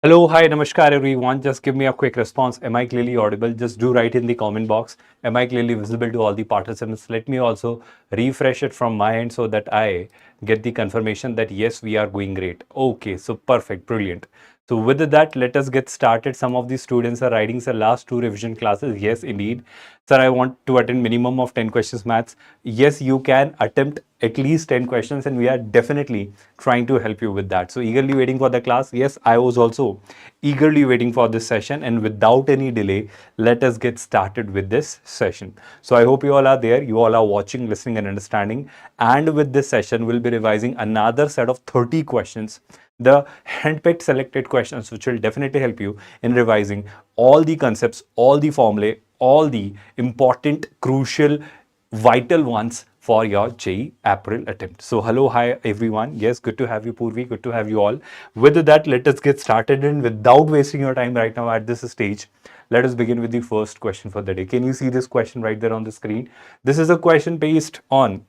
Hello, hi, namaskar everyone. Just give me a quick response. Am I clearly audible? Just do write in the comment box. Am I clearly visible to all the participants? Let me also refresh it from my end so that I get the confirmation that yes, we are going great. Okay, so perfect, brilliant. So with that, let us get started. Some of the students are writing the last two revision classes. Yes, indeed. Sir, I want to attend minimum of 10 questions maths. Yes, you can attempt at least 10 questions and we are definitely trying to help you with that. So eagerly waiting for the class. Yes, I was also eagerly waiting for this session, and without any delay, let us get started with this session. So I hope you all are there. You all are watching, listening and understanding. And with this session, we'll be revising another set of 30 questions, the handpicked selected questions, which will definitely help you in revising all the concepts, all the formulae, all the important, crucial, vital ones for your JEE April attempt. So hello, hi everyone. Yes, good to have you, Purvi. Good to have you all. With that, let us get started, and without wasting your time right now at this stage, let us begin with the first question for the day. Can you see this question right there on the screen? This is a question based on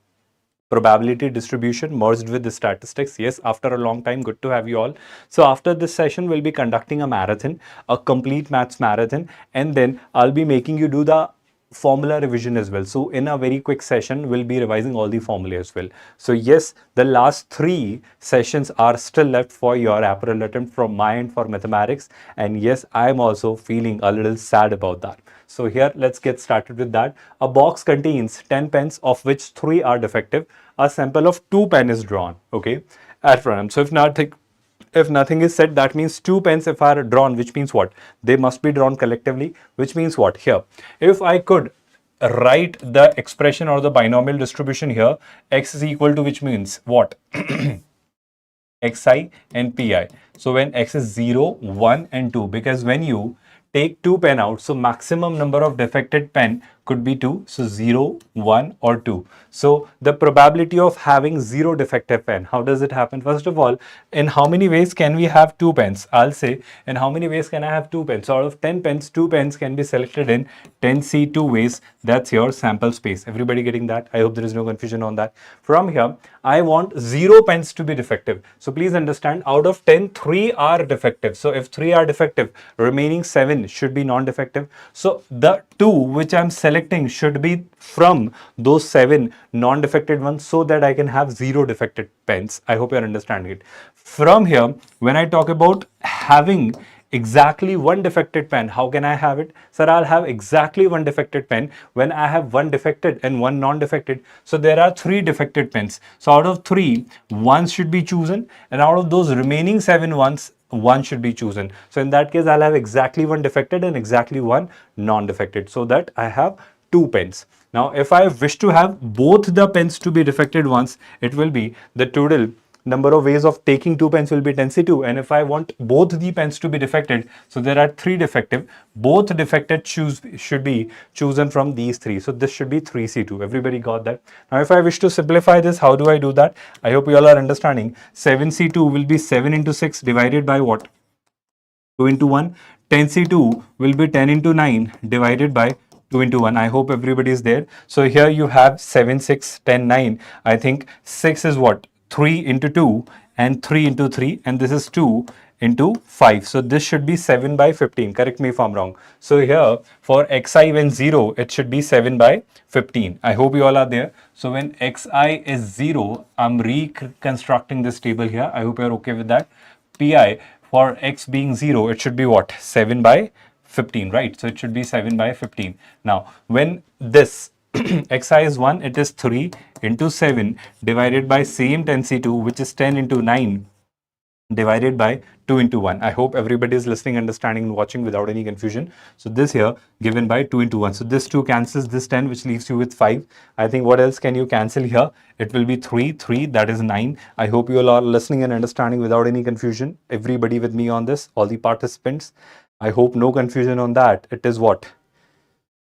probability distribution merged with the statistics. Yes, after a long time, good to have you all. So after this session, we'll be conducting a marathon, a complete maths marathon, and then I'll be making you do the formula revision as well. So in a very quick session, we'll be revising all the formula as well. So yes, the last three sessions are still left for your April attempt from my end for mathematics. And yes, I'm also feeling a little sad about that. So here, let's get started with that. A box contains 10 pens, of which 3 are defective. A sample of 2 pen is drawn, okay, at random. So if nothing is said, that means 2 pens if are drawn, which means what? They must be drawn collectively, which means what? Here, if I could write the expression or the binomial distribution here, x is equal to, which means what? xi and pi. So when x is 0, 1 and 2, because when you take 2 pen out, so maximum number of defected pen could be 2, so 0, 1 or 2. So the probability of having 0 defective pen, how does it happen? First of all, in how many ways can we have 2 pens? I'll say, in how many ways can I have 2 pens? So out of 10 pens, 2 pens can be selected in 10C2 ways. That's your sample space. Everybody getting that? I hope there is no confusion on that. From here, I want 0 pens to be defective. So please understand, out of 10, 3 are defective. So if 3 are defective, remaining 7 should be non-defective. So the 2 which I'm selecting should be from those 7 non-defected ones, so that I can have 0 defected pens. I hope you're understanding it. From here, when I talk about having exactly 1 defected pen, how can I have it? Sir, I'll have exactly 1 defected pen when I have 1 defected and 1 non-defected. So there are 3 defected pens. So out of 3, 1 should be chosen, and out of those remaining 7 ones, 1 should be chosen. So in that case, I'll have exactly 1 defected and exactly 1 non-defected, so that I have 2 pens. Now, if I wish to have both the pens to be defected ones, it will be the total number of ways of taking 2 pens will be 10C2. And if I want both the pens to be defected, so there are 3 defective, both defected should be chosen from these 3. So this should be 3C2. Everybody got that? Now, if I wish to simplify this, how do I do that? I hope you all are understanding. 7C2 will be 7 into 6 divided by what? 2 into 1. 10C2 will be 10 into 9 divided by 2 into 1. I hope everybody is there. So here you have 7, 6, 10, 9. I think 6 is what? 3 into 2 and 3 into 3, and this is 2 into 5. So this should be 7 by 15. Correct me if I'm wrong. So here for xi when 0, it should be 7 by 15. I hope you all are there. So when xi is 0, I'm reconstructing this table here. I hope you're okay with that. Pi, for x being 0, it should be what? 7 by 15, right? So it should be 7 by 15. Now, when this xi is 1, it is 3 into 7 divided by same 10C2, which is 10 into 9 divided by 2 into 1. I hope everybody is listening, understanding, and watching without any confusion. So this here given by 2 into 1. So this 2 cancels this 10, which leaves you with 5. I think what else can you cancel here? It will be 3, that is 9. I hope you all are listening and understanding without any confusion. Everybody with me on this, all the participants. I hope no confusion on that. It is what?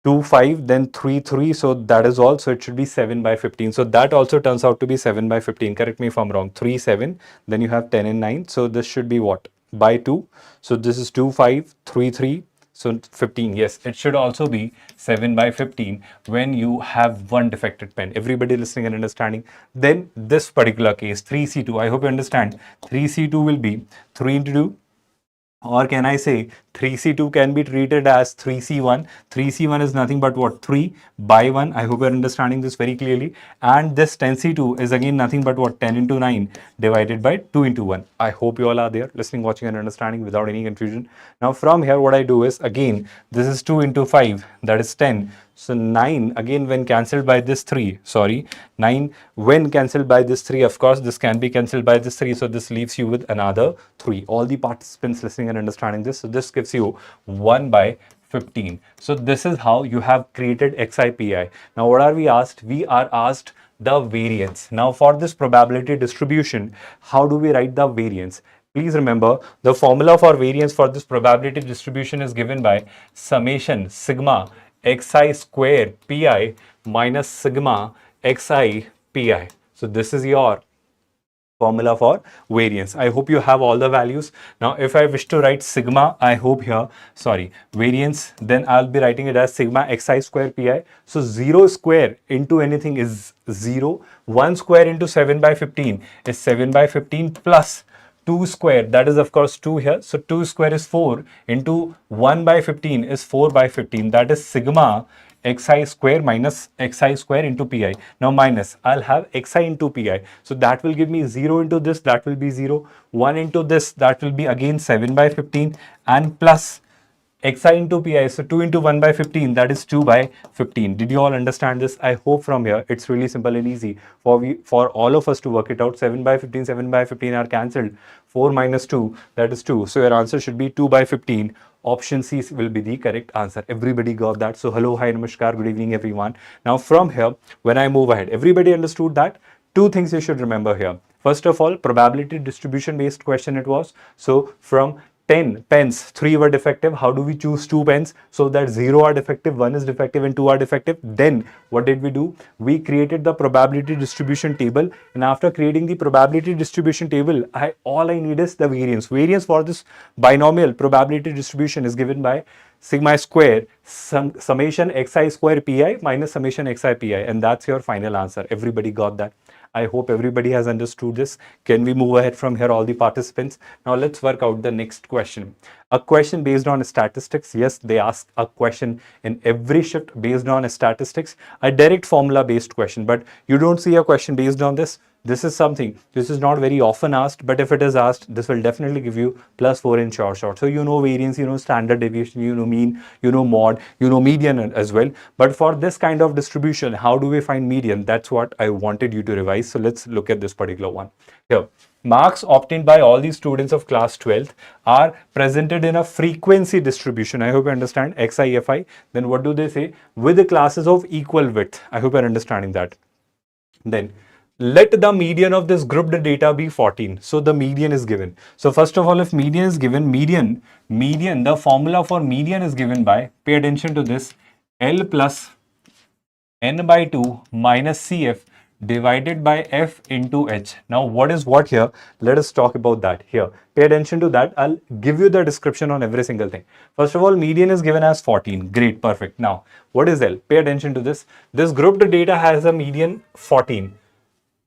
2, 5, then 3, 3. So that is all. So it should be 7 by 15. So that also turns out to be 7 by 15. Correct me if I'm wrong. 3, 7. Then you have 10 and 9. So this should be what? By 2. So this is 2, 5, 3, 3. So 15. Yes, it should also be 7 by 15 when you have 1 defected pen. Everybody listening and understanding. Then this particular case, 3C2. I hope you understand. 3C2 will be 3 into 2. Or can I say 3C2 can be treated as 3C1? 3C1 is nothing but what? 3 by 1. I hope you're understanding this very clearly. And this 10C2 is again nothing but what? 10 into 9 divided by 2 into 1. I hope you all are there listening, watching and understanding without any confusion. Now from here what I do is, again, this is 2 into 5, that is 10. So 9 again when cancelled by this 3, sorry, 9 when cancelled by this 3, of course this can be cancelled by this 3, so this leaves you with another 3. All the participants listening and understanding this, so this gives you 1 by 15. So this is how you have created XIPI. Now what are we asked? We are asked the variance. Now for this probability distribution, how do we write the variance? Please remember, the formula for variance for this probability distribution is given by summation sigma xi square pi minus sigma xi pi. So this is your formula for variance. I hope you have all the values. Now if I wish to write sigma, I hope here, sorry, variance, then I'll be writing it as sigma xi square pi. So 0 square into anything is 0. 1 square into 7 by 15 is 7 by 15 plus 2 square, that is of course 2 here. So 2 square is 4 into 1 by 15 is 4 by 15. That is sigma xi square minus xi square into pi. Now minus, I'll have xi into pi. So that will give me 0 into this, that will be 0. 1 into this, that will be again 7 by 15 and plus xi into pi, so 2 into 1 by 15, that is 2 by 15. Did you all understand this? I hope from here it's really simple and easy for all of us to work it out. 7 by 15, 7 by 15 are cancelled. 4 minus 2, that is 2. So your answer should be 2 by 15. Option C will be the correct answer. Everybody got that? So hello, hi, namaskar, good evening everyone. Now from here, when I move ahead, everybody understood that? Two things you should remember here. First of all, probability distribution based question it was. So from 10 pens, 3 were defective. How do we choose 2 pens? So that 0 are defective, 1 is defective and 2 are defective. Then what did we do? We created the probability distribution table, and after creating the probability distribution table, all I need is the variance. Variance for this binomial probability distribution is given by sigma square summation xi square pi minus summation xi pi, and that's your final answer. Everybody got that? I hope everybody has understood this. Can we move ahead from here, all the participants? Now let's work out the next question. A question based on statistics. Yes, they ask a question in every shift based on statistics. A direct formula based question, but you don't see a question based on this. This is something, this is not very often asked, but if it is asked, this will definitely give you +4 in short. So you know variance, you know standard deviation, you know mean, you know mod, you know median as well. But for this kind of distribution, how do we find median? That's what I wanted you to revise. So let's look at this particular one. Here, marks obtained by all these students of class 12th are presented in a frequency distribution. I hope you understand, XIFI. Then what do they say? With the classes of equal width. I hope you're understanding that. Then let the median of this grouped data be 14. So the median is given. So first of all, if median is given, median, the formula for median is given by, pay attention to this, L plus n by 2 minus CF divided by F into H. Now what is what here? Let us talk about that here. Pay attention to that. I'll give you the description on every single thing. First of all, median is given as 14. Great, perfect. Now what is L? Pay attention to this. This grouped data has a median 14.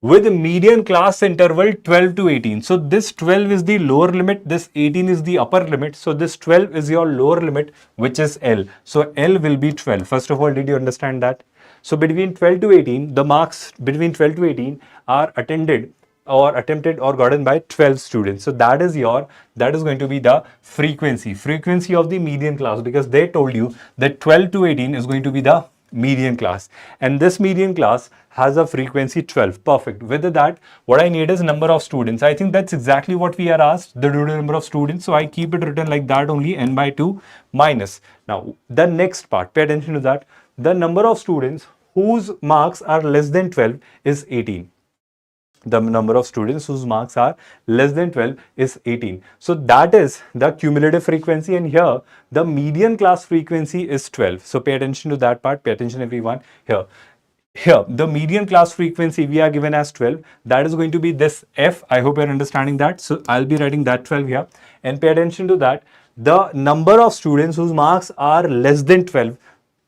With median class interval 12 to 18. So this 12 is the lower limit, this 18 is the upper limit. So this 12 is your lower limit, which is L. So L will be 12. First of all, did you understand that? So between 12 to 18, the marks between 12 to 18 are attended or attempted or gotten by 12 students. So that is going to be the frequency of the median class, because they told you that 12 to 18 is going to be the median class, and this median class has a frequency 12. Perfect. With that, what I need is number of students. I think that's exactly what we are asked, the total number of students. So I keep it written like that only, n by 2 minus. Now the next part, pay attention to that. The number of students whose marks are less than 12 is 18. The number of students whose marks are less than 12 is 18. So that is the cumulative frequency, and here the median class frequency is 12. So pay attention to that part. Pay attention everyone. Here the median class frequency we are given as 12. That is going to be this F. I hope you're understanding that. So I'll be writing that 12 here, and pay attention to that. The number of students whose marks are less than 12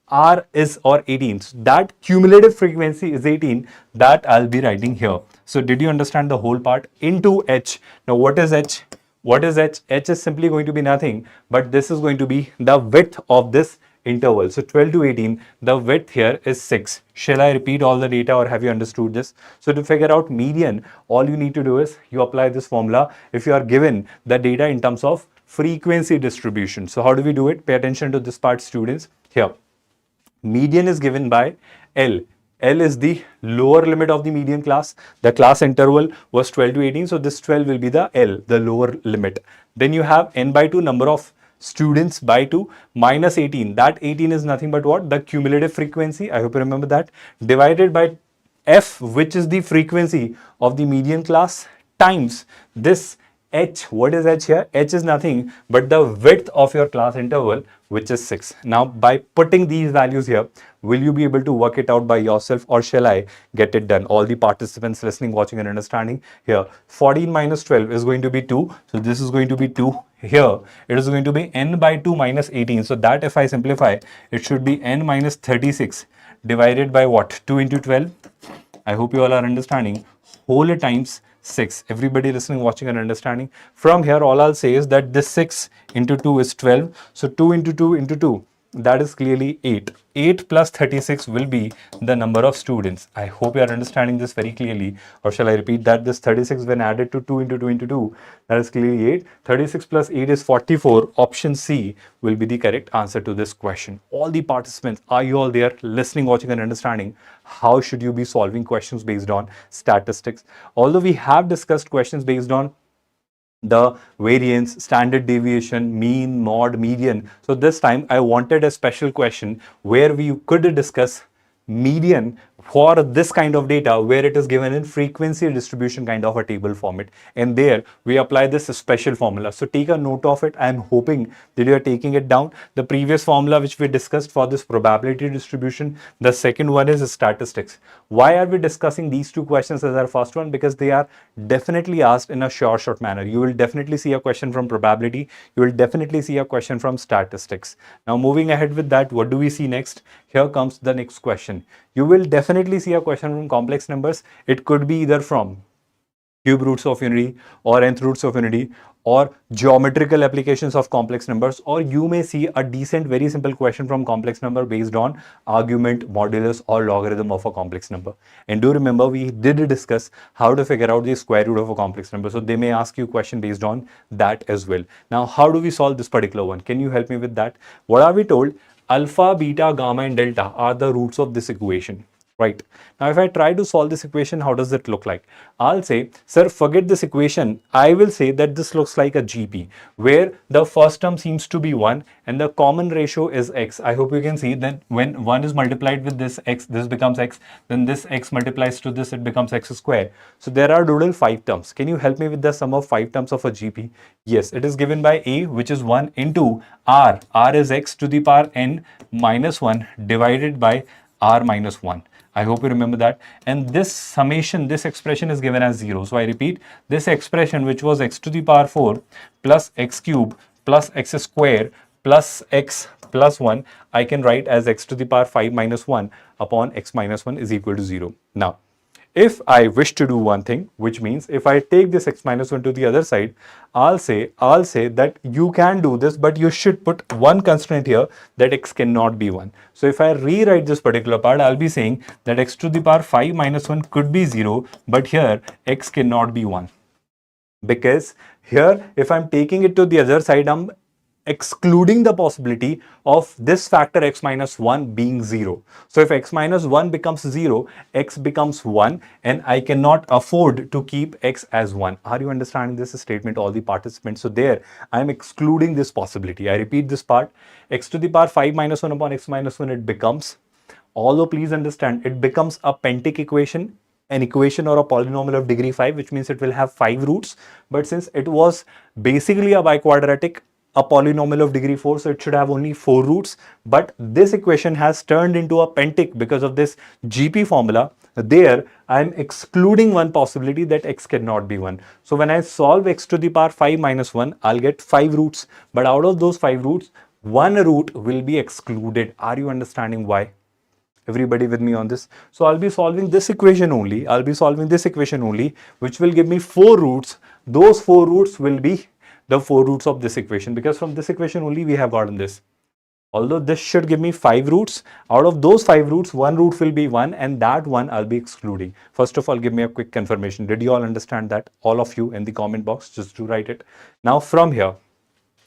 R is or 18. So that cumulative frequency is 18. That I'll be writing here. So did you understand the whole part? Into H. Now what is H? What is h? H is simply going to be nothing, but this is going to be the width of this interval. So 12 to 18, the width here is 6. Shall I repeat all the data, or have you understood this? So to figure out median, all you need to do is you apply this formula if you are given the data in terms of frequency distribution. So how do we do it? Pay attention to this part, students. Here, median is given by L. L is the lower limit of the median class. The class interval was 12 to 18. So this 12 will be the L, the lower limit. Then you have n by 2, number of students by 2, minus 18. That 18 is nothing but what? The cumulative frequency. I hope you remember that. Divided by F, which is the frequency of the median class, times this h. What is h here? H is nothing but the width of your class interval, which is 6. Now, by putting these values here, will you be able to work it out by yourself, or shall I get it done? All the participants listening, watching and understanding here. 14 minus 12 is going to be 2. So this is going to be 2. Here, it is going to be n by 2 minus 18. So that if I simplify, it should be n minus 36 divided by what? 2 into 12. I hope you all are understanding. Whole times 6. Everybody listening, watching and understanding. From here, all I'll say is that this 6 into 2 is 12. So 2 into 2 into 2, that is clearly 8. 8 plus 36 will be the number of students. I hope you are understanding this very clearly. Or shall I repeat that? This 36 when added to 2 into 2 into 2, that is clearly 8. 36 plus 8 is 44. Option C will be the correct answer to this question. All the participants, are you all there listening, watching and understanding? How should you be solving questions based on statistics? Although we have discussed questions based on the variance, standard deviation, mean, mode, median. So this time I wanted a special question where we could discuss median for this kind of data, where it is given in frequency distribution kind of a table format, and there we apply this special formula. So take a note of it. I am hoping that you are taking it down. The previous formula which we discussed for this probability distribution, the second one is statistics. Why are we discussing these two questions as our first one? Because they are definitely asked in a short manner. You will definitely see a question from probability, you will definitely see a question from statistics. Now moving ahead with that, what do we see next? Here comes the next question. You will definitely see a question from complex numbers. It could be either from cube roots of unity or nth roots of unity or geometrical applications of complex numbers, or you may see a decent, very simple question from complex number based on argument, modulus or logarithm of a complex number. And do remember, we did discuss how to figure out the square root of a complex number. So they may ask you a question based on that as well. Now, how do we solve this particular one? Can you help me with that? What are we told? Alpha, beta, gamma and delta are the roots of this equation. Right. Now, if I try to solve this equation, how does it look like? I'll say, sir, forget this equation. I will say that this looks like a GP, where the first term seems to be 1 and the common ratio is x. I hope you can see that when 1 is multiplied with this x, this becomes x. Then this x multiplies to this, it becomes x square. So there are total 5 terms. Can you help me with the sum of 5 terms of a GP? Yes, it is given by a, which is 1, into r. R is x to the power n minus 1 divided by r minus 1. I hope you remember that. And this summation, this expression is given as 0. So I repeat, this expression, which was x to the power 4 plus x cube plus x square plus x plus 1, I can write as x to the power 5 minus 1 upon x minus 1 is equal to 0. Now, if I wish to do one thing, which means if I take this x minus 1 to the other side, I'll say that you can do this, but you should put one constraint here, that x cannot be 1. So if I rewrite this particular part, I'll be saying that x to the power 5 minus 1 could be 0, but here x cannot be 1. Because here, if I'm taking it to the other side, I'm excluding the possibility of this factor x minus 1 being 0. So if x minus 1 becomes 0, x becomes 1, and I cannot afford to keep x as 1. Are you understanding this statement, all the participants? So there, I am excluding this possibility. I repeat this part, x to the power 5 minus 1 upon x minus 1, it becomes, although please understand, it becomes a pentic equation, an equation or a polynomial of degree 5, which means it will have 5 roots. But since it was basically a biquadratic, a polynomial of degree 4, so it should have only 4 roots. But this equation has turned into a pentic because of this GP formula. There, I am excluding one possibility, that x cannot be 1. So when I solve x to the power 5 minus 1, I'll get 5 roots. But out of those 5 roots, one root will be excluded. Are you understanding why? Everybody with me on this? So I'll be solving this equation only. Which will give me 4 roots. Those 4 roots will be the 4 roots of this equation, because from this equation only we have gotten this. Although this should give me 5 roots, out of those 5 roots, one root will be 1, and that one I'll be excluding. First of all, give me a quick confirmation. Did you all understand that? All of you in the comment box, just to write it. Now from here,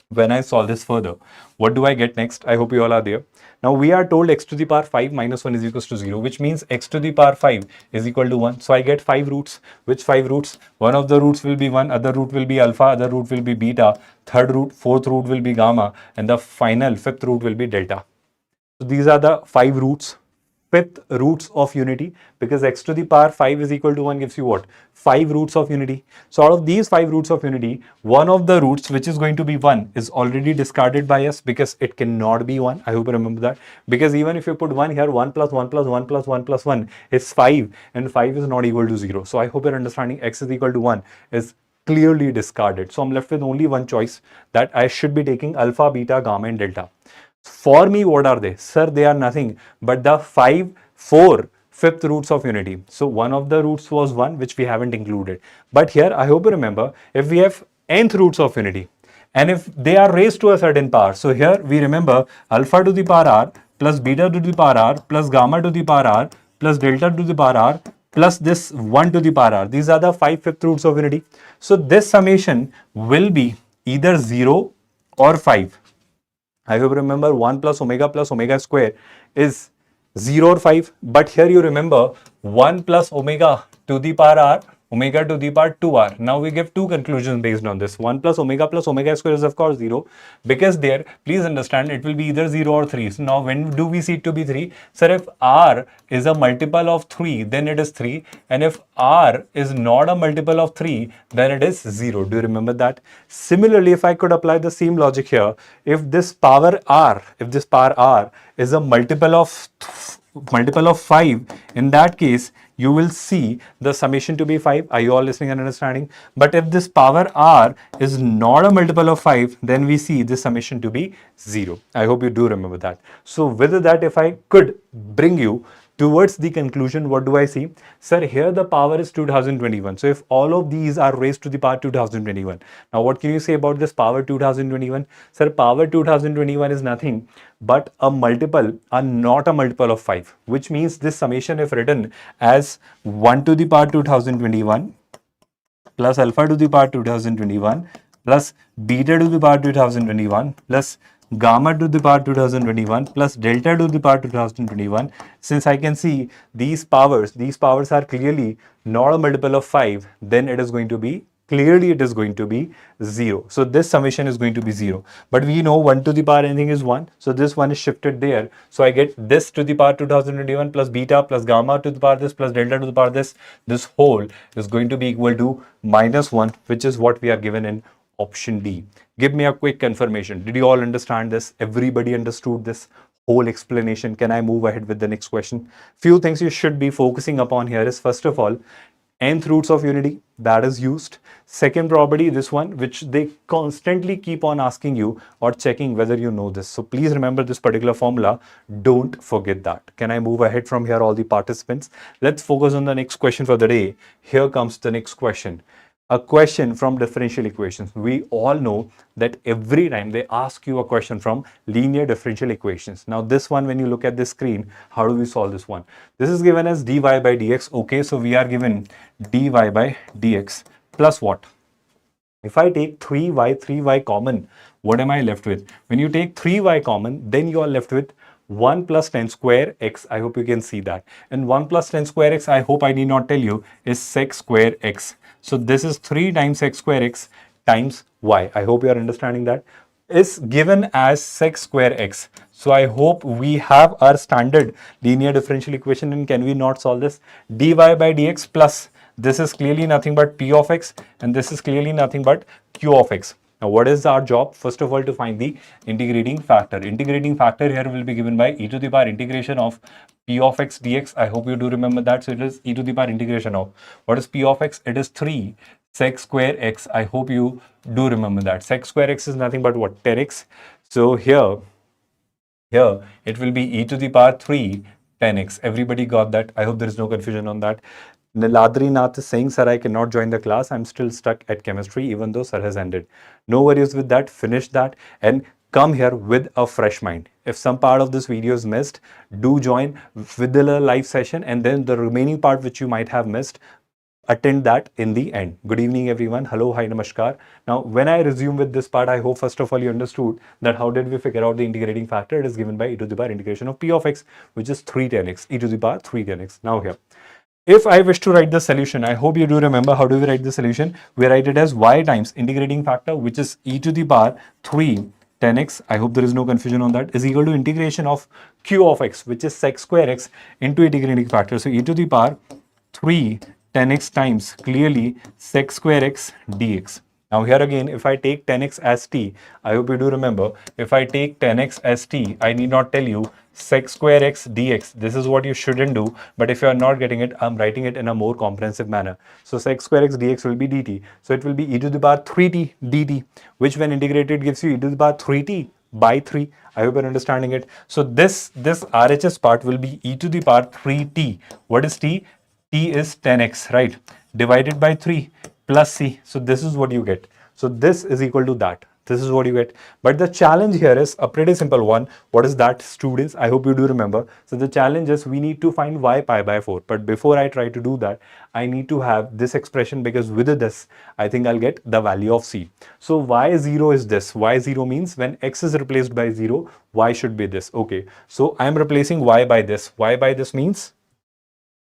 when I solve this further, what do I get next? I hope you all are there. Now we are told x to the power 5 minus 1 is equals to 0, which means x to the power 5 is equal to 1. So I get 5 roots. Which 5 roots? One of the roots will be 1, other root will be alpha, other root will be beta, third root, fourth root will be gamma, and the final fifth root will be delta. So these are the 5 roots, fifth roots of unity, because x to the power 5 is equal to 1 gives you what? 5 roots of unity. So out of these 5 roots of unity, one of the roots, which is going to be 1, is already discarded by us because it cannot be 1. I hope you remember that. Because even if you put 1 here, 1 plus 1 plus 1 plus 1 plus 1 is 5, and 5 is not equal to 0. So I hope you're understanding x is equal to 1 is clearly discarded. So I'm left with only one choice, that I should be taking alpha, beta, gamma, and delta. For me, what are they? Sir, they are nothing but the 4 fifth roots of unity. So one of the roots was 1, which we haven't included. But here, I hope you remember, if we have nth roots of unity, and if they are raised to a certain power, so here we remember alpha to the power r, plus beta to the power r, plus gamma to the power r, plus delta to the power r, plus this 1 to the power r. These are the 5 fifth roots of unity. So this summation will be either 0 or 5. I hope you remember 1 plus omega square is 0 or 5. But here you remember 1 plus omega to the power r, omega to the power 2r. Now we give two conclusions based on this. 1 plus omega square is of course 0, because there, please understand, it will be either 0 or 3. So now when do we see it to be 3? Sir, if r is a multiple of 3, then it is 3. And if r is not a multiple of 3, then it is 0. Do you remember that? Similarly, if I could apply the same logic here, if this power r is a multiple of 5, in that case you will see the summation to be 5. Are you all listening and understanding? But if this power r is not a multiple of 5, then we see this summation to be 0. I hope you do remember that. So with that, if I could bring you towards the conclusion, what do I see? Sir, here the power is 2021. So if all of these are raised to the power 2021. Now what can you say about this power 2021? Sir, power 2021 is nothing but a multiple, not a multiple of 5, which means this summation, if written as 1 to the power 2021 plus alpha to the power 2021 plus beta to the power 2021 plus gamma to the power 2021 plus delta to the power 2021. Since I can see these powers are clearly not a multiple of 5, then it is going to be, clearly it is going to be 0. So this summation is going to be 0. But we know 1 to the power anything is 1. So this one is shifted there. So I get this to the power 2021 plus beta plus gamma to the power this plus delta to the power this. This whole is going to be equal to -1, which is what we are given in option D. Give me a quick confirmation. Did you all understand this? Everybody understood this whole explanation? Can I move ahead with the next question? Few things you should be focusing upon here is, first of all, nth roots of unity, that is used. Second property, this one, which they constantly keep on asking you or checking whether you know this. So please remember this particular formula. Don't forget that. Can I move ahead from here, all the participants? Let's focus on the next question for the day. Here comes the next question. A question from differential equations. We all know that every time they ask you a question from linear differential equations. Now this one, when you look at the screen, how do we solve this one? This is given as dy by dx. Okay, so we are given dy by dx plus what? If I take 3y common, what am I left with? When you take 3y common, then you are left with 1 plus 10 square x. I hope you can see that. And 1 plus 10 square x, I hope I need not tell you, is sec square x. So this is 3 times sec square x times y. I hope you are understanding that. Is given as sec square x. So I hope we have our standard linear differential equation, and can we not solve this? Dy by dx plus, this is clearly nothing but p of x, and this is clearly nothing but q of x. Now what is our job? First of all, to find the integrating factor. Integrating factor here will be given by e to the power integration of p of x dx. I hope you do remember that. So it is e to the power integration of, what is p of x? It is 3 sec square x. I hope you do remember that. Sec square x is nothing but what? 10x. So here it will be e to the power 3 10x. Everybody got that? I hope there is no confusion on that. Niladri Nath is saying, sir, I cannot join the class. I'm still stuck at chemistry, even though sir has ended. No worries with that. Finish that and come here with a fresh mind. If some part of this video is missed, do join with the live session, and then the remaining part which you might have missed, attend that in the end. Good evening, everyone. Hello, hi, namaskar. Now, when I resume with this part, I hope first of all you understood that how did we figure out the integrating factor? It is given by e to the power integration of p of x, which is 3 10x, e to the power 3 10x. Now here, if I wish to write the solution, I hope you do remember how do we write the solution. We write it as y times integrating factor, which is e to the power 3 10x. I hope there is no confusion on that, is equal to integration of q of x, which is sec square x, into integrating factor. So e to the power 3 10x times clearly sec square x dx. Now here again, if I take 10x as t, I hope you do remember, if I take 10x as t, I need not tell you sec square x dx. This is what you shouldn't do, but if you are not getting it, I'm writing it in a more comprehensive manner. So sec square x dx will be dt. So it will be e to the power 3t dt, which when integrated gives you e to the power 3t by 3. I hope you're understanding it. So this RHS part will be e to the power 3t. What is t? T is 10x, right? Divided by 3 plus c. So this is what you get. So this is equal to that. This is what you get. But the challenge here is a pretty simple one. What is that, students? I hope you do remember. So the challenge is we need to find y pi by 4. But before I try to do that, I need to have this expression, because with this, I think I'll get the value of c. So y0 is this. Y0 means when x is replaced by 0, y should be this. Okay. So I'm replacing y by this. Y by this means,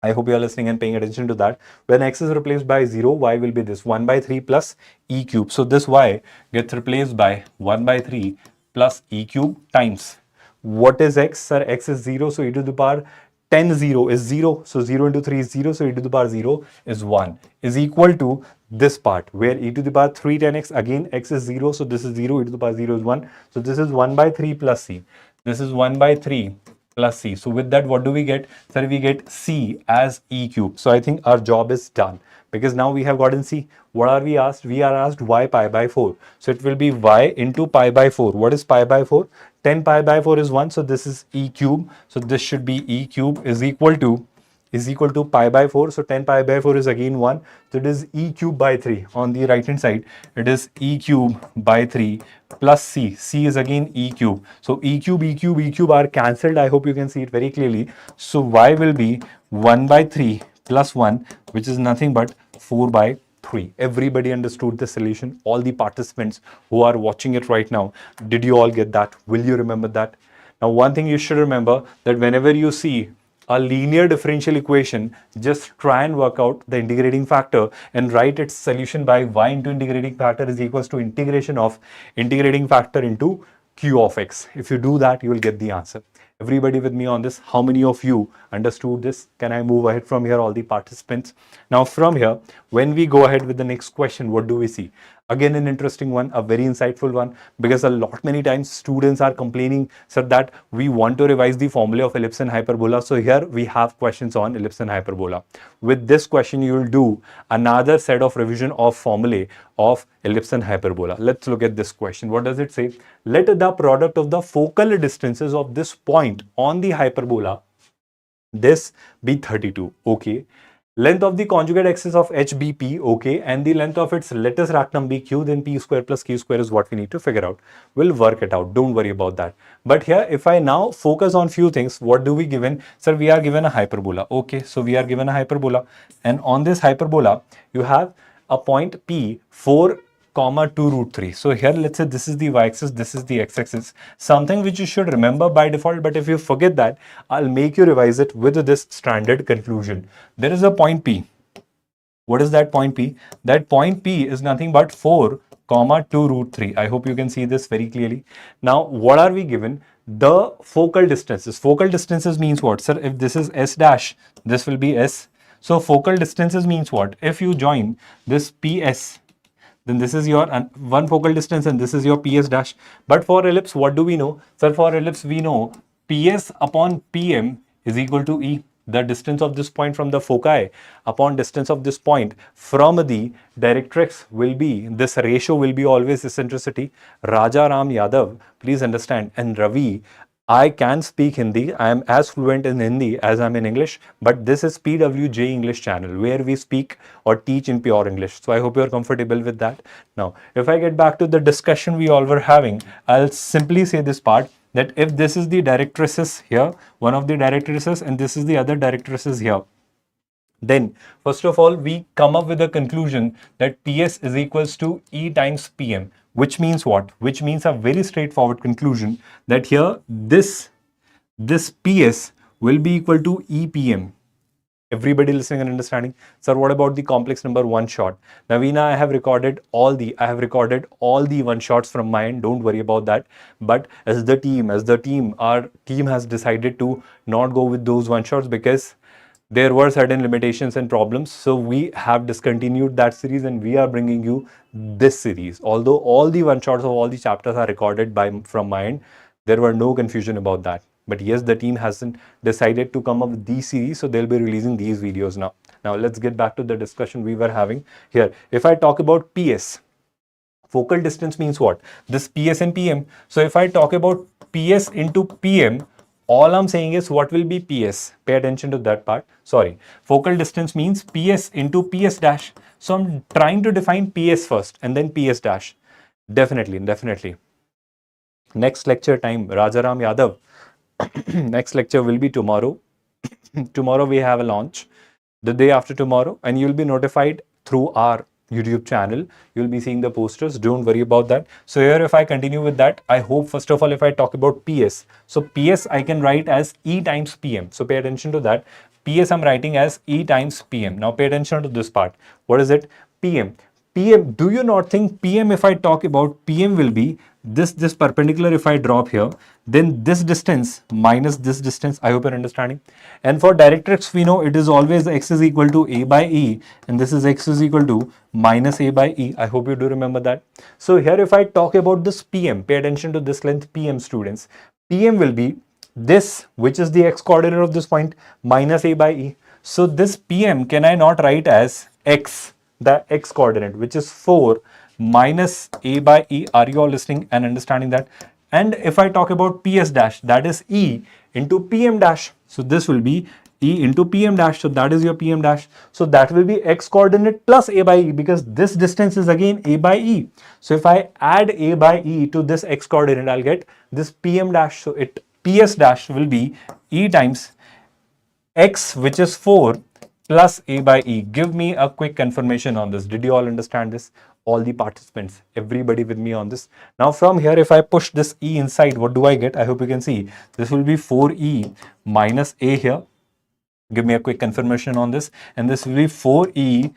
I hope you are listening and paying attention to that. When x is replaced by 0, y will be this 1 by 3 plus e cube. So this y gets replaced by 1 by 3 plus e cube times. What is x? Sir, x is 0. So e to the power 10 0 is 0. So 0 into 3 is 0. So e to the power 0 is 1, is equal to this part where e to the power 3 10x, again x is 0. So this is 0, e to the power 0 is 1. So this is 1 by 3 plus c. This is 1 by 3 plus c. So with that, what do we get? Sir, we get c as e cube. So I think our job is done, because now we have gotten c. What are we asked? We are asked y pi by 4. So it will be y into pi by 4. What is pi by 4? 10 pi by 4 is 1. So this is e cube. So this should be e cube is equal to pi by 4. So 10 pi by 4 is again 1. So it is e cube by 3. On the right hand side, it is e cube by 3 plus c. C is again e cube. So e cube are cancelled. I hope you can see it very clearly. So y will be 1 by 3 plus 1, which is nothing but 4 by 3. Everybody understood the solution? All the participants who are watching it right now, did you all get that? Will you remember that? Now, one thing you should remember, that whenever you see a linear differential equation, just try and work out the integrating factor and write its solution by y into integrating factor is equals to integration of integrating factor into q of x. If you do that, you will get the answer. Everybody with me on this? How many of you understood this? Can I move ahead from here, all the participants? Now from here, when we go ahead with the next question, what do we see? Again, an interesting one, a very insightful one, because many times students are complaining, sir, that we want to revise the formula of ellipse and hyperbola. So here we have questions on ellipse and hyperbola. With this question, you will do another set of revision of formulae of ellipse and hyperbola. Let's look at this question. What does it say? Let the product of the focal distances of this point on the hyperbola, this be 32. Okay. Length of the conjugate axis of HBP, okay, and the length of its lattice rectum BQ, then P square plus Q square is what we need to figure out. We'll work it out. Don't worry about that. But here, if I now focus on few things, what do we given? Sir, we are given a hyperbola. Okay, so we are given a hyperbola. And on this hyperbola, you have a point P, 4, 2 root 3. So here, let's say this is the y-axis, this is the x-axis. Something which you should remember by default, but if you forget that, I'll make you revise it with this standard conclusion. There is a point P. What is that point P? That point P is nothing but 4, 2 root 3. I hope you can see this very clearly. Now, what are we given? The focal distances. Focal distances means what? Sir, if this is S dash, this will be S. So focal distances means what? If you join this PS, then this is your one focal distance and this is your PS dash. But for ellipse, what do we know? Sir, for ellipse, we know PS upon PM is equal to E. The distance of this point from the foci upon distance of this point from the directrix will be, this ratio will be always eccentricity. Raja Ram Yadav, please understand, and Ravi I can speak Hindi. I am as fluent in Hindi as I'm in English, but this is PWJ English channel where we speak or teach in pure English. So I hope you're comfortable with that. Now, if I get back to the discussion we all were having, I'll simply say this part that if this is the directrices here, one of the directrices, and this is the other directrices here, then first of all, we come up with a conclusion that PS is equals to E times PM, which means what? Which means a very straightforward conclusion that here this PS will be equal to EPM. Everybody listening and understanding? Sir, what about the complex number one shot? Navina, I have recorded all the one shots from my end. Don't worry about that. But as the team, our team has decided to not go with those one shots because there were certain limitations and problems. So we have discontinued that series and we are bringing you this series. Although all the one shots of all the chapters are recorded from my end, there were no confusion about that. But yes, the team hasn't decided to come up with these series, so they'll be releasing these videos now. Now let's get back to the discussion we were having here. If I talk about PS, focal distance means what? This PS and PM. So if I talk about PS into PM, all I'm saying is what will be PS? Pay attention to that part. Sorry. Focal distance means PS into PS dash. So I'm trying to define PS first and then PS dash. Definitely. Next lecture time, Rajaram Yadav. Next lecture will be tomorrow. Tomorrow we have a launch. The day after tomorrow, and you'll be notified through our YouTube channel. You'll be seeing the posters. Don't worry about that. So here, if I continue with that, I hope first of all, if I talk about PS, so PS I can write as E times PM. So pay attention to that. PS I'm writing as E times PM. Now pay attention to this part. What is it? PM. PM, do you not think PM, if I talk about PM, will be this perpendicular? If I drop here, then this distance minus this distance. I hope you're understanding. And for directrix, we know it is always x is equal to a by e, and this is x is equal to minus a by e. I hope you do remember that. So here, if I talk about this PM, pay attention to this length PM, students. PM will be this, which is the x coordinate of this point, minus a by e. So this PM, can I not write as x, the x coordinate, which is 4 minus a by e? Are you all listening and understanding that? And if I talk about PS dash, that is E into PM dash. So this will be E into PM dash. So that is your PM dash. So that will be x coordinate plus a by e, because this distance is again a by e. So if I add a by e to this x coordinate, I'll get this PM dash. So PS dash will be E times x, which is 4 plus a by e. Give me a quick confirmation on this. Did you all understand this? All the participants, everybody with me on this. Now from here, if I push this e inside, what do I get? I hope you can see. This will be 4e minus a here. Give me a quick confirmation on this. And this will be 4e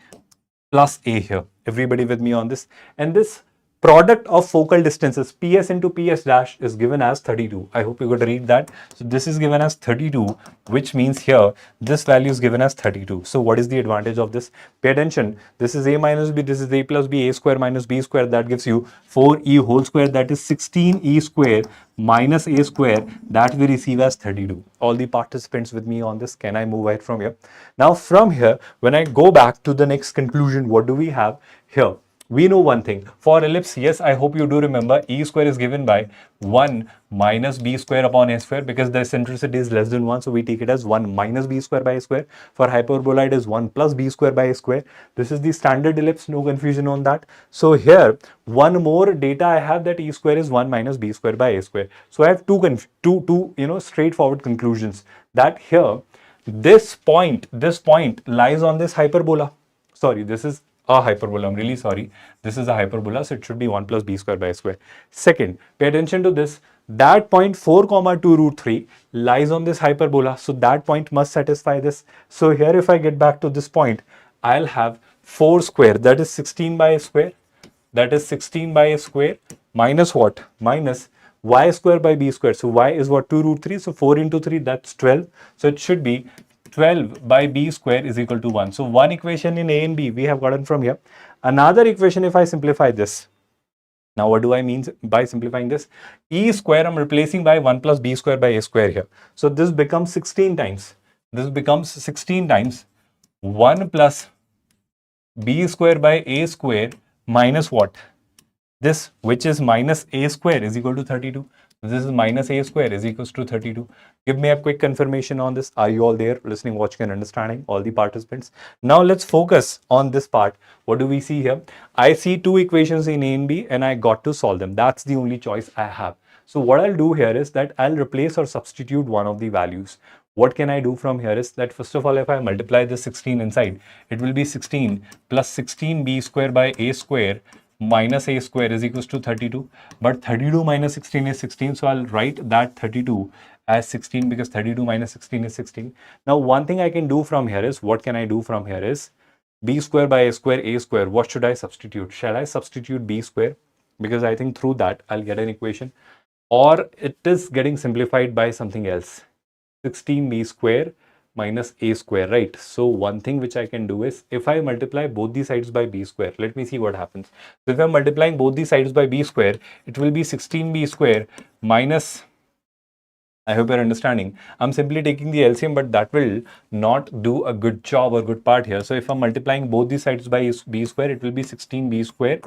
plus a here. Everybody with me on this. And this product of focal distances, PS into PS dash, is given as 32. I hope you got to read that. So this is given as 32, which means here this value is given as 32. So what is the advantage of this? Pay attention. This is a minus b, this is a plus b, a square minus b square. That gives you 4e whole square, that is 16e square minus a square, that we receive as 32. All the participants with me on this, can I move ahead from here? Now from here, when I go back to the next conclusion, what do we have here? We know one thing. For ellipse, yes, I hope you do remember, e square is given by 1 minus b square upon a square, because the eccentricity is less than 1. So we take it as 1 minus b square by a square. For hyperbola, it is 1 plus b square by a square. This is the standard ellipse. No confusion on that. So here, one more data I have, that e square is 1 minus b square by a square. So I have two straightforward conclusions, that here, this point lies on this hyperbola. Sorry, this is a hyperbola. I'm really sorry. This is a hyperbola, so it should be 1 plus b square by a square. Second, pay attention to this. That point 4 comma 2 root 3 lies on this hyperbola. So that point must satisfy this. So here, if I get back to this point, I'll have 4 square, that is 16 by a square. That is 16 by a square minus what? Minus y square by b square. So y is what? 2 root 3. So 4 into 3, that's 12. So it should be 12 by b square is equal to 1. So one equation in a and b we have gotten from here. Another equation, if I simplify this. Now what do I mean by simplifying this? E square I'm replacing by 1 plus b square by a square here. So this becomes 16 times. This becomes 16 times 1 plus b square by a square minus what? This, which is minus a square, is equal to 32. This is minus a square is equals to 32. Give me a quick confirmation on this. Are you all there, listening, watching, and understanding, all the participants? Now let's focus on this part. What do we see here? I see two equations in A and B, and I got to solve them. That's the only choice I have. So what I'll do here is that I'll replace or substitute one of the values. What can I do from here is that, first of all, if I multiply the 16 inside, it will be 16 plus 16b square by a square minus a square is equals to 32. But 32 minus 16 is 16, so I'll write that 32 as 16 because 32 minus 16 is 16. Now, one thing I can do from here is, what can I do from here is, b square by a square, what should I substitute? Shall I substitute b square? Because I think through that I'll get an equation. Or it is getting simplified by something else. 16b square minus a square, right? So one thing which I can do is, if I multiply both the sides by b square, let me see what happens. So if I'm multiplying both the sides by b square, it will be 16b square minus, I hope you're understanding. I'm simply taking the LCM, but that will not do a good job or good part here. So if I'm multiplying both the sides by b square, it will be 16b square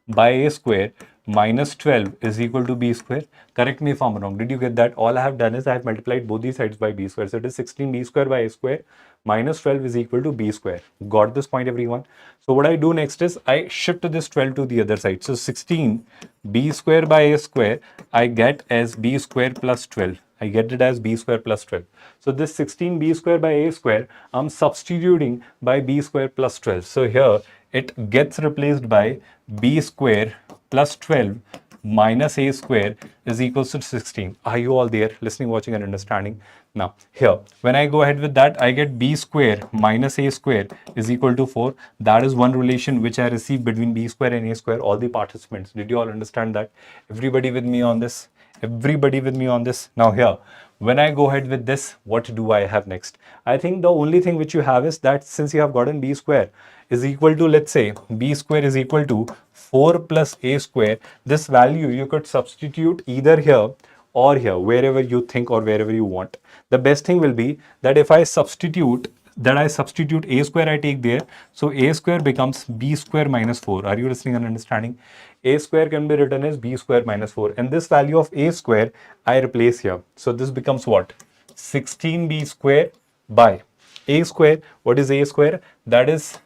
by a square minus 12 is equal to b square. Correct me if I'm wrong. Did you get that? All I have done is I have multiplied both these sides by b square. So it is 16b square by a square minus 12 is equal to b square. Got this point, everyone? So what I do next is I shift this 12 to the other side. So 16b square by a square I get as b square plus 12. I get it as b square plus 12. So this 16b square by a square, I'm substituting by b square plus 12. So here it gets replaced by b square plus 12 minus a square is equals to 16. Are you all there, listening, watching, and understanding? Now here, when I go ahead with that, I get b square minus a square is equal to 4. That is one relation which I received between b square and a square. All the participants, did you all understand that? Everybody with me on this? Everybody with me on this? Now here, when I go ahead with this, what do I have next? I think the only thing which you have is that since you have gotten b square is equal to, let's say, b square is equal to 4 plus a square, this value you could substitute either here or here, wherever you think or wherever you want. The best thing will be that if I substitute a square, I take there. So a square becomes b square minus 4. Are you listening and understanding? A square can be written as b square minus 4. And this value of a square, I replace here. So this becomes what? 16b square by a square. What is a square? That is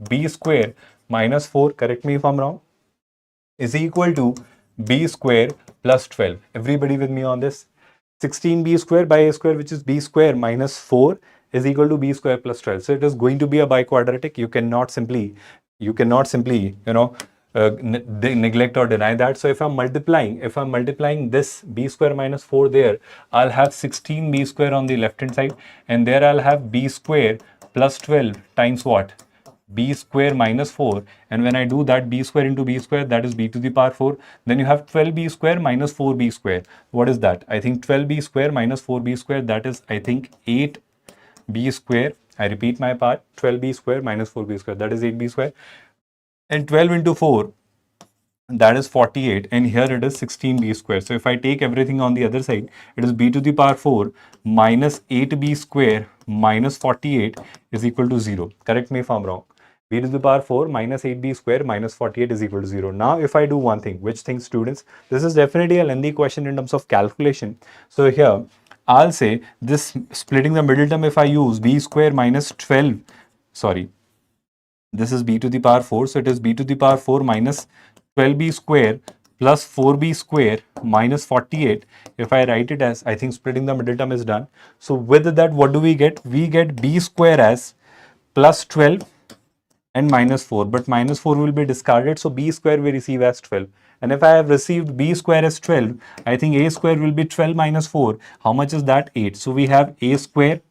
b square minus 4. Correct me if I'm wrong. Is equal to b square plus 12. Everybody with me on this? 16b square by a square, which is b square minus 4, is equal to b square plus 12. So it is going to be a biquadratic. You cannot simply, neglect or deny that. So if I'm multiplying this b square minus 4 there, I'll have 16b square on the left hand side, and there I'll have b square plus 12 times what? B square minus 4, and when I do that, b square into b square, that is b to the power 4. Then you have 12b square minus 4b square. What is that? I think 12b square minus 4b square, that is, I think, 8b square. I repeat my part, 12b square minus 4b square, that is 8b square. And 12 into 4, that is 48, and here it is 16b square. So if I take everything on the other side, it is b to the power 4 minus 8b square minus 48 is equal to 0. Correct me if I'm wrong. B to the power 4 minus 8b square minus 48 is equal to 0. Now, if I do one thing, which thing, students? This is definitely a lengthy question in terms of calculation. So here, I'll say this splitting the middle term, if I use b square minus 12, sorry, this is b to the power 4. So it is b to the power 4 minus 12b square plus 4b square minus 48. If I write it as, I think splitting the middle term is done. So with that, what do we get? We get b square as plus 12 and minus 4, but minus 4 will be discarded, so b square we receive as 12. And if I have received b square as 12, I think a square will be 12 minus 4. How much is that? 8. So we have a square,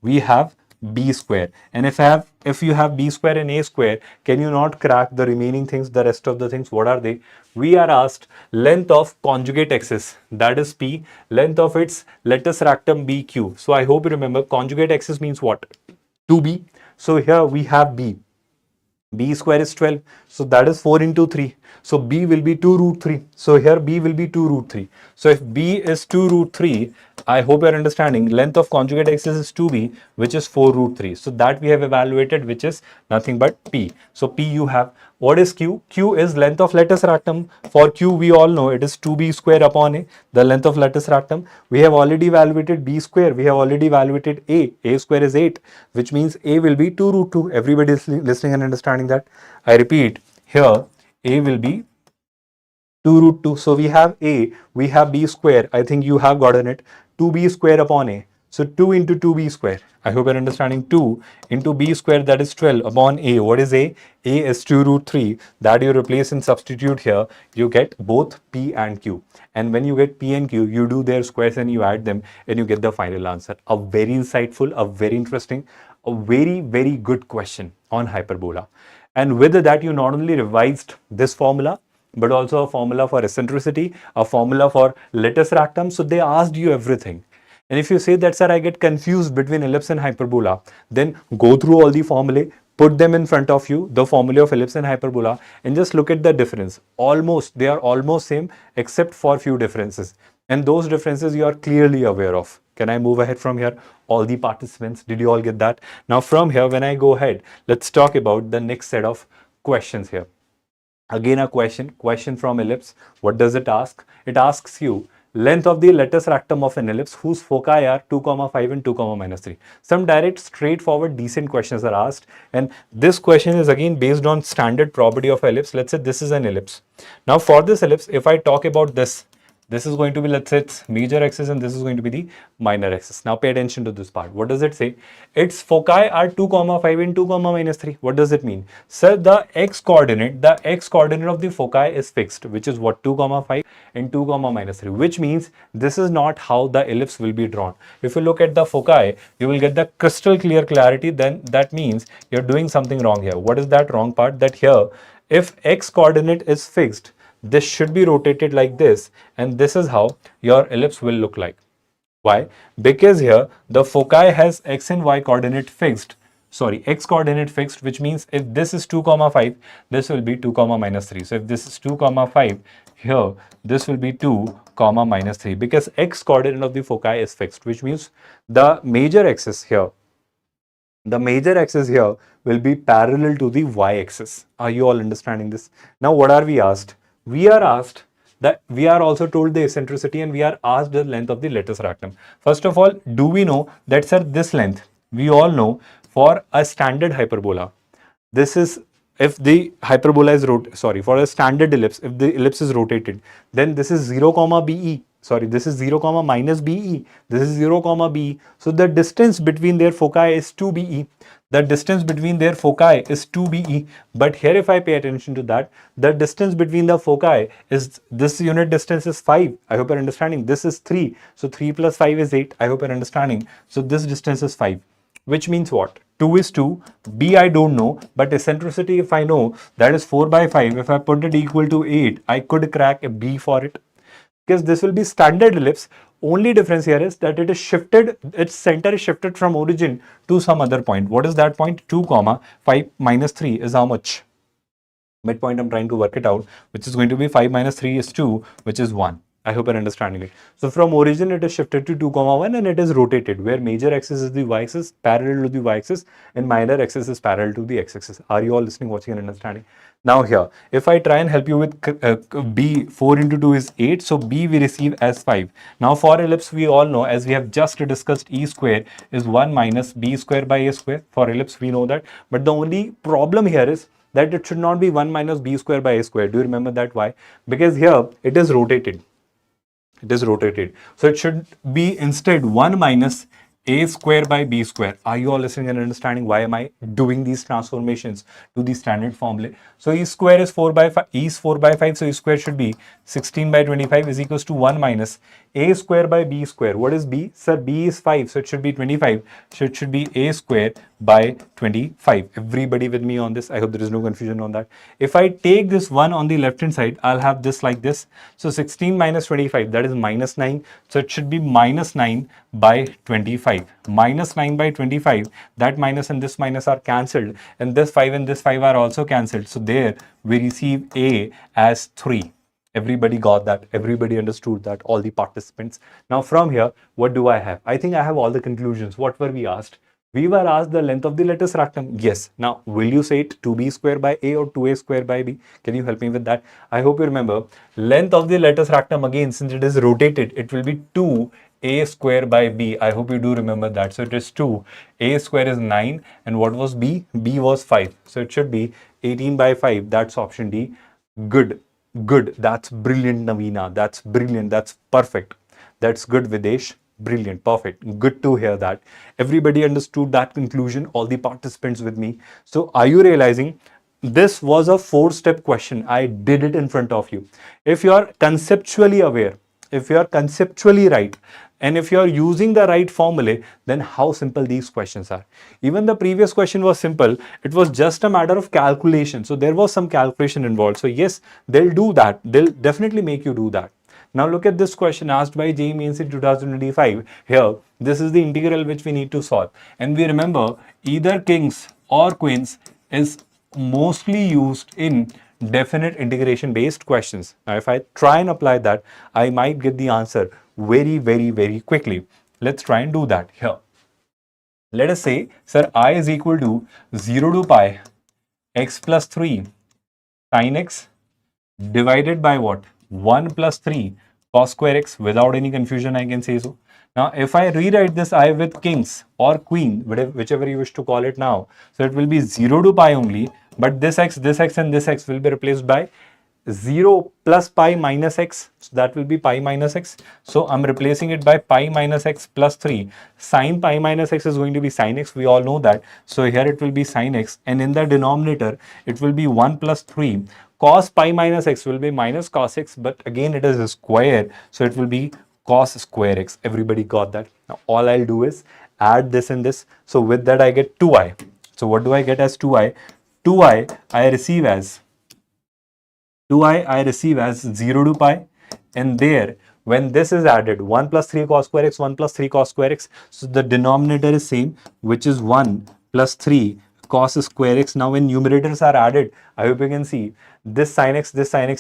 we have b square. And if you have b square and a square, can you not crack the remaining things, the rest of the things? What are they? We are asked length of conjugate axis, that is p, length of its lattice rectum bq. So I hope you remember conjugate axis means what? 2b. So here we have b square is 12, so that is 4 into 3, so b will be 2 root 3. So here b will be 2 root 3. So if b is 2 root 3, I hope you're understanding, length of conjugate axis is 2b, which is 4 root 3. So that we have evaluated, which is nothing but p. So p you have. What is q? Q is length of lattice rectum. For q, we all know it is 2b square upon a, the length of lattice rectum. We have already evaluated b square. We have already evaluated a. A square is 8, which means a will be 2 root 2. Everybody is listening and understanding that. I repeat, here a will be 2 root 2. So we have a, we have b square. I think you have gotten it. 2b square upon a. So 2 into 2b square. I hope you're understanding. 2 into b square, that is 12 upon a. What is a? A is 2 root 3. That you replace and substitute here. You get both p and q. And when you get p and q, you do their squares and you add them and you get the final answer. A very insightful, a very interesting, a very, very good question on hyperbola. And with that, you not only revised this formula, but also a formula for eccentricity, a formula for lattice rectum. So they asked you everything. And if you say that, sir, I get confused between ellipse and hyperbola, then go through all the formulae, put them in front of you, the formula of ellipse and hyperbola, and just look at the difference. Almost, they are almost same except for few differences. And those differences you are clearly aware of. Can I move ahead from here? All the participants, did you all get that? Now from here, when I go ahead, let's talk about the next set of questions here. Again, a question from ellipse. What does it ask? It asks you length of the lattice rectum of an ellipse whose foci are 2, 5 and 2, minus 3. Some direct, straightforward, decent questions are asked. And this question is again based on standard property of ellipse. Let's say this is an ellipse. Now for this ellipse, if I talk about this is going to be, let's say, its major axis and this is going to be the minor axis. Now pay attention to this part. What does it say? Its foci are 2, 5 and 2, minus 3. What does it mean? Sir, the x coordinate of the foci is fixed, which is what? 2, 5 and 2, minus 3, which means this is not how the ellipse will be drawn. If you look at the foci, you will get the crystal clear clarity. Then that means you're doing something wrong here. What is that wrong part? That here, if x coordinate is fixed, this should be rotated like this, and this is how your ellipse will look like. Why? Because here the foci has x and y coordinate fixed. Sorry, x coordinate fixed, which means if this is 2, 5, this will be 2, minus 3. So if this is 2, 5, here this will be 2, minus 3, because x coordinate of the foci is fixed, which means the major axis here will be parallel to the y-axis. Are you all understanding this? Now what are we asked? We are asked that we are also told the eccentricity and we are asked the length of the lattice rectum. First of all, do we know that, sir, this length, we all know for a standard hyperbola, this is, if the hyperbola is for a standard ellipse, if the ellipse is rotated, then this is 0, BE. Sorry, this is 0, minus BE. This is 0, BE. So the distance between their foci is 2 BE. The distance between their foci is 2 BE. But here, if I pay attention to that, the distance between the foci is, this unit distance is 5. I hope you're understanding. This is 3. So 3 plus 5 is 8. I hope you're understanding. So this distance is 5. Which means what? 2 is 2. B I don't know. But eccentricity, if I know, that is 4 by 5. If I put it equal to 8, I could crack a B for it. Because this will be standard ellipse. Only difference here is that it is shifted, its center is shifted from origin to some other point. What is that point? 2, 5 minus 3 is how much? Midpoint, I'm trying to work it out, which is going to be 5 minus 3 is 2, which is 1. I hope you're understanding it. So from origin, it is shifted to 2, 1 and it is rotated, where major axis is the y-axis, parallel to the y-axis, and minor axis is parallel to the x-axis. Are you all listening, watching and understanding? Now here, if I try and help you with B, 4 into 2 is 8. So B we receive as 5. Now for ellipse, we all know, as we have just discussed, E square is 1 minus B square by A square. For ellipse, we know that. But the only problem here is that it should not be 1 minus B square by A square. Do you remember that? Why? Because here it is rotated. It is rotated. So it should be instead 1 minus A square by B square. Are you all listening and understanding why am I doing these transformations to the standard formula? So E square is 4 by 5. E is 4 by 5. So E square should be 16 by 25 is equals to 1 minus A square by B square. What is B? Sir, B is 5. So it should be 25. So it should be A square by 25. Everybody with me on this? I hope there is no confusion on that. If I take this 1 on the left hand side, I'll have this like this. So 16 minus 25, that is minus 9. So it should be minus 9 by 25. Minus 9 by 25, that minus and this minus are cancelled, and this 5 and this 5 are also cancelled. So there we receive A as 3. Everybody got that? Everybody understood that? All the participants. Now from here, what do I have? I think I have all the conclusions. What were we asked? We were asked the length of the lattice rectangle. Yes. Now, will you say it 2b square by a or 2a square by b? Can you help me with that? I hope you remember. Length of the lattice rectangle, again, since it is rotated, it will be 2a square by b. I hope you do remember that. So it is 2. A square is 9. And what was b? B was 5. So it should be 18 by 5. That's option D. Good. Good. That's brilliant, Navina. That's brilliant. That's perfect. That's good, Videsh. Brilliant. Perfect. Good to hear that. Everybody understood that conclusion, all the participants with me. So, are you realizing this was a 4-step question? I did it in front of you. If you are conceptually aware, if you are conceptually right, and if you are using the right formulae, then how simple these questions are. Even the previous question was simple. It was just a matter of calculation. So, there was some calculation involved. So, yes, they'll do that. They'll definitely make you do that. Now look at this question asked by JEE Mains in 2025. Here, this is the integral which we need to solve. And we remember either kings or queens is mostly used in definite integration based questions. Now if I try and apply that, I might get the answer very quickly. Let's try and do that here. Let us say, sir, I is equal to 0 to pi x plus 3 sin x divided by what? 1 plus 3 cos square x. Without any confusion, I can say so. Now, if I rewrite this I with kings or queen, whichever you wish to call it now, so it will be 0 to pi only, but this x and this x will be replaced by 0 plus pi minus x. So that will be pi minus x. So I'm replacing it by pi minus x plus 3. Sin pi minus x is going to be sin x. We all know that. So here it will be sin x. And in the denominator, it will be 1 plus 3. Cos pi minus x will be minus cos x. But again, it is a square. So it will be cos square x. Everybody got that? Now all I'll do is add this and this. So with that, I get 2i. So what do I get as 2i? 2i I receive as 2i I receive as 0 to pi, and there when this is added 1 plus 3 cos square x, 1 plus 3 cos square x, so the denominator is same, which is 1 plus 3 cos square x. Now when numerators are added, I hope you can see this sin x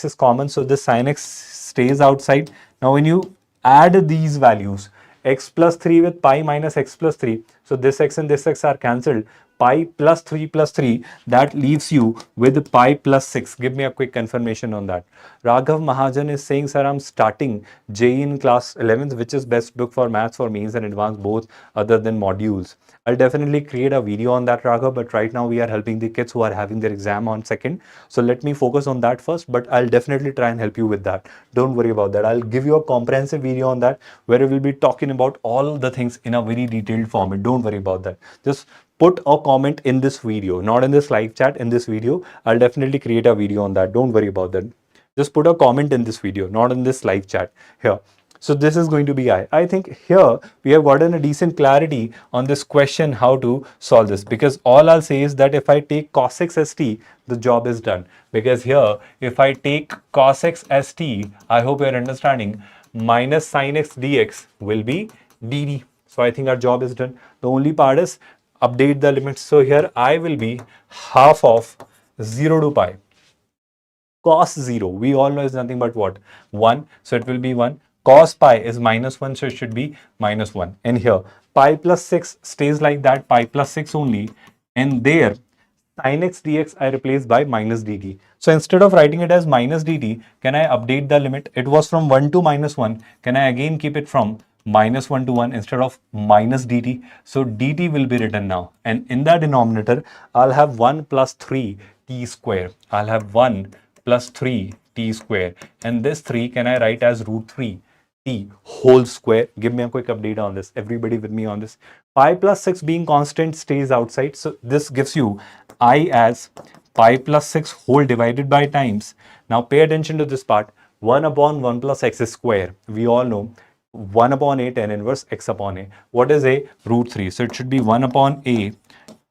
is common, so this sin x stays outside. Now when you add these values, x plus 3 with pi minus x plus 3, so this x and this x are cancelled. Pi plus 3, that leaves you with pi plus 6. Give me a quick confirmation on that. Raghav Mahajan is saying, sir, I'm starting JEE in class 11th, which is best book for maths for mains and advanced both other than modules. I'll definitely create a video on that, Raghav, but right now we are helping the kids who are having their exam on 2nd. So let me focus on that first, but I'll definitely try and help you with that. Don't worry about that. I'll give you a comprehensive video on that where we will be talking about all the things in a very detailed format. Don't worry about that. Just put a comment in this video, not in this live chat, in this video. I'll definitely create a video on that. Don't worry about that. Just put a comment in this video, not in this live chat here. So this is going to be I think here we have gotten a decent clarity on this question, how to solve this, because all I'll say is that if I take cos x as t, the job is done. Because here, if I take cos x as t, I hope you're understanding, minus sin x dx will be dd. So I think our job is done. The only part is update the limits. So here I will be half of 0 to pi. Cos 0, we all know is nothing but what? 1. So it will be 1. Cos pi is minus 1, so it should be minus 1. And here, pi plus 6 stays like that, pi plus 6 only. And there, sin x dx I replace by minus dt. So instead of writing it as minus dt, can I update the limit? It was from 1 to minus 1. Can I again keep it from minus 1 to 1 instead of minus dt? So dt will be written now. And in the denominator, I'll have 1 plus 3 t square. I'll have 1 plus 3 t square. And this 3 can I write as root 3 t whole square. Give me a quick update on this. Everybody with me on this. Pi plus 6 being constant stays outside. So this gives you I as pi plus 6 whole divided by times. Now pay attention to this part. 1 upon 1 plus x square. We all know 1 upon a tan inverse x upon a. What is a? Root 3. So it should be 1 upon a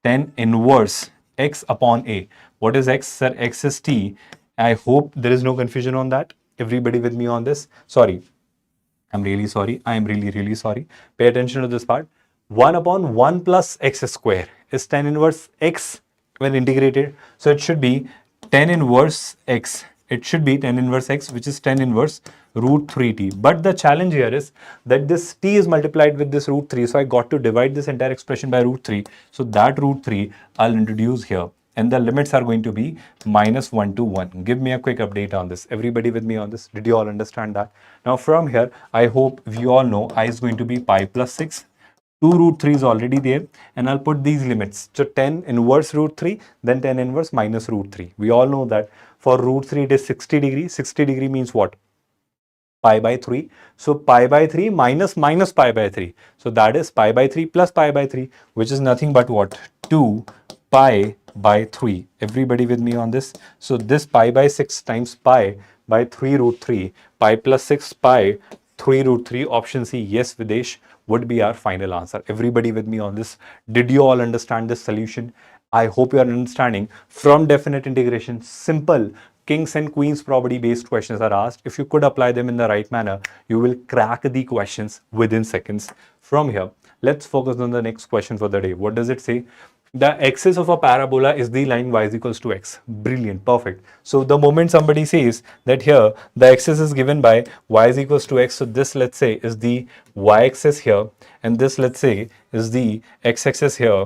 tan inverse x upon a. What is x? Sir, x is t. I hope there is no confusion on that. Everybody with me on this? Sorry. I'm really sorry. I am really sorry. Pay attention to this part. 1 upon 1 plus x square is tan inverse x when integrated. So it should be tan inverse x it should be tan inverse x, which is tan inverse root 3t. But the challenge here is that this t is multiplied with this root 3. So I got to divide this entire expression by root 3. So that root 3 I'll introduce here. And the limits are going to be -1 to 1. Give me a quick update on this. Everybody with me on this? Did you all understand that? Now from here, I hope we all know I is going to be pi plus 6. 2 root 3 is already there, and I'll put these limits. So tan inverse root 3, then tan inverse minus root 3. We all know that for root 3 it is 60 degree. 60 degree means what? Pi by 3. So pi by 3 minus pi by 3. So that is pi by 3 plus pi by 3, which is nothing but what? 2 pi by 3. Everybody with me on this? So this pi by 6 times pi by 3 root 3. Pi plus 6 pi 3 root 3. Option C, yes, Videsh, would be our final answer. Everybody with me on this? Did you all understand this solution? I hope you are understanding. From definite integration, simple kings and queens property based questions are asked. If you could apply them in the right manner, you will crack the questions within seconds. From here, let's focus on the next question for the day. What does it say? The axis of a parabola is the line y is equals to x. Brilliant, perfect. So the moment somebody says that here the axis is given by y is equals to x, so this, let's say, is the y-axis here, and this, let's say, is the x-axis here.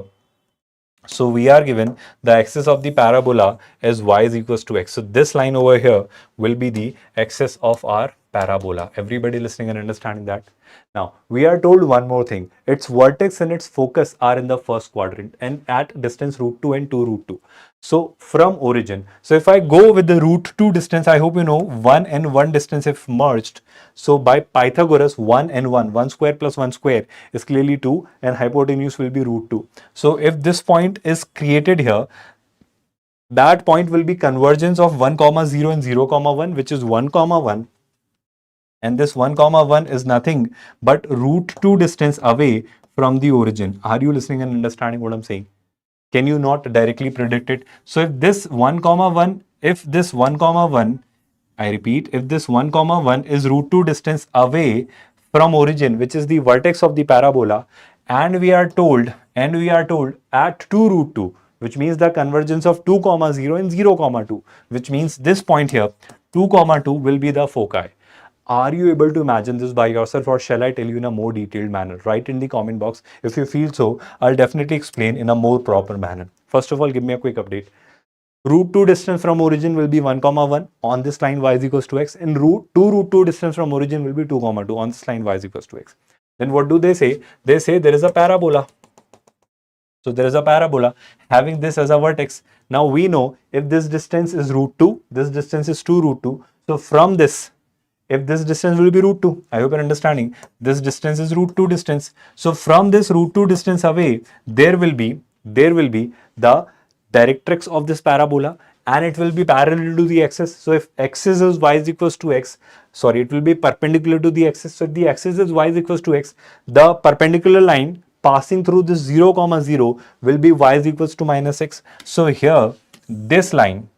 So we are given the axis of the parabola as y is equals to x. So this line over here will be the axis of our parabola. Everybody listening and understanding that? Now, we are told one more thing. Its vertex and its focus are in the first quadrant and at distance root 2 and 2 root 2. So from origin, so if I go with the root 2 distance, I hope you know 1 and 1 distance if merged. So by Pythagoras, 1 and 1 square plus 1 square is clearly 2 and hypotenuse will be root 2. So if this point is created here, that point will be convergence of 1 comma 0 and 0 comma 1, which is 1 comma 1. And this 1 comma 1 is nothing but root 2 distance away from the origin. Are you listening and understanding what I'm saying? Can you not directly predict it? So if this 1 comma 1, I repeat, if this 1 comma 1 is root 2 distance away from origin, which is the vertex of the parabola, and we are told at 2 root 2, which means the convergence of 2 comma 0 and 0 comma 2, which means this point here, 2 comma 2 will be the foci. Are you able to imagine this by yourself, or shall I tell you in a more detailed manner? Write in the comment box. If you feel so, I'll definitely explain in a more proper manner. First of all, give me a quick update. Root 2 distance from origin will be 1 comma 1 on this line y is equals to x, and root 2 distance from origin will be 2 comma 2 on this line y is equals to x. Then what do they say? They say there is a parabola. So there is a parabola having this as a vertex. Now we know if this distance is root 2, this distance is 2 root 2. So from this, if this distance will be root 2, I hope you're understanding, this distance is root 2 distance. So from this root 2 distance away, there will be the directrix of this parabola, and it will be parallel to the axis. So if axis is y is equals to x, sorry, it will be perpendicular to the axis. So if the axis is y is equals to x, the perpendicular line passing through this 0 comma 0 will be y is equals to minus x. So here, this line,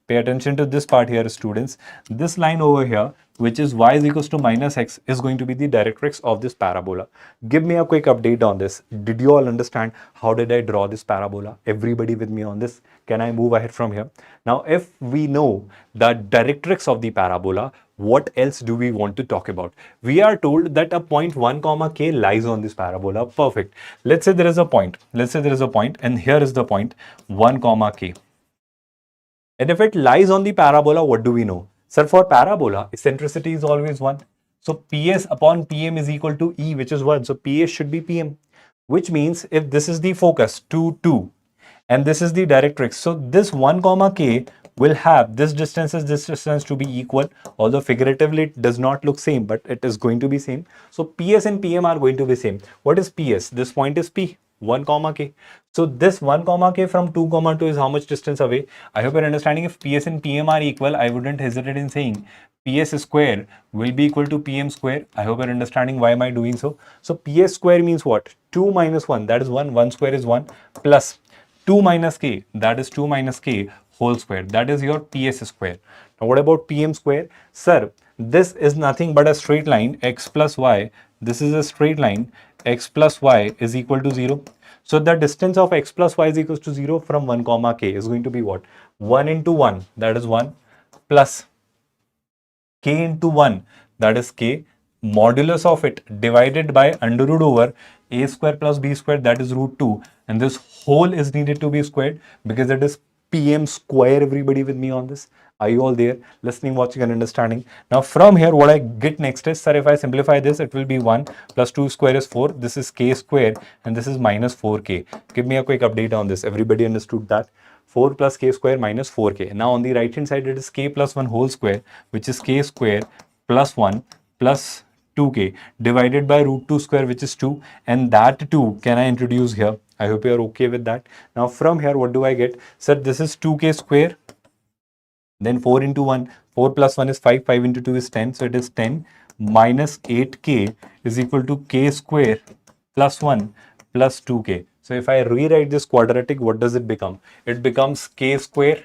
pay attention to this part here, students. This line over here, which is y is equals to minus x, is going to be the directrix of this parabola. Give me a quick update on this. Did you all understand how did I draw this parabola? Everybody with me on this? Can I move ahead from here? Now, if we know the directrix of the parabola, what else do we want to talk about? We are told that a point 1 comma k lies on this parabola. Perfect. Let's say there is a point. And here is the point 1 comma k. And if it lies on the parabola, what do we know? Sir, for parabola, eccentricity is always 1. So PS upon PM is equal to E, which is 1. So PS should be PM, which means if this is the focus, 2, 2, and this is the directrix, so this 1 comma k will have this distance to be equal, although figuratively it does not look same, but it is going to be same. So PS and PM are going to be same. What is PS? This point is P. 1 comma k. So this 1 comma k from 2 comma 2 is how much distance away? I hope you're understanding. If PS and PM are equal, I wouldn't hesitate in saying PS square will be equal to PM square. I hope you're understanding why am I doing so. So PS square means what? 2 minus 1, that is 1. 1 square is 1, plus 2 minus k, that is 2 minus k whole square. That is your PS square. Now what about PM square? Sir, this is nothing but a straight line, x plus y. This is a straight line, x plus y is equal to 0. So the distance of x plus y is equals to 0 from 1 comma k is going to be what? 1 into 1, that is 1, plus k into 1, that is k, modulus of it divided by under root over a square plus b square, that is root 2, and this whole is needed to be squared because it is pm square. Everybody with me on this? Are you all there? Listening, watching and understanding. Now from here what I get next is, sir, if I simplify this, it will be 1 plus 2 square is 4. This is k square and this is minus 4k. Give me a quick update on this. Everybody understood that? 4 plus k square minus 4k. Now on the right hand side it is k plus 1 whole square, which is k square plus 1 plus 2k divided by root 2 square, which is 2, and that 2 can I introduce here? I hope you are okay with that. Now from here what do I get? Sir, this is 2k square, then 4 into 1, 4 plus 1 is 5, 5 into 2 is 10, so it is 10 minus 8k is equal to k square plus 1 plus 2k. So if I rewrite this quadratic, what does it become? It becomes k square,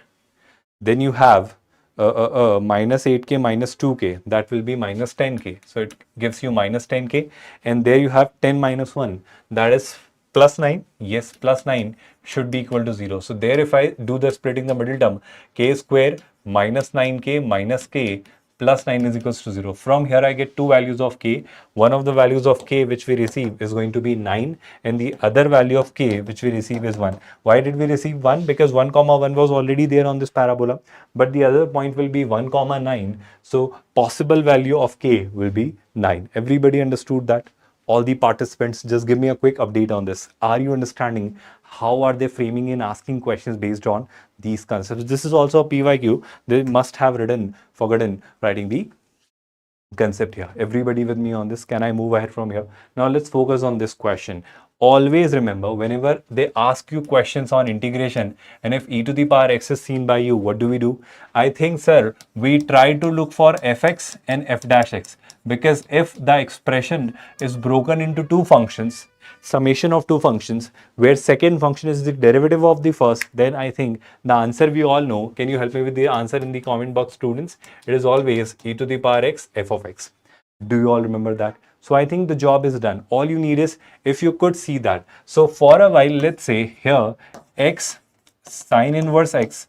then you have minus 8k minus 2k, that will be minus 10k. So it gives you minus 10k, and there you have 10 minus 1, that is plus 9. Yes, plus 9 should be equal to 0. So there if I do the splitting the middle term, k square minus 9k minus k plus 9 is equals to 0. From here I get two values of k. One of the values of k which we receive is going to be 9, and the other value of k which we receive is 1. Why did we receive 1? Because 1 comma 1 was already there on this parabola, but the other point will be 1 comma 9. So possible value of k will be 9. Everybody understood that? All the participants, just give me a quick update on this. Are you understanding how are they framing and asking questions based on these concepts? This is also a PYQ. They must have forgotten writing the concept here. Everybody with me on this? Can I move ahead from here? Now let's focus on this question. Always remember, whenever they ask you questions on integration, and if e to the power x is seen by you, what do? I think, sir, we try to look for fx and f dash x, because if the expression is broken into two functions, summation of two functions, where second function is the derivative of the first, then I think the answer we all know. Can you help me with the answer in the comment box, students? It is always e to the power x f of x. Do you all remember that? So I think the job is done. All you need is, if you could see that. So for a while, let's say here x sine inverse x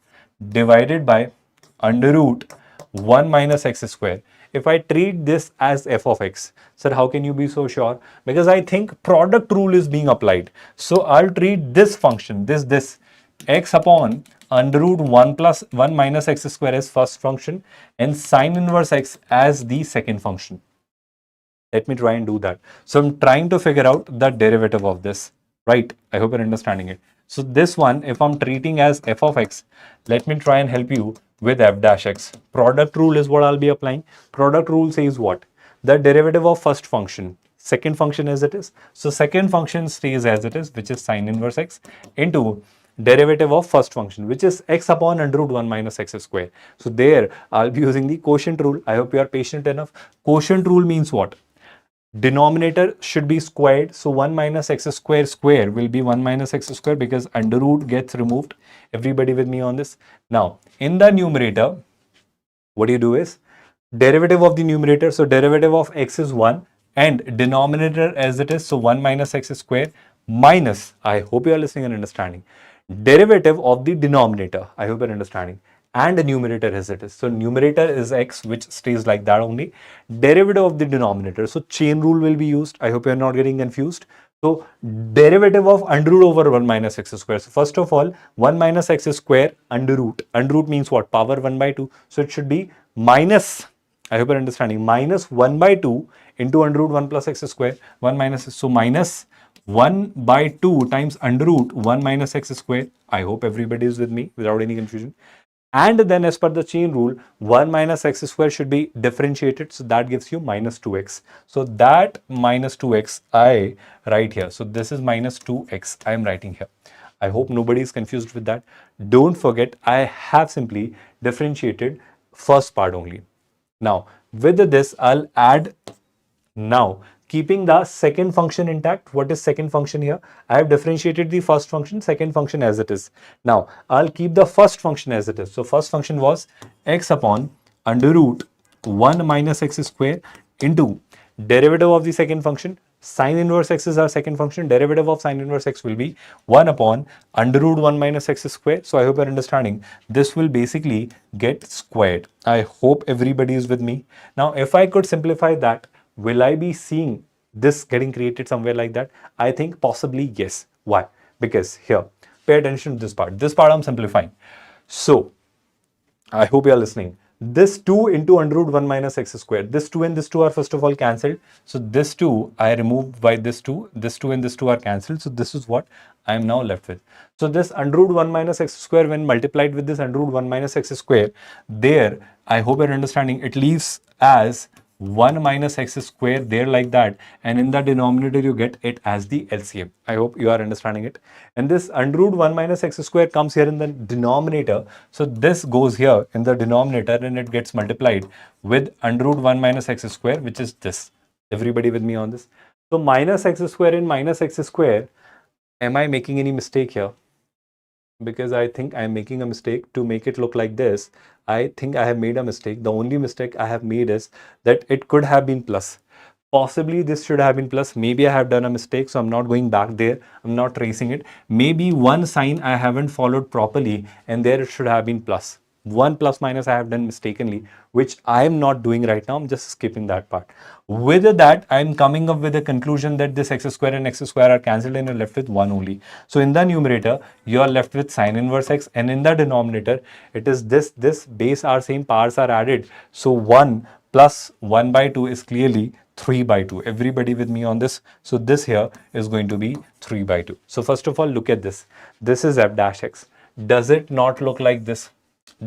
divided by under root 1 minus x square. If I treat this as f of x, sir, how can you be so sure? Because I think product rule is being applied. So I'll treat this function, this x upon under root 1 plus 1 minus x square as first function, and sine inverse x as the second function. Let me try and do that. So I'm trying to figure out the derivative of this, right? I hope you're understanding it. So this one, if I'm treating as f of x, let me try and help you with f dash x. Product rule is what I'll be applying. Product rule says what? The derivative of first function, second function as it is. So second function stays as it is, which is sine inverse x, into derivative of first function, which is x upon under root 1 minus x square. So there I'll be using the quotient rule. I hope you are patient enough. Quotient rule means what? Denominator should be squared. So 1 minus x square will be 1 minus x square because under root gets removed. Everybody with me on this? Now, in the numerator, what you do is derivative of the numerator. So derivative of x is 1 and denominator as it is. So 1 minus x square minus, I hope you are listening and understanding, derivative of the denominator. I hope you are understanding. And the numerator as it is. So numerator is x, which stays like that only. Derivative of the denominator. So chain rule will be used. I hope you are not getting confused. So derivative of under root over 1 minus x square. So first of all, 1 minus x square under root. Under root means what? Power 1 by 2. So it should be minus, I hope you are understanding, minus 1 by 2 into under root 1 plus x square. 1 minus, so minus 1 by 2 times under root 1 minus x square. I hope everybody is with me without any confusion. And then as per the chain rule, 1 minus x square should be differentiated. So that gives you minus 2x. So that minus 2x I write here. So this is minus 2x I am writing here. I hope nobody is confused with that. Don't forget, I have simply differentiated first part only. Now with this, I'll add now. Keeping the second function intact. What is second function here? I have differentiated the first function, second function as it is. Now, I'll keep the first function as it is. So, first function was x upon under root 1 minus x square into derivative of the second function, Sine inverse x is our second function. Derivative of sine inverse x will be 1 upon under root 1 minus x square. So I hope you're understanding. This will basically get squared. I hope everybody is with me. Now, if I could simplify that, will I be seeing this getting created somewhere like that? I think possibly yes. Why? Because here, pay attention to this part. This part I'm simplifying. So, I hope you are listening. This 2 into under root 1 minus x squared. This 2 and this 2 are first of all cancelled. So this 2 I remove by this 2. This 2 and this 2 are cancelled. So this is what I am now left with. So this under root 1 minus x square, when multiplied with this under root 1 minus x square, there, I hope you're understanding, it leaves as 1 minus x square there like that, and in the denominator you get it as the LCM. I hope you are understanding it. And this under root 1 minus x square comes here in the denominator. So this goes here in the denominator and it gets multiplied with under root 1 minus x square, which is this. Everybody with me on this? So minus x square and minus x square. Am I making any mistake here? Because I think I'm making a mistake to make it look like this. I think I have made a mistake. The only mistake I have made is that it could have been plus. Possibly this should have been plus. Maybe I have done a mistake, so I'm not going back there. I'm not tracing it. Maybe one sign I haven't followed properly, and there it should have been plus. One plus minus I have done mistakenly, which I am not doing right now. I'm just skipping that part. With that, I'm coming up with a conclusion that this x square and x square are cancelled and you're left with 1 only. So in the numerator, you are left with sine inverse x, and in the denominator, it is this base are same, powers are added. So 1 plus 1 by 2 is clearly 3 by 2. Everybody with me on this? So this here is going to be 3 by 2. So first of all, look at this. This is f dash x. Does it not look like this?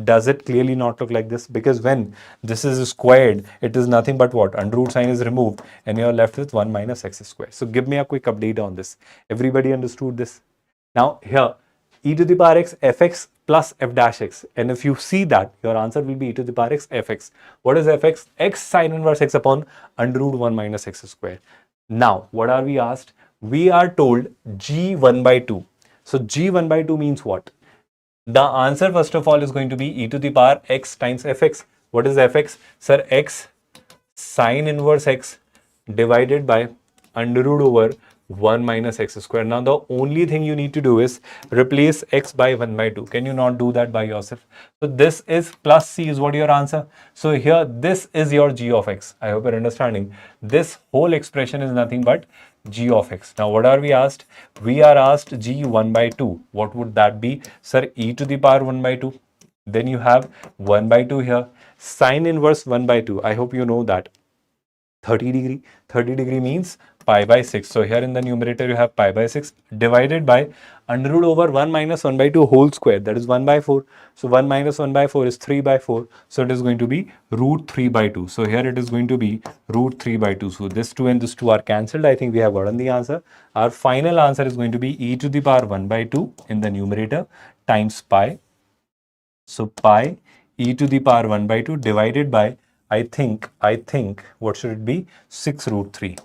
Does it clearly not look like this? Because when this is squared, it is nothing but what? Under root sign is removed and you are left with 1 minus x square. So give me a quick update on this. Everybody understood this? Now here, e to the power x fx plus f dash x. And if you see that, your answer will be e to the power x fx. What is fx? X sine inverse x upon under root 1 minus x square. Now, what are we asked? We are told g1 by 2. So g1 by 2 means what? The answer first of all is going to be e to the power x times fx. What is fx? Sir, x sine inverse x divided by under root over 1 minus x square. Now the only thing you need to do is replace x by 1 by 2. Can you not do that by yourself? So this is plus c is what your answer. So here this is your g of x. I hope you're understanding. This whole expression is nothing but g of x. Now what are we asked? We are asked g 1 by 2. What would that be? Sir, e to the power 1 by 2. Then you have 1 by 2 here. Sine inverse 1 by 2. I hope you know that. 30 degree. 30 degree means pi by 6. So here in the numerator you have pi by 6 divided by under root over 1 minus 1 by 2 whole square. That is 1 by 4. So 1 minus 1 by 4 is 3 by 4. So it is going to be root 3 by 2. So here it is going to be root 3 by 2. So this 2 and this 2 are cancelled. I think we have gotten the answer. Our final answer is going to be e to the power 1 by 2 in the numerator times pi. So pi e to the power 1 by 2 divided by, I think, what should it be? 6 root 3.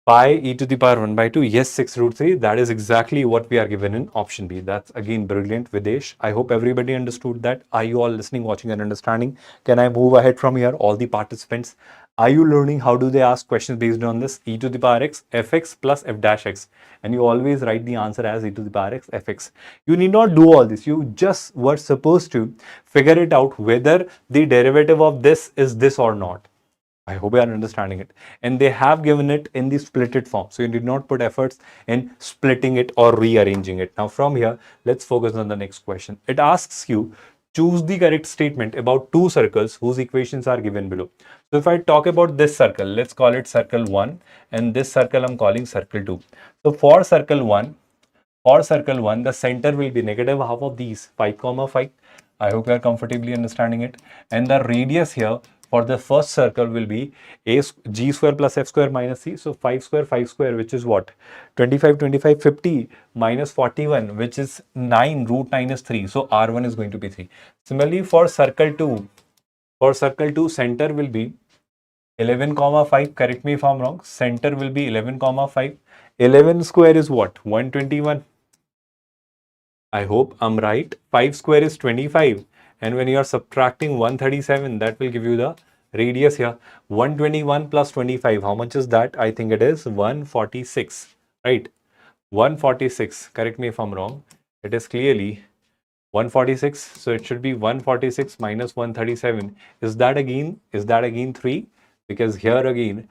Pi e to the power 1 by 2. Yes, 6 root 3. That is exactly what we are given in option B. That's again brilliant, Videsh. I hope everybody understood that. Are you all listening, watching and understanding? Can I move ahead from here? All the participants. Are you learning how do they ask questions based on this? E to the power x fx plus f dash x. And you always write the answer as e to the power x fx. You need not do all this. You just were supposed to figure it out whether the derivative of this is this or not. I hope you are understanding it. And they have given it in the splitted form. So you did not put efforts in splitting it or rearranging it. Now from here, let's focus on the next question. It asks you, choose the correct statement about two circles whose equations are given below. So if I talk about this circle, let's call it circle 1. And this circle I'm calling circle 2. So for circle 1, the center will be negative half of these 5, 5. I hope you are comfortably understanding it. And the radius here for the first circle will be g square plus f square minus c. So 5 square, which is what? 25, 50 minus 41, which is 9, root 9 is 3. So R1 is going to be 3. Similarly, for circle 2, center will be 11, 5. Correct me if I'm wrong. Center will be 11, 5. 11 square is what? 121. I hope I'm right. 5 square is 25. And when you are subtracting 137, that will give you the Radius here, 121 plus 25. How much is that? I think it is 146, right? 146. Correct me if I'm wrong. It is clearly 146. So it should be 146 minus 137. Is that again 3? Because here again,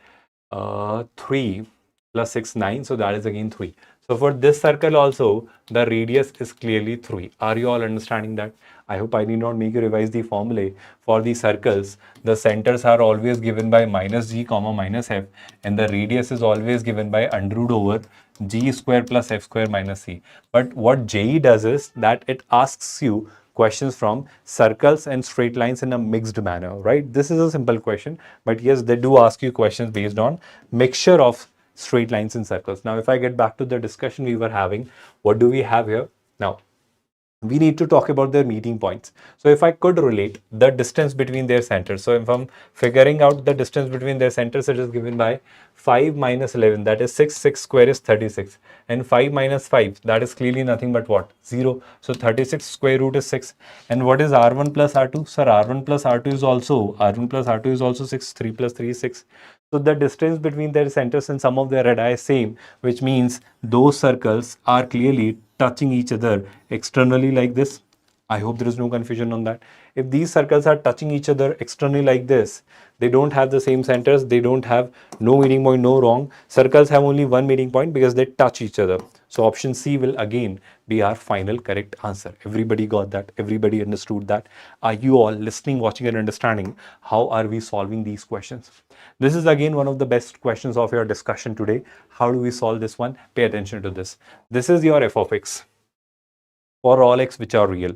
3 plus 6, 9. So that is again 3. So for this circle also, the radius is clearly 3. Are you all understanding that? I hope I need not make you revise the formulae. For the circles, the centers are always given by minus g comma minus f, and the radius is always given by under root over g square plus f square minus c. But what JEE does is that it asks you questions from circles and straight lines in a mixed manner, right? This is a simple question, but yes, they do ask you questions based on mixture of straight lines and circles. Now, if I get back to the discussion we were having, what do we have here? Now, we need to talk about their meeting points. So if I could relate the distance between their centers, so if I'm figuring out the distance between their centers, it is given by 5 minus 11, that is 6, 6 square is 36, and 5 minus 5, that is clearly nothing but what? 0. So 36 square root is 6. And what is R1 plus R2? Sir, R1 plus R2 is also 6, 3 plus 3 is 6. So the distance between their centers and some of their radii is same, which means those circles are clearly touching each other externally like this. I hope there is no confusion on that. If these circles are touching each other externally like this, they don't have the same centers, they don't have no meeting point, no wrong. Circles have only one meeting point because they touch each other. So option C will again be our final correct answer. Everybody got that? Everybody understood that? Are you all listening, watching and understanding how are we solving these questions? This is again one of the best questions of your discussion today. How do we solve this one? Pay attention to this. This is your f of x for all x which are real.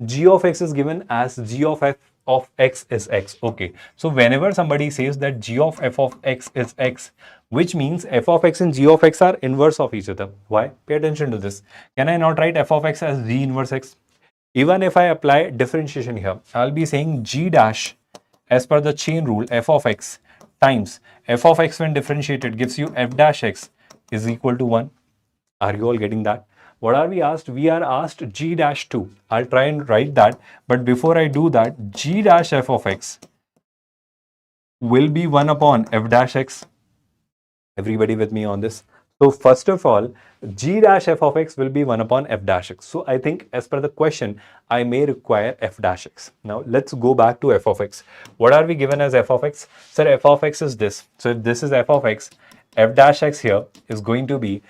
G of x is given as g of f of x is x. Okay, so whenever somebody says that g of f of x is x, which means f of x and g of x are inverse of each other. Why? Pay attention to this. Can I not write f of x as g inverse x? Even if I apply differentiation here, I'll be saying g dash as per the chain rule f of x times f of x when differentiated gives you f dash x is equal to 1. Are you all getting that? What are we asked? We are asked g dash 2. I'll try and write that. But before I do that, g dash f of x will be 1 upon f dash x. Everybody with me on this? So first of all, g dash f of x will be 1 upon f dash x. So I think as per the question, I may require f dash x. Now let's go back to f of x. What are we given as f of x? Sir, f of x is this. So if this is f of x, f dash x here is going to be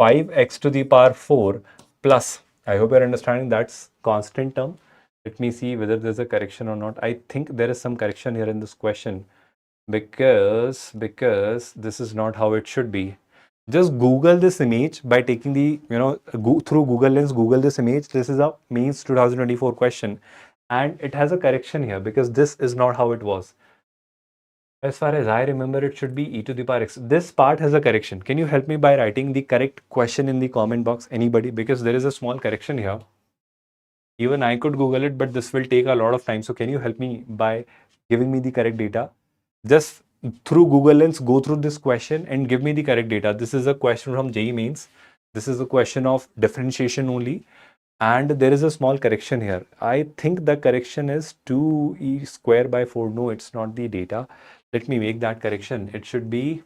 5x to the power 4 plus, I hope you're understanding that's constant term. Let me see whether there's a correction or not. I think there is some correction here in this question because this is not how it should be. Just Google this image by taking the, go through Google Lens, Google this image. This is a Mains 2024 question and it has a correction here because this is not how it was. As far as I remember, it should be e to the power x. This part has a correction. Can you help me by writing the correct question in the comment box? Anybody? Because there is a small correction here. Even I could Google it, but this will take a lot of time. So can you help me by giving me the correct data? Just through Google Lens, go through this question and give me the correct data. This is a question from JEE Mains. This is a question of differentiation only. And there is a small correction here. I think the correction is 2e square by 4. No, it's not the data. Let me make that correction. It should be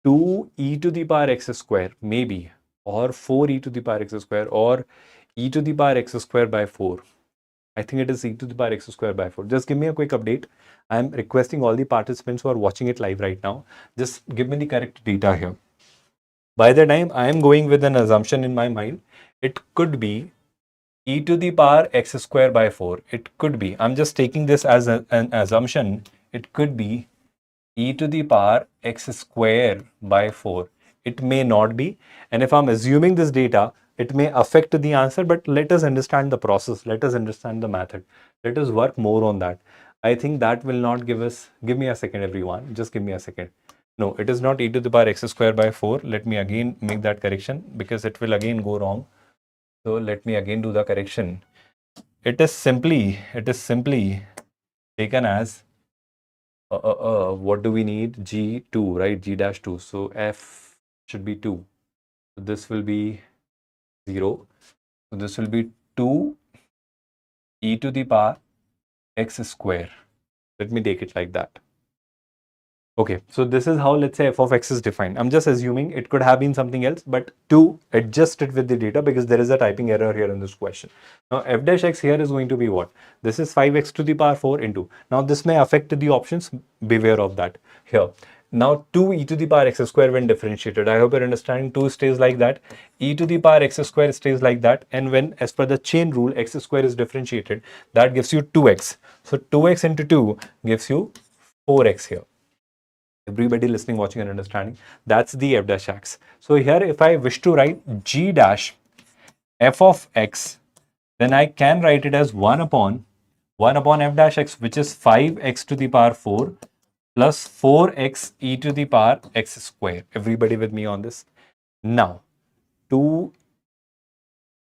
2e to the power x square, maybe, or 4e to the power x square, or e to the power x square by 4. I think it is e to the power x square by 4. Just give me a quick update. I'm requesting all the participants who are watching it live right now, just give me the correct data here. By the time I am going with an assumption in my mind, it could be e to the power x square by 4. It could be, I'm just taking this as an assumption, it could be e to the power x square by 4. It may not be. And if I'm assuming this data, it may affect the answer, but let us understand the process. Let us understand the method. Let us work more on that. I think that will not give us, give me a second, everyone. Just give me a second. No, it is not e to the power x square by 4. Let me again make that correction because it will again go wrong. So let me again do the correction. It is simply taken as what do we need? G2, right? G dash 2. So F should be 2. So this will be 0. So this will be 2 e to the power x square. Let me take it like that. Okay, so this is how, let's say, f of x is defined. I'm just assuming it could have been something else, but to adjust it with the data, because there is a typing error here in this question. Now, f dash x here is going to be what? This is 5x to the power 4 into. Now, this may affect the options. Beware of that here. Now, 2 e to the power x square when differentiated. I hope you're understanding. 2 stays like that. E to the power x square stays like that. And when, as per the chain rule, x square is differentiated, that gives you 2x. So, 2x into 2 gives you 4x here. Everybody listening, watching and understanding, that's the f dash x. So here if I wish to write g dash f of x, then I can write it as 1 upon f dash x, which is 5x to the power 4 plus 4x e to the power x square. Everybody with me on this? Now 2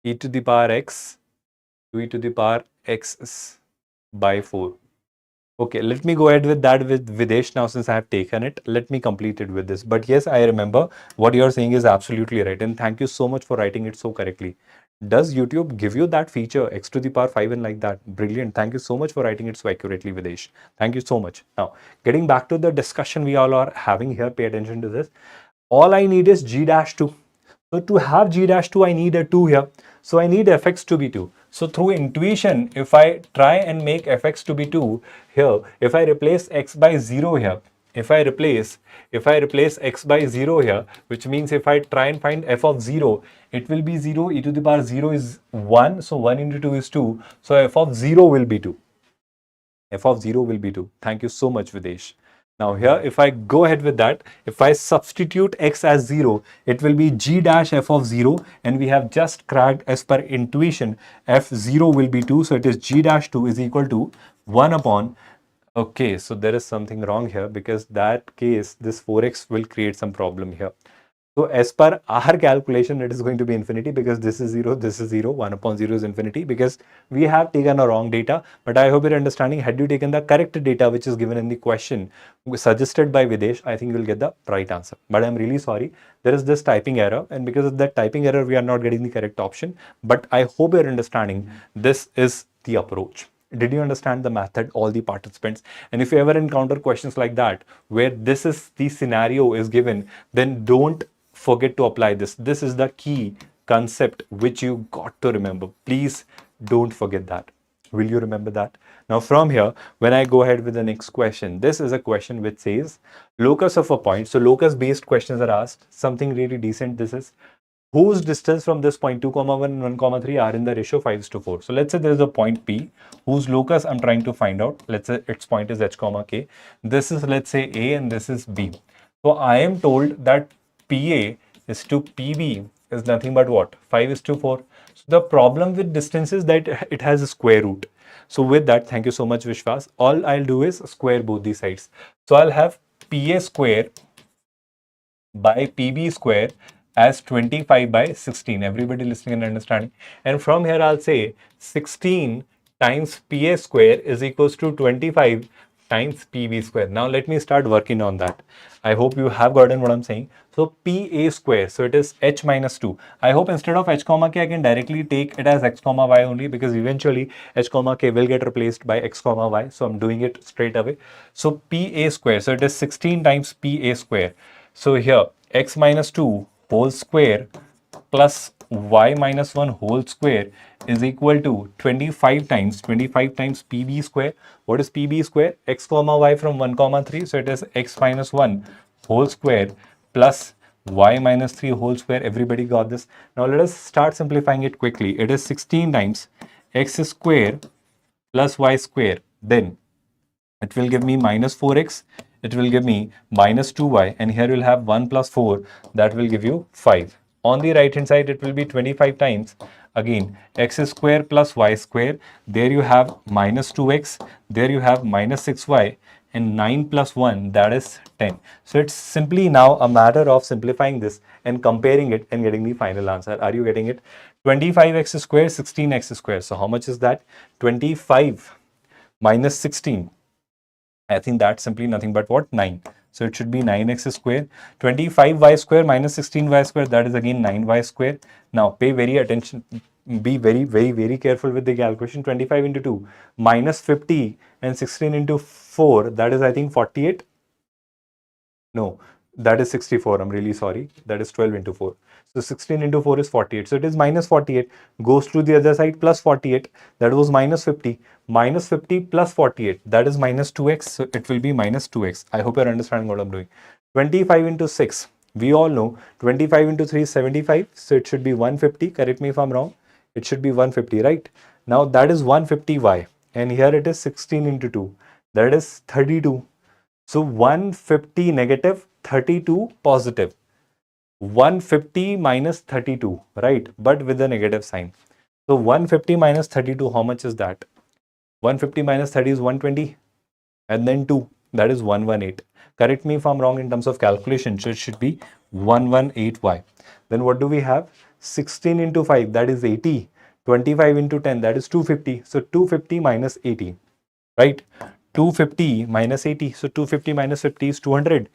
e to the power x, 2 e to the power x by 4. Okay, let me go ahead with that with Videsh now, since I have taken it. Let me complete it with this. But yes, I remember what you're saying is absolutely right. And thank you so much for writing it so correctly. Does YouTube give you that feature, x to the power 5 and like that? Brilliant. Thank you so much for writing it so accurately, Videsh. Thank you so much. Now, getting back to the discussion we all are having here, pay attention to this. All I need is g dash 2. So to have g dash 2, I need a 2 here. So I need fx to be 2. So through intuition, if I try and make fx to be 2 here, if I replace x by 0 here, if I replace x by 0 here, which means if I try and find f of 0, it will be 0, e to the power 0 is 1, so 1 into 2 is 2, so f of 0 will be 2. F of 0 will be 2. Thank you so much, Videsh. Now here, if I go ahead with that, if I substitute x as 0, it will be g dash f of 0, and we have just cracked, as per intuition, f0 will be 2, so it is g dash 2 is equal to 1 upon, okay, so there is something wrong here, because that case, this 4x will create some problem here. So as per our calculation, it is going to be infinity, because this is 0, this is 0, 1 upon 0 is infinity, because we have taken a wrong data. But I hope you're understanding, had you taken the correct data which is given in the question suggested by Videsh, I think you'll get the right answer. But I'm really sorry, there is this typing error, and because of that typing error, we are not getting the correct option. But I hope you're understanding, this is the approach. Did you understand the method, all the participants? And if you ever encounter questions like that, where this is the scenario is given, then don't forget to apply this. This is the key concept which you got to remember. Please don't forget that. Will you remember that? Now from here, when I go ahead with the next question, this is a question which says locus of a point. So locus based questions are asked. Something really decent this is. Whose distance from this point 2, 1 and 1, 3 are in the ratio 5:4. So let's say there is a point P whose locus I'm trying to find out. Let's say its point is h, k. This is, let's say, A and this is B. So I am told that PA is to PB is nothing but what? 5:4. So the problem with distance is that it has a square root. So with that, thank you so much, Vishwas. All I'll do is square both these sides. So I'll have PA square by PB square as 25 by 16. Everybody listening and understanding. And from here, I'll say 16 times PA square is equals to 25 times PB square. Now let me start working on that. I hope you have gotten what I'm saying. So PA square, so it is h minus 2. I hope instead of h comma k, I can directly take it as x comma y only, because eventually h comma k will get replaced by x comma y. So I'm doing it straight away. So PA square, so it is 16 times PA square. So here x minus 2 whole square plus y minus 1 whole square is equal to 25 times PB square. What is PB square? X comma y from 1, 3. So it is x minus 1 whole square plus y minus 3 whole square. Everybody got this? Now let us start simplifying it quickly. It is 16 times x square plus y square. Then it will give me minus 4x. It will give me minus 2y, and here we'll have 1 plus 4, that will give you 5. On the right hand side, it will be 25 times, again, x square plus y square. There you have minus 2x, there you have minus 6y, and 9 plus 1, that is 10. So it's simply now a matter of simplifying this and comparing it and getting the final answer. Are you getting it? 25x square, 16x square. So how much is that? 25 minus 16. I think that's simply nothing but what? 9. So it should be 9x square. 25y square minus 16y square, that is again 9y square. Now pay very be very careful with the calculation. 25 into 2 minus 50 and 16 into 4, that is I think 48. No, that is 64. I'm really sorry. That is 12 into 4. So 16 into 4 is 48. So it is minus 48. Goes to the other side plus 48. That was minus 50. Minus 50 plus 48. That is minus 2x. So it will be minus 2x. I hope you're understanding what I'm doing. 25 into 6. We all know 25 into 3 is 75. So it should be 150. Correct me if I'm wrong. It should be 150, right? Now that is 150y. And here it is 16 into 2. That is 32. So 150 negative, 32 positive. 150 minus 32, right? But with a negative sign. So 150 minus 32, how much is that? 150 minus 30 is 120. And then 2, that is 118. Correct me if I'm wrong in terms of calculation. So it should be 118y. Then what do we have? 16 into 5, that is 80. 25 into 10, that is 250. So 250 minus 80, right? 250 minus 80. So 250 minus 50 is 200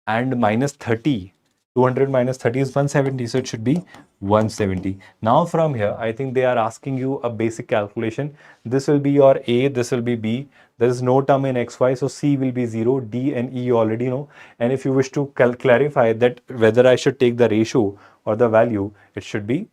and minus 30. 200 minus 30 is 170. So it should be 170. Now from here, I think they are asking you a basic calculation. This will be your A, this will be B. There is no term in XY. So C will be 0, D and E you already know. And if you wish to clarify that whether I should take the ratio or the value, it should be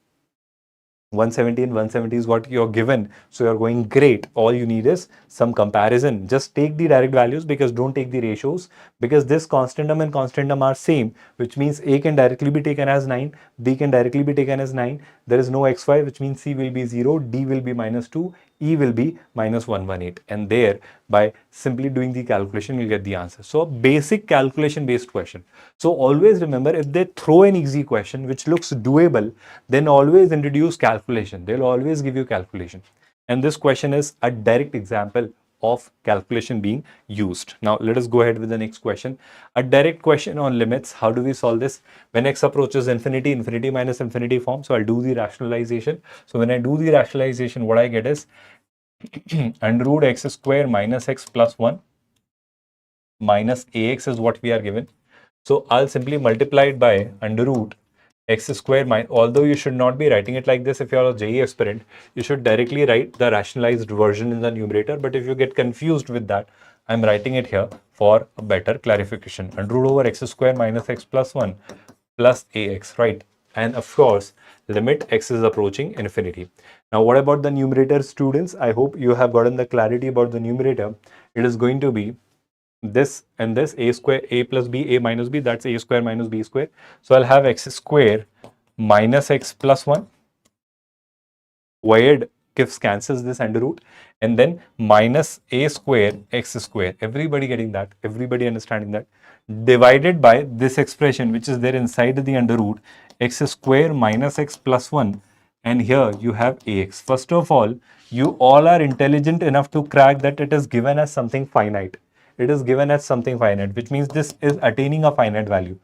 170 and 170 is what you're given. So you're going great. All you need is some comparison. Just take the direct values because don't take the ratios, because this constant term and constant term are same, which means A can directly be taken as 9, B can directly be taken as 9. There is no XY, which means C will be 0, D will be minus 2, E will be minus 118. And there, by simply doing the calculation, you'll get the answer. So a basic calculation based question. So always remember, if they throw an easy question which looks doable, then always introduce calculation. They'll always give you calculation. And this question is a direct example of calculation being used. Now let us go ahead with the next question. A direct question on limits. How do we solve this? When x approaches infinity, infinity minus infinity form. So I'll do the rationalization. So when I do the rationalization, what I get is under root x square minus x plus 1 minus ax is what we are given. So I'll simply multiply it by under root x square minus, although you should not be writing it like this if you're a JEE aspirant, you should directly write the rationalized version in the numerator. But if you get confused with that, I'm writing it here for a better clarification. Under root over x square minus x plus 1 plus ax, right? And of course, limit x is approaching infinity. Now, what about the numerator, students? I hope you have gotten the clarity about the numerator. It is going to be this and this, a square, a plus b, a minus b, that's a square minus b square. So I'll have x square minus x plus 1. Void cancels this under root, and then minus a square x square. Everybody getting that? Everybody understanding that? Divided by this expression which is there inside the under root, x square minus x plus 1. And here you have ax. First of all, you all are intelligent enough to crack that it is given as something finite. It is given as something finite, which means this is attaining a finite value.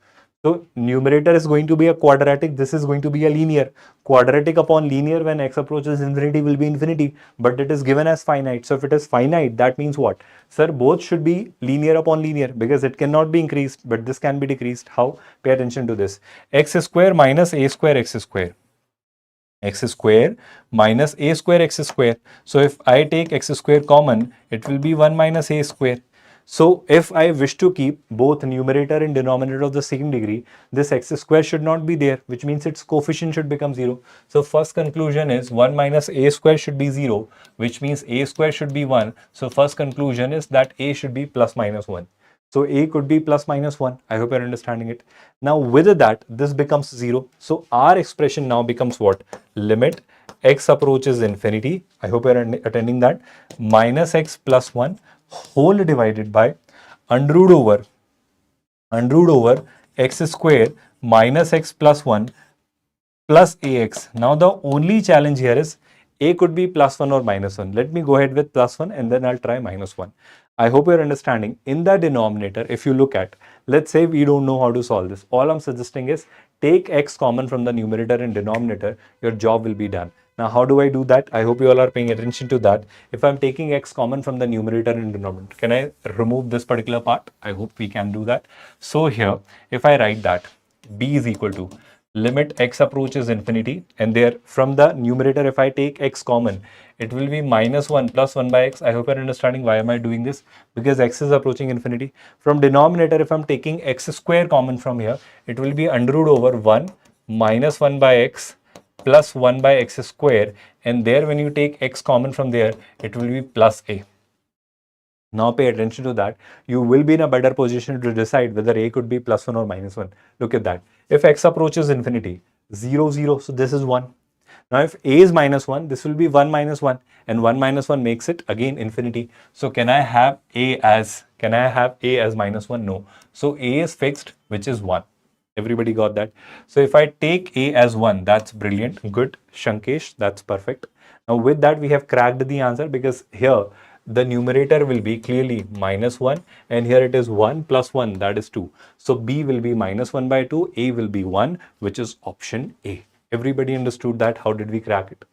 So numerator is going to be a quadratic. This is going to be a linear. Quadratic upon linear, when x approaches infinity, will be infinity. But it is given as finite. So if it is finite, that means what? Sir, both should be linear upon linear, because it cannot be increased, but this can be decreased. How? Pay attention to this. X square minus a square x square. X square minus a square x square. So if I take x square common, it will be 1 minus a square. So if I wish to keep both numerator and denominator of the same degree, this x square should not be there, which means its coefficient should become 0. So first conclusion is 1 minus a square should be 0, which means a square should be 1. So first conclusion is that a should be plus minus 1. So a could be plus minus 1. I hope you're understanding it. Now with that, this becomes 0. So our expression now becomes what? Limit x approaches infinity. I hope you're attending that. Minus x plus 1 whole divided by under root over x square minus x plus 1 plus ax. Now the only challenge here is a could be plus 1 or minus 1. Let me go ahead with plus 1 and then I'll try minus 1. I hope you're understanding. In the denominator, if you look at, let's say we don't know how to solve this. All I'm suggesting is take x common from the numerator and denominator. Your job will be done. Now, how do I do that? I hope you all are paying attention to that. If I'm taking x common from the numerator and denominator, can I remove this particular part? I hope we can do that. So here, if I write that b is equal to limit x approaches infinity, and there from the numerator if I take x common, it will be minus 1 plus 1 by x. I hope you're understanding why am I doing this, because x is approaching infinity. From denominator if I'm taking x square common from here, it will be under root over 1 minus 1 by x plus 1 by x square, and there when you take x common from there, it will be plus a. Now pay attention to that. You will be in a better position to decide whether a could be plus 1 or minus 1. Look at that. If x approaches infinity, 0, 0, so this is 1. Now if a is minus 1, this will be 1 minus 1, and 1 minus 1 makes it again infinity. So can I have a as minus 1? No. So a is fixed, which is 1. Everybody got that? So if I take a as 1, that's brilliant. Good. Shankesh, that's perfect. Now with that, we have cracked the answer, because here the numerator will be clearly minus 1, and here it is 1 plus 1, that is 2. So b will be minus 1 by 2, a will be 1, which is option A. Everybody understood that? How did we crack it?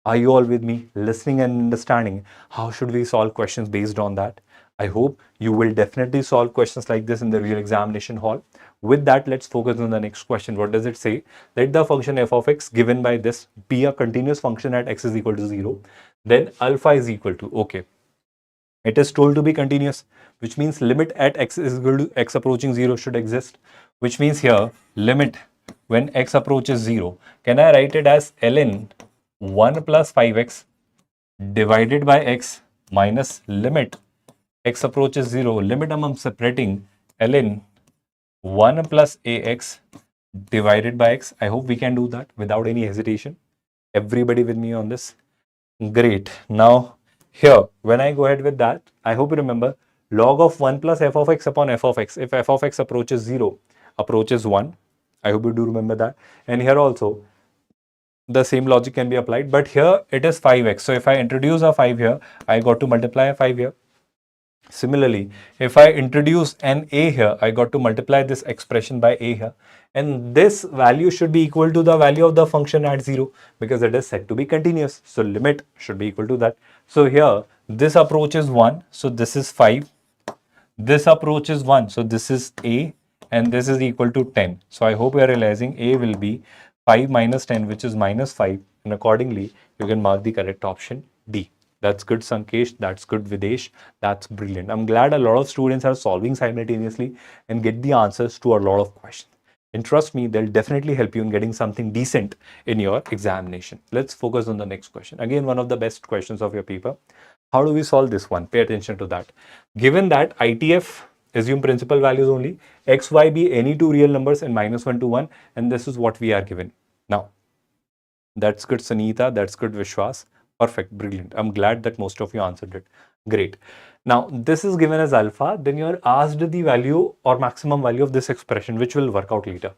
Are you all with me, listening and understanding? How should we solve questions based on that? I hope you will definitely solve questions like this in the real examination hall. With that, let's focus on the next question. What does it say? Let the function f of x given by this be a continuous function at x is equal to 0. Then alpha is equal to, okay, it is told to be continuous, which means limit at x is equal to x approaching 0 should exist, which means here limit when x approaches 0. Can I write it as ln 1 plus 5x divided by x minus limit x approaches 0, limit I'm separating ln 1 plus ax divided by x. I hope we can do that without any hesitation. Everybody with me on this? Great. Now here, when I go ahead with that, I hope you remember log of 1 plus f of x upon f of x. If f of x approaches 0, approaches 1. I hope you do remember that. And here also, the same logic can be applied, but here it is 5x. So if I introduce a 5 here, I got to multiply a 5 here. Similarly, if I introduce an a here, I got to multiply this expression by a here. And this value should be equal to the value of the function at 0, because it is said to be continuous. So limit should be equal to that. So here, this approach is 1. So this is 5. This approach is 1. So this is a, and this is equal to 10. So I hope you are realizing a will be 5 minus 10, which is minus 5. And accordingly, you can mark the correct option D. That's good, Sankesh. That's good, Videsh. That's brilliant. I'm glad a lot of students are solving simultaneously and get the answers to a lot of questions. And trust me, they'll definitely help you in getting something decent in your examination. Let's focus on the next question. Again, one of the best questions of your paper. How do we solve this one? Pay attention to that. Given that ITF, assume principal values only, x, y be any two real numbers and minus 1 to 1, and this is what we are given. Now, that's good, Sanita. That's good, Vishwas. Perfect, brilliant. I'm glad that most of you answered it. Great. Now, this is given as alpha. Then you are asked the value or maximum value of this expression, which will work out later.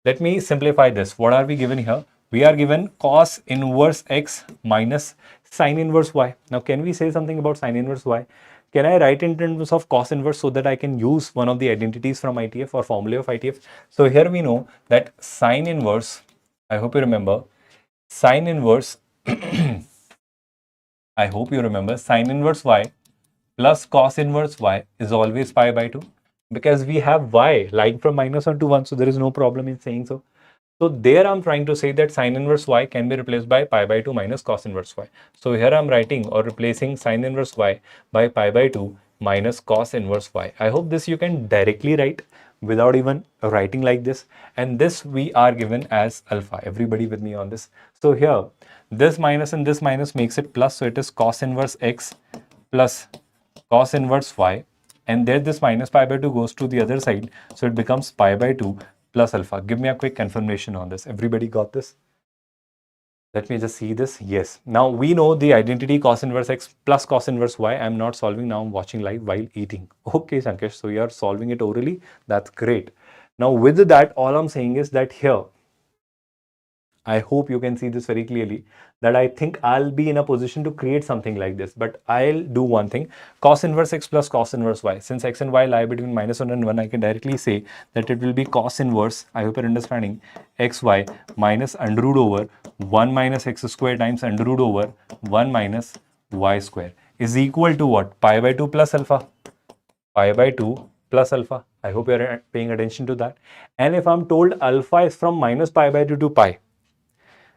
Let me simplify this. What are we given here? We are given cos inverse x minus sine inverse y. Now, can we say something about sine inverse y? Can I write in terms of cos inverse so that I can use one of the identities from ITF or formula of ITF? So here we know that sine inverse, I hope you remember, sine inverse I hope you remember sine inverse y plus cos inverse y is always pi by 2, because we have y lying from minus 1 to 1, so there is no problem in saying so. So there I'm trying to say that sine inverse y can be replaced by pi by 2 minus cos inverse y. So here I'm writing or replacing sine inverse y by pi by 2 minus cos inverse y. I hope this you can directly write without even writing like this. And this we are given as alpha. Everybody with me on this? So here, this minus and this minus makes it plus. So it is cos inverse x plus cos inverse y. And there this minus pi by 2 goes to the other side. So it becomes pi by 2 plus alpha. Give me a quick confirmation on this. Everybody got this? Let me just see this. Yes. Now we know the identity cos inverse x plus cos inverse y. I'm not solving now. I'm watching live while eating. Okay, Sankesh. So you are solving it orally. That's great. Now with that, all I'm saying is that here, I hope you can see this very clearly, that I think I'll be in a position to create something like this. But I'll do one thing. Cos inverse x plus cos inverse y. Since x and y lie between minus 1 and 1, I can directly say that it will be cos inverse, I hope you're understanding, xy minus under root over 1 minus x square times under root over 1 minus y square is equal to what? Pi by 2 plus alpha. Pi by 2 plus alpha. I hope you're paying attention to that. And if I'm told alpha is from minus pi by 2 to pi,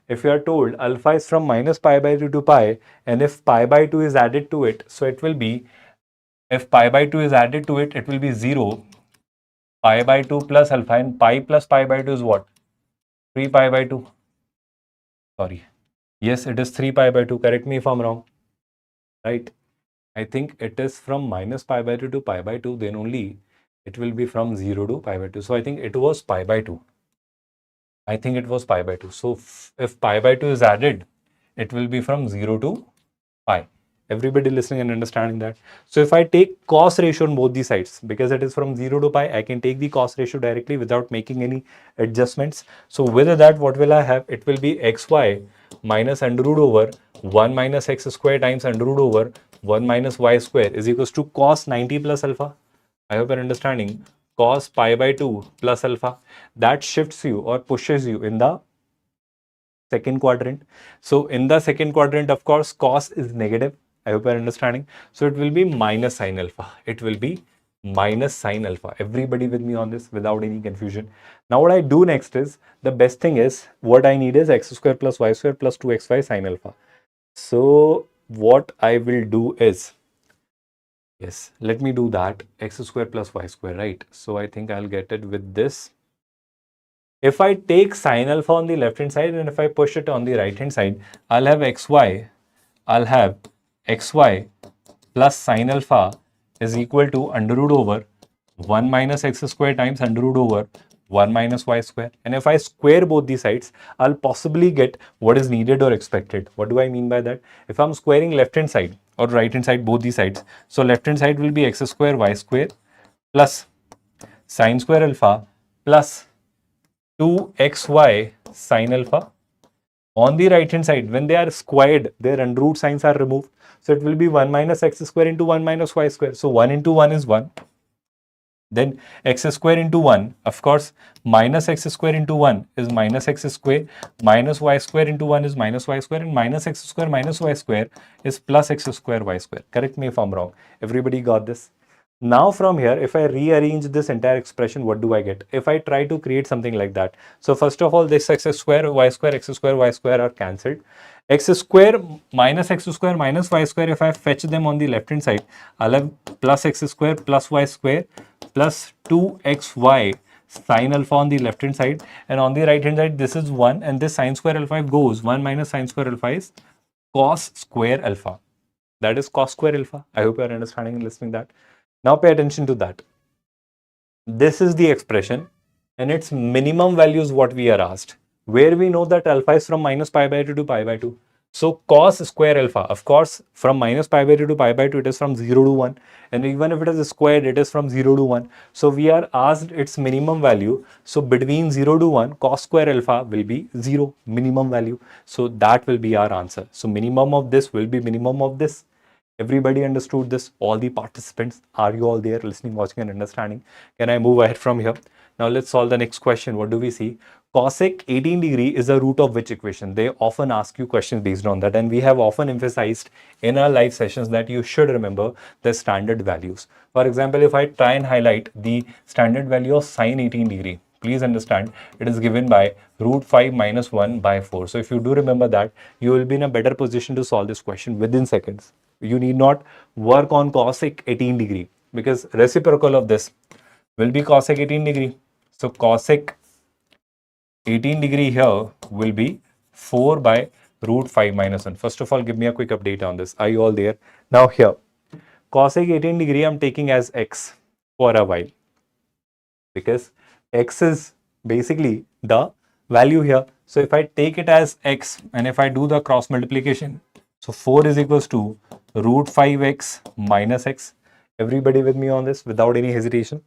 if you are told alpha is from minus pi by 2 to pi, and if pi by 2 is added to it, so it will be, if pi by 2 is added to it, it will be 0, pi by 2 plus alpha, and pi plus pi by 2 is what? 3 pi by 2. Sorry. Yes, it is 3 pi by 2. Correct me if I'm wrong. Right? I think it is from minus pi by 2 to pi by 2, then only it will be from 0 to pi by 2. So I think it was pi by 2. I think it was pi by 2. So if pi by 2 is added, it will be from 0 to pi. Everybody listening and understanding that. So if I take cos ratio on both the sides, because it is from 0 to pi, I can take the cos ratio directly without making any adjustments. So with that, what will I have? It will be xy minus under root over 1 minus x square times under root over 1 minus y square is equals to cos 90 plus alpha. I hope you're understanding. Cos pi by 2 plus alpha. That shifts you or pushes you in the second quadrant. So in the second quadrant, of course, cos is negative. I hope you're understanding. So it will be minus sine alpha. It will be minus sine alpha. Everybody with me on this without any confusion. Now what I do next is, the best thing is, what I need is x square plus y square plus 2xy sine alpha. So what I will do is, yes, let me do that. X square plus y square, right? So I think I'll get it with this. If I take sine alpha on the left hand side and if I push it on the right hand side, I'll have xy plus sine alpha is equal to under root over 1 minus x square times under root over 1 minus y square. And if I square both the sides, I'll possibly get what is needed or expected. What do I mean by that? If I'm squaring left hand side or right hand side, both the sides, so left hand side will be x square y square plus sine square alpha plus 2xy sine alpha. On the right hand side, when they are squared, their under root signs are removed. So it will be 1 minus x square into 1 minus y square. So 1 into 1 is 1. Then x square into 1, of course, minus x square into 1 is minus x square, minus y square into 1 is minus y square, and minus x square minus y square is plus x square y square. Correct me if I'm wrong. Everybody got this? Now from here, if I rearrange this entire expression, what do I get? If I try to create something like that. So first of all, this x square, y square are cancelled. X square minus y square, if I fetch them on the left hand side, I'll have plus x square plus y square plus 2xy sine alpha on the left hand side, and on the right hand side this is 1, and this sine square alpha goes 1 minus sine square alpha is cos square alpha. That is cos square alpha. I hope you are understanding and listening that. Now pay attention to that. This is the expression and its minimum value is what we are asked, where we know that alpha is from minus pi by 2 to pi by 2. So cos square alpha, of course, from minus pi by 2 to pi by 2, it is from 0 to 1. And even if it is squared, it is from 0 to 1. So we are asked its minimum value. So between 0 to 1, cos square alpha will be 0, minimum value. So that will be our answer. So minimum of this will be minimum of this. Everybody understood this? All the participants, are you all there listening, watching and understanding? Can I move ahead from here? Now let's solve the next question. What do we see? Cosec 18 degree is the root of which equation? They often ask you questions based on that, and we have often emphasized in our live sessions that you should remember the standard values. For example, if I try and highlight the standard value of sine 18 degree, please understand it is given by root 5 minus 1 by 4. So if you do remember that, you will be in a better position to solve this question within seconds. You need not work on cosec 18 degree because reciprocal of this will be cosec 18 degree. So cosec 18 degree here will be 4 by root 5 minus 1. First of all, give me a quick update on this. Are you all there? Now here, cosec 18 degree I'm taking as x for a while because x is basically the value here. So if I take it as x and if I do the cross multiplication, so 4 is equals to root 5x minus x. Everybody with me on this without any hesitation?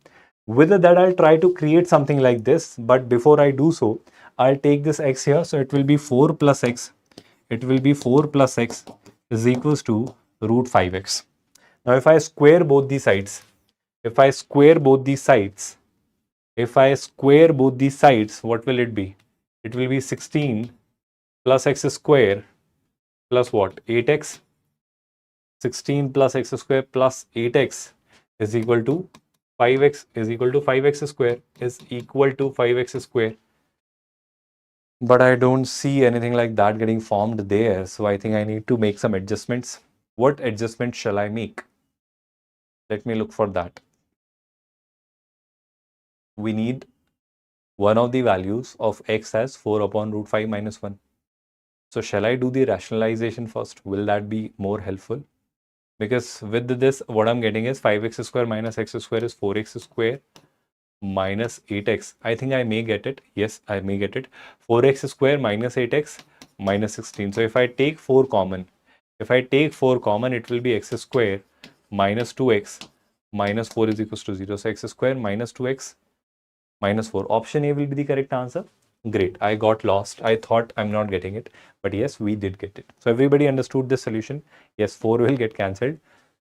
With that, I'll try to create something like this. But before I do so, I'll take this x here. So it will be 4 plus x. It will be 4 plus x is equals to root 5x. Now, if I square both the sides, what will it be? It will be 16 plus x square plus what? 8x. 16 plus x square plus 8x is equal to 5x is equal to 5x square is equal to 5x square. But I don't see anything like that getting formed there. So I think I need to make some adjustments. What adjustment shall I make? Let me look for that. We need one of the values of x as 4 upon root 5 minus 1. So shall I do the rationalization first? Will that be more helpful? Because with this, what I'm getting is 5x square minus x square is 4x square minus 8x. I think I may get it. Yes, I may get it. 4x square minus 8x minus 16. So if I take 4 common, it will be x square minus 2x minus 4 is equals to 0. So x square minus 2x minus 4. Option A will be the correct answer. Great. I got lost. I thought I'm not getting it. But yes, we did get it. So everybody understood this solution. Yes, 4 will get cancelled.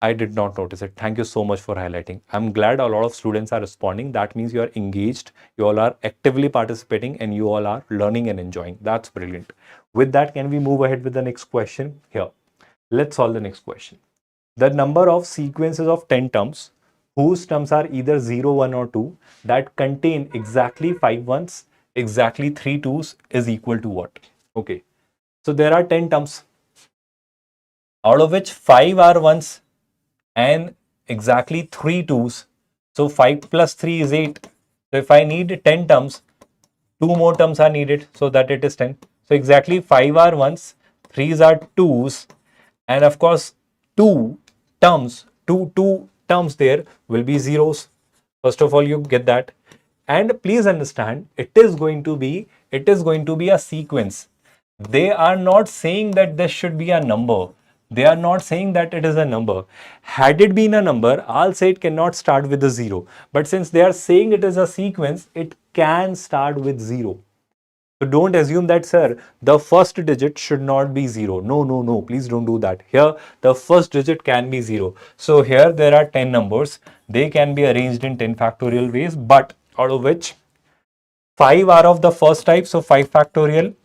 I did not notice it. Thank you so much for highlighting. I'm glad a lot of students are responding. That means you are engaged, you all are actively participating, and you all are learning and enjoying. That's brilliant. With that, can we move ahead with the next question? Here, let's solve the next question. The number of sequences of 10 terms whose terms are either 0, 1 or 2 that contain exactly 5 ones, exactly 3 twos is equal to what? Okay, so there are 10 terms, out of which 5 are ones and exactly 3 twos. So 5 plus 3 is 8. So if I need 10 terms, 2 more terms are needed so that it is 10. So exactly 5 are ones, 3s are twos, and of course 2 terms there will be zeros. First of all, you get that. And please understand, it is going to be a sequence. They are not saying that this should be a number. They are not saying that it is a number. Had it been a number, I'll say it cannot start with a 0. But since they are saying it is a sequence, it can start with 0. So don't assume that, sir, the first digit should not be 0. No, no, no. Please don't do that. Here, the first digit can be 0. So here there are 10 numbers. They can be arranged in 10 factorial ways, but out of which 5 are of the first type, so 5 factorial,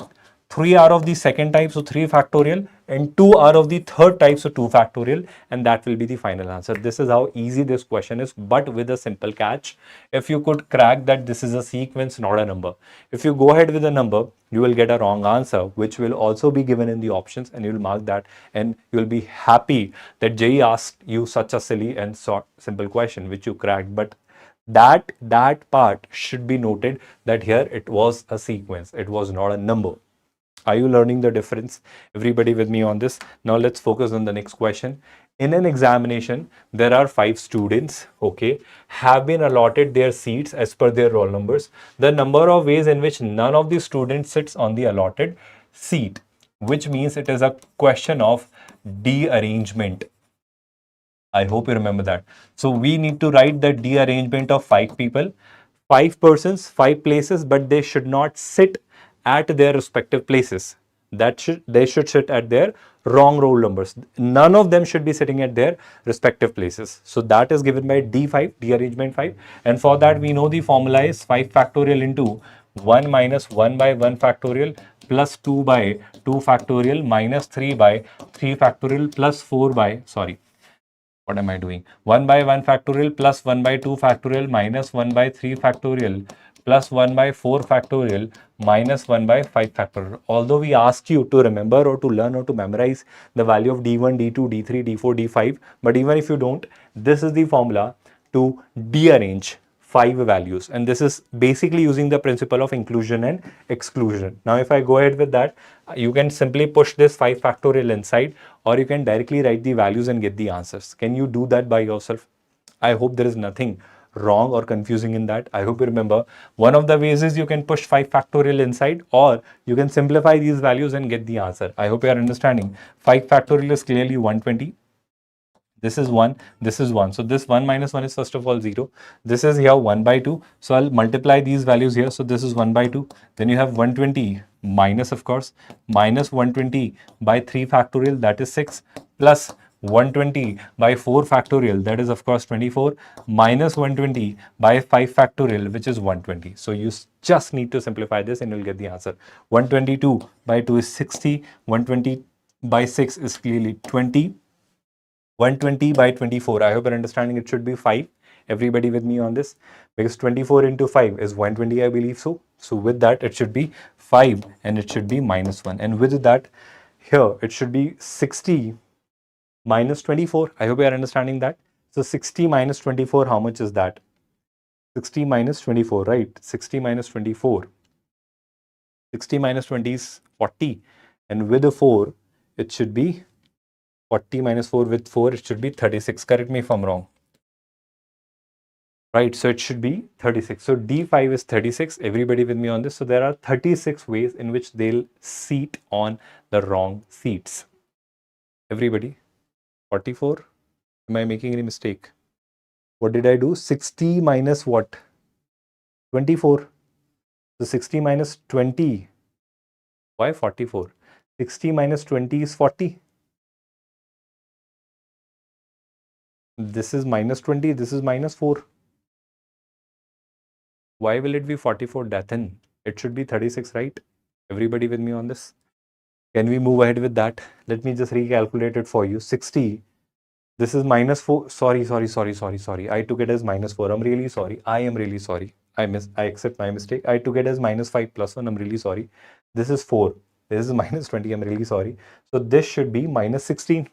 3 are of the second type, so 3 factorial, and 2 are of the third type, so 2 factorial, and that will be the final answer. This is how easy this question is, but with a simple catch. If you could crack that this is a sequence, not a number. If you go ahead with a number, you will get a wrong answer, which will also be given in the options, and you will mark that, and you will be happy that JEE asked you such a silly and simple question, which you cracked. But that part should be noted, that here it was a sequence, it was not a number. Are you learning the difference? Everybody with me on this? Now let's focus on the next question. In an examination, there are 5 students, okay, have been allotted their seats as per their roll numbers. The number of ways in which none of the students sits on the allotted seat, which means it is a question of dearrangement. I hope you remember that. So we need to write the dearrangement of 5 people, 5 persons, 5 places, but they should not sit at their respective places. They should sit at their wrong roll numbers. None of them should be sitting at their respective places. So that is given by D5, dearrangement 5. And for that, we know the formula is 5 factorial into 1 minus 1 by 1 factorial plus 2 by 2 factorial minus 3 by 3 factorial plus 4 by, sorry, what am I doing? 1 by 1 factorial plus 1 by 2 factorial minus 1 by 3 factorial plus 1 by 4 factorial minus 1 by 5 factorial. Although we ask you to remember or to learn or to memorize the value of D1, D2, D3, D4, D5, but even if you don't, this is the formula to dearrange 5 values, and this is basically using the principle of inclusion and exclusion. Now if I go ahead with that, you can simply push this 5 factorial inside, or you can directly write the values and get the answers. Can you do that by yourself? I hope there is nothing wrong or confusing in that. I hope you remember, one of the ways is you can push 5 factorial inside, or you can simplify these values and get the answer. I hope you are understanding. 5 factorial is clearly 120. This is 1, this is 1. So this 1 minus 1 is first of all 0. This is here 1 by 2. So I'll multiply these values here. So this is 1 by 2. Then you have 120 minus, of course, minus 120 by 3 factorial, that is 6, plus 120 by 4 factorial, that is of course 24, minus 120 by 5 factorial, which is 120. So you just need to simplify this and you'll get the answer. 122 by 2 is 60. 120 by 6 is clearly 20. 120 by 24, I hope you're understanding, it should be 5, Everybody with me on this? Because 24 into 5 is 120, I believe so. So with that, it should be 5 and it should be minus 1. And with that, here, it should be 60 minus 24. I hope you are understanding that. So 60 minus 24, how much is that? 60 minus 24, right? 60 minus 24. 60 minus 20 is 40. And with a 4, it should be 40 minus 4 with 4, it should be 36. Correct me if I'm wrong. Right, so it should be 36. So D5 is 36. Everybody with me on this? So there are 36 ways in which they'll seat on the wrong seats. Everybody? 44? Am I making any mistake? What did I do? 60 minus what? 24. So 60 minus 20. Why 44? 60 minus 20 is 40. This is minus 20. This is minus 4. Why will it be 44, Dathan? It should be 36, right? Everybody with me on this? Can we move ahead with that? Let me just recalculate it for you. 60. This is minus 4. Sorry. I took it as minus 4. I'm really sorry. I am really sorry. I accept my mistake. I took it as minus 5 plus 1. I'm really sorry. This is 4. This is minus 20. I'm really sorry. So this should be minus 16.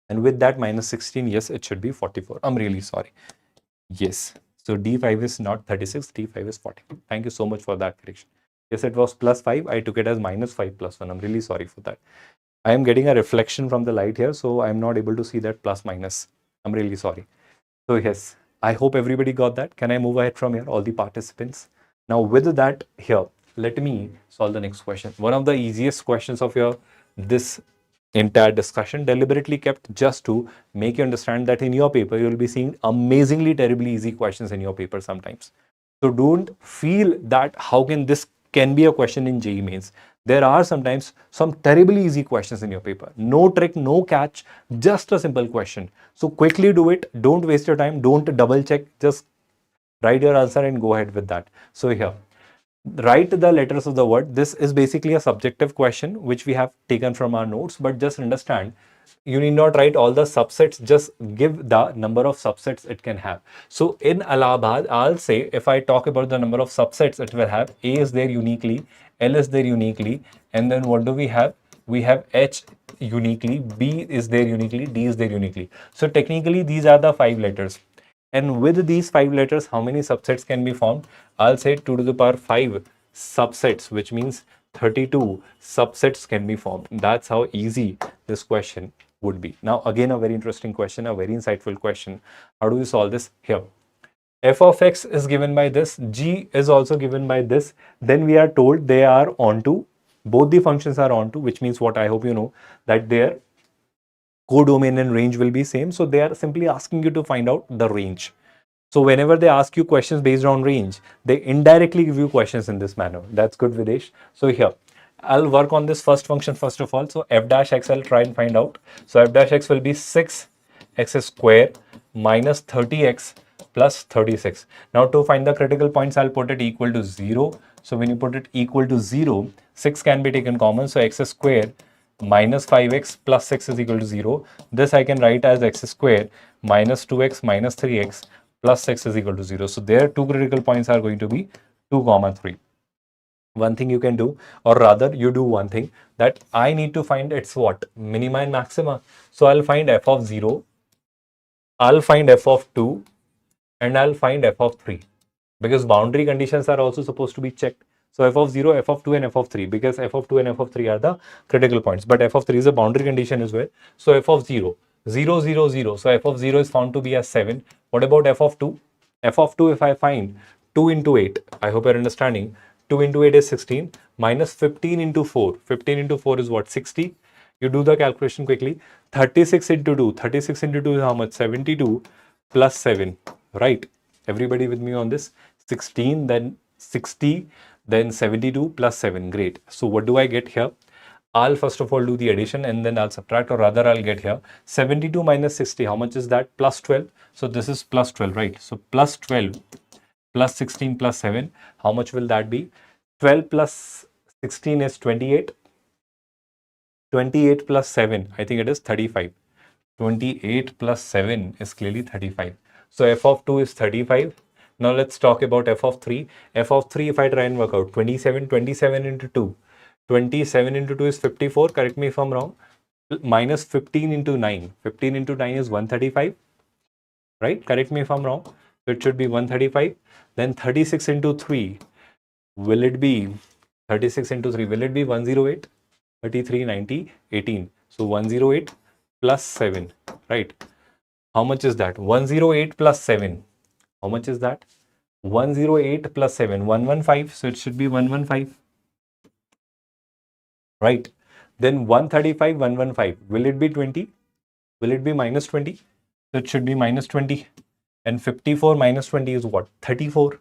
And with that minus 16, yes, it should be 44. I'm really sorry. Yes. So D5 is not 36. D5 is 40. Thank you so much for that correction. Yes, it was plus 5. I took it as minus 5 plus 1. I'm really sorry for that. I am getting a reflection from the light here, so I'm not able to see that plus minus. I'm really sorry. So yes, I hope everybody got that. Can I move ahead from here, all the participants? Now with that here, let me solve the next question. One of the easiest questions of this entire discussion, deliberately kept just to make you understand that in your paper, you will be seeing amazingly terribly easy questions in your paper sometimes. So don't feel that how can this can be a question in JEE Mains. There are sometimes some terribly easy questions in your paper. No trick, no catch, just a simple question. So quickly do it. Don't waste your time. Don't double check. Just write your answer and go ahead with that. So here, write the letters of the word. This is basically a subjective question which we have taken from our notes, but just understand you need not write all the subsets, just give the number of subsets it can have. So in Allahabad, I'll say if I talk about the number of subsets it will have, A is there uniquely, L is there uniquely, and then what do we have? We have H uniquely, B is there uniquely, D is there uniquely. So technically these are the 5 letters. And with these 5 letters, how many subsets can be formed? I'll say 2 to the power 5 subsets, which means 32 subsets can be formed. That's how easy this question would be. Now, again, a very interesting question, a very insightful question. How do we solve this? Here, f of x is given by this, g is also given by this. Then we are told they are onto, both the functions are onto, which means what I hope you know, that their codomain and range will be same. So they are simply asking you to find out the range. So whenever they ask you questions based on range, they indirectly give you questions in this manner. That's good, Videsh. So here, I'll work on this first function first of all. So f dash x, I'll try and find out. So f dash x will be 6x square minus 30x plus 36. Now to find the critical points, I'll put it equal to 0. So when you put it equal to 0, 6 can be taken common. So x square minus 5x plus 6 is equal to 0. This I can write as x square minus 2x minus 3x plus 6 is equal to 0. So their two critical points are going to be 2, 3. One thing you can do, or rather you do one thing, that I need to find its what? Minima and maxima. So I'll find f of 0, I'll find f of 2, and I'll find f of 3. Because boundary conditions are also supposed to be checked. So f of 0, f of 2 and f of 3, because f of 2 and f of 3 are the critical points, but f of 3 is a boundary condition as well. So f of 0, 0, 0, 0. So f of 0 is found to be as 7. What about f of 2? F of 2, if I find 2 into 8, I hope you're understanding, 2 into 8 is 16, minus 15 into 4. 15 into 4 is what? 60. You do the calculation quickly. 36 into 2. 36 into 2 is how much? 72 plus 7, right? Everybody with me on this? 16, then 60, then 72 plus 7. Great. So what do I get here? I'll first of all do the addition and then I'll subtract, or rather I'll get here 72 minus 60. How much is that? Plus 12. So this is plus 12, right? So plus 12 plus 16 plus 7. How much will that be? 12 plus 16 is 28. 28 plus 7, I think it is 35. 28 plus 7 is clearly 35. So f of 2 is 35. Now let's talk about f of 3. F of 3, if I try and work out 27, 27 into 2. 27 into 2 is 54. Correct me if I'm wrong. Minus 15 into 9. 15 into 9 is 135. Right? Correct me if I'm wrong. So it should be 135. Then 36 into 3. Will it be 36 into 3? Will it be 108? 33, 90, 18. So 108 plus 7. Right? How much is that? 108 plus 7. How much is that? 108 plus 7. 115. So it should be 115. Right? Then 135, 115. Will it be 20? Will it be minus 20? So it should be minus 20. And 54 minus 20 is what? 34.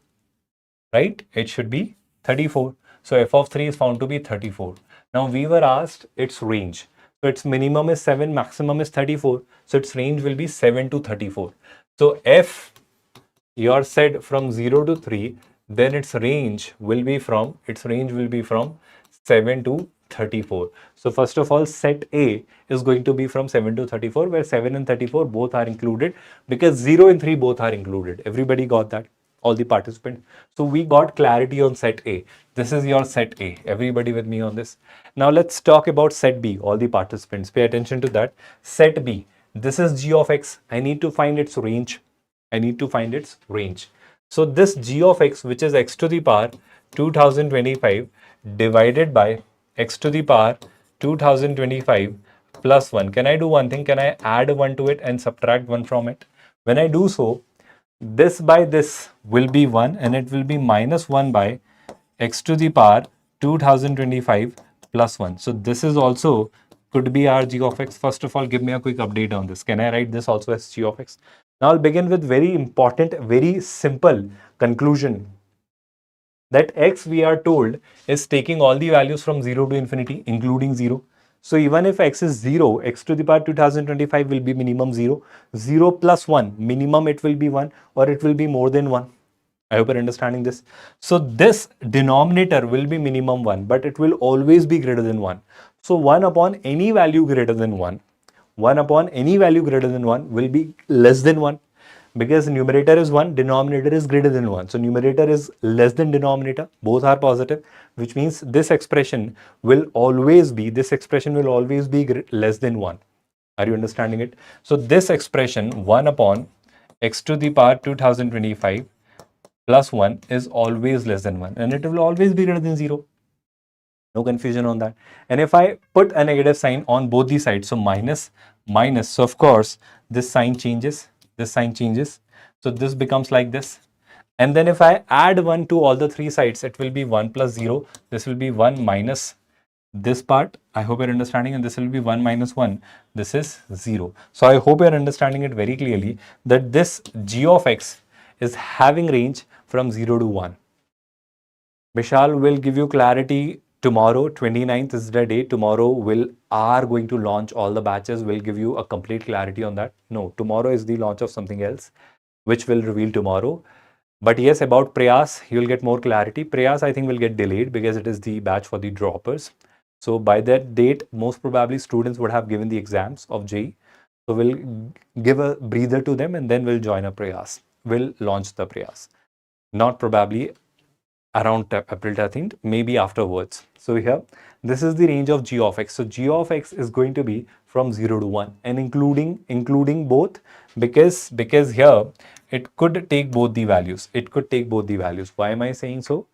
Right? It should be 34. So f of 3 is found to be 34. Now we were asked its range. So its minimum is 7, maximum is 34. So its range will be 7 to 34. So if you are said from 0 to 3, then its range will be from 7 to 34. So first of all, set A is going to be from 7 to 34, where 7 and 34 both are included, because 0 and 3 both are included. Everybody got that? All the participants. So we got clarity on set A. This is your set A. Everybody with me on this? Now let's talk about set B. All the participants, pay attention to that. Set B. This is g of x. I need to find its range. So this g of x, which is x to the power 2025 divided by x to the power 2025 plus 1. Can I do one thing? Can I add 1 to it and subtract 1 from it? When I do so, this by this will be 1, and it will be minus 1 by x to the power 2025 plus 1. So this is also could be our g of x. First of all, give me a quick update on this. Can I write this also as g of x? Now I'll begin with very important, very simple conclusion, that x, we are told, is taking all the values from 0 to infinity, including 0. So even if x is 0, x to the power 2025 will be minimum 0. 0 plus 1, minimum it will be 1, or it will be more than 1. I hope you're understanding this. So this denominator will be minimum 1, but it will always be greater than 1. So 1 upon any value greater than 1, 1 upon any value greater than 1 will be less than 1. Because numerator is 1, denominator is greater than 1. So numerator is less than denominator. Both are positive, which means this expression will always be less than 1. Are you understanding it? So this expression 1 upon x to the power 2025 plus 1 is always less than 1, and it will always be greater than 0. No confusion on that. And if I put a negative sign on both the sides, so minus, minus, so of course this sign changes, so this becomes like this. And then if I add 1 to all the three sides, it will be 1 plus 0. This will be 1 minus this part. I hope you're understanding. And this will be 1 minus 1. This is 0. So I hope you're understanding it very clearly, that this g of x is having range from 0 to 1. Vishal will give you clarity tomorrow. 29th is the day. Tomorrow we are going to launch all the batches. We'll give you a complete clarity on that. No, tomorrow is the launch of something else, which will reveal tomorrow. But yes, about Prayas, you'll get more clarity. Prayas, I think, will get delayed because it is the batch for the droppers. So by that date, most probably students would have given the exams of JEE. So we'll give a breather to them, and then we'll join a Prayas. We'll launch the Prayas. Not probably around April 13th, maybe afterwards. So here, this is the range of g of x. So g of x is going to be from 0 to 1, and including both, because here it could take both the values. Why am I saying so?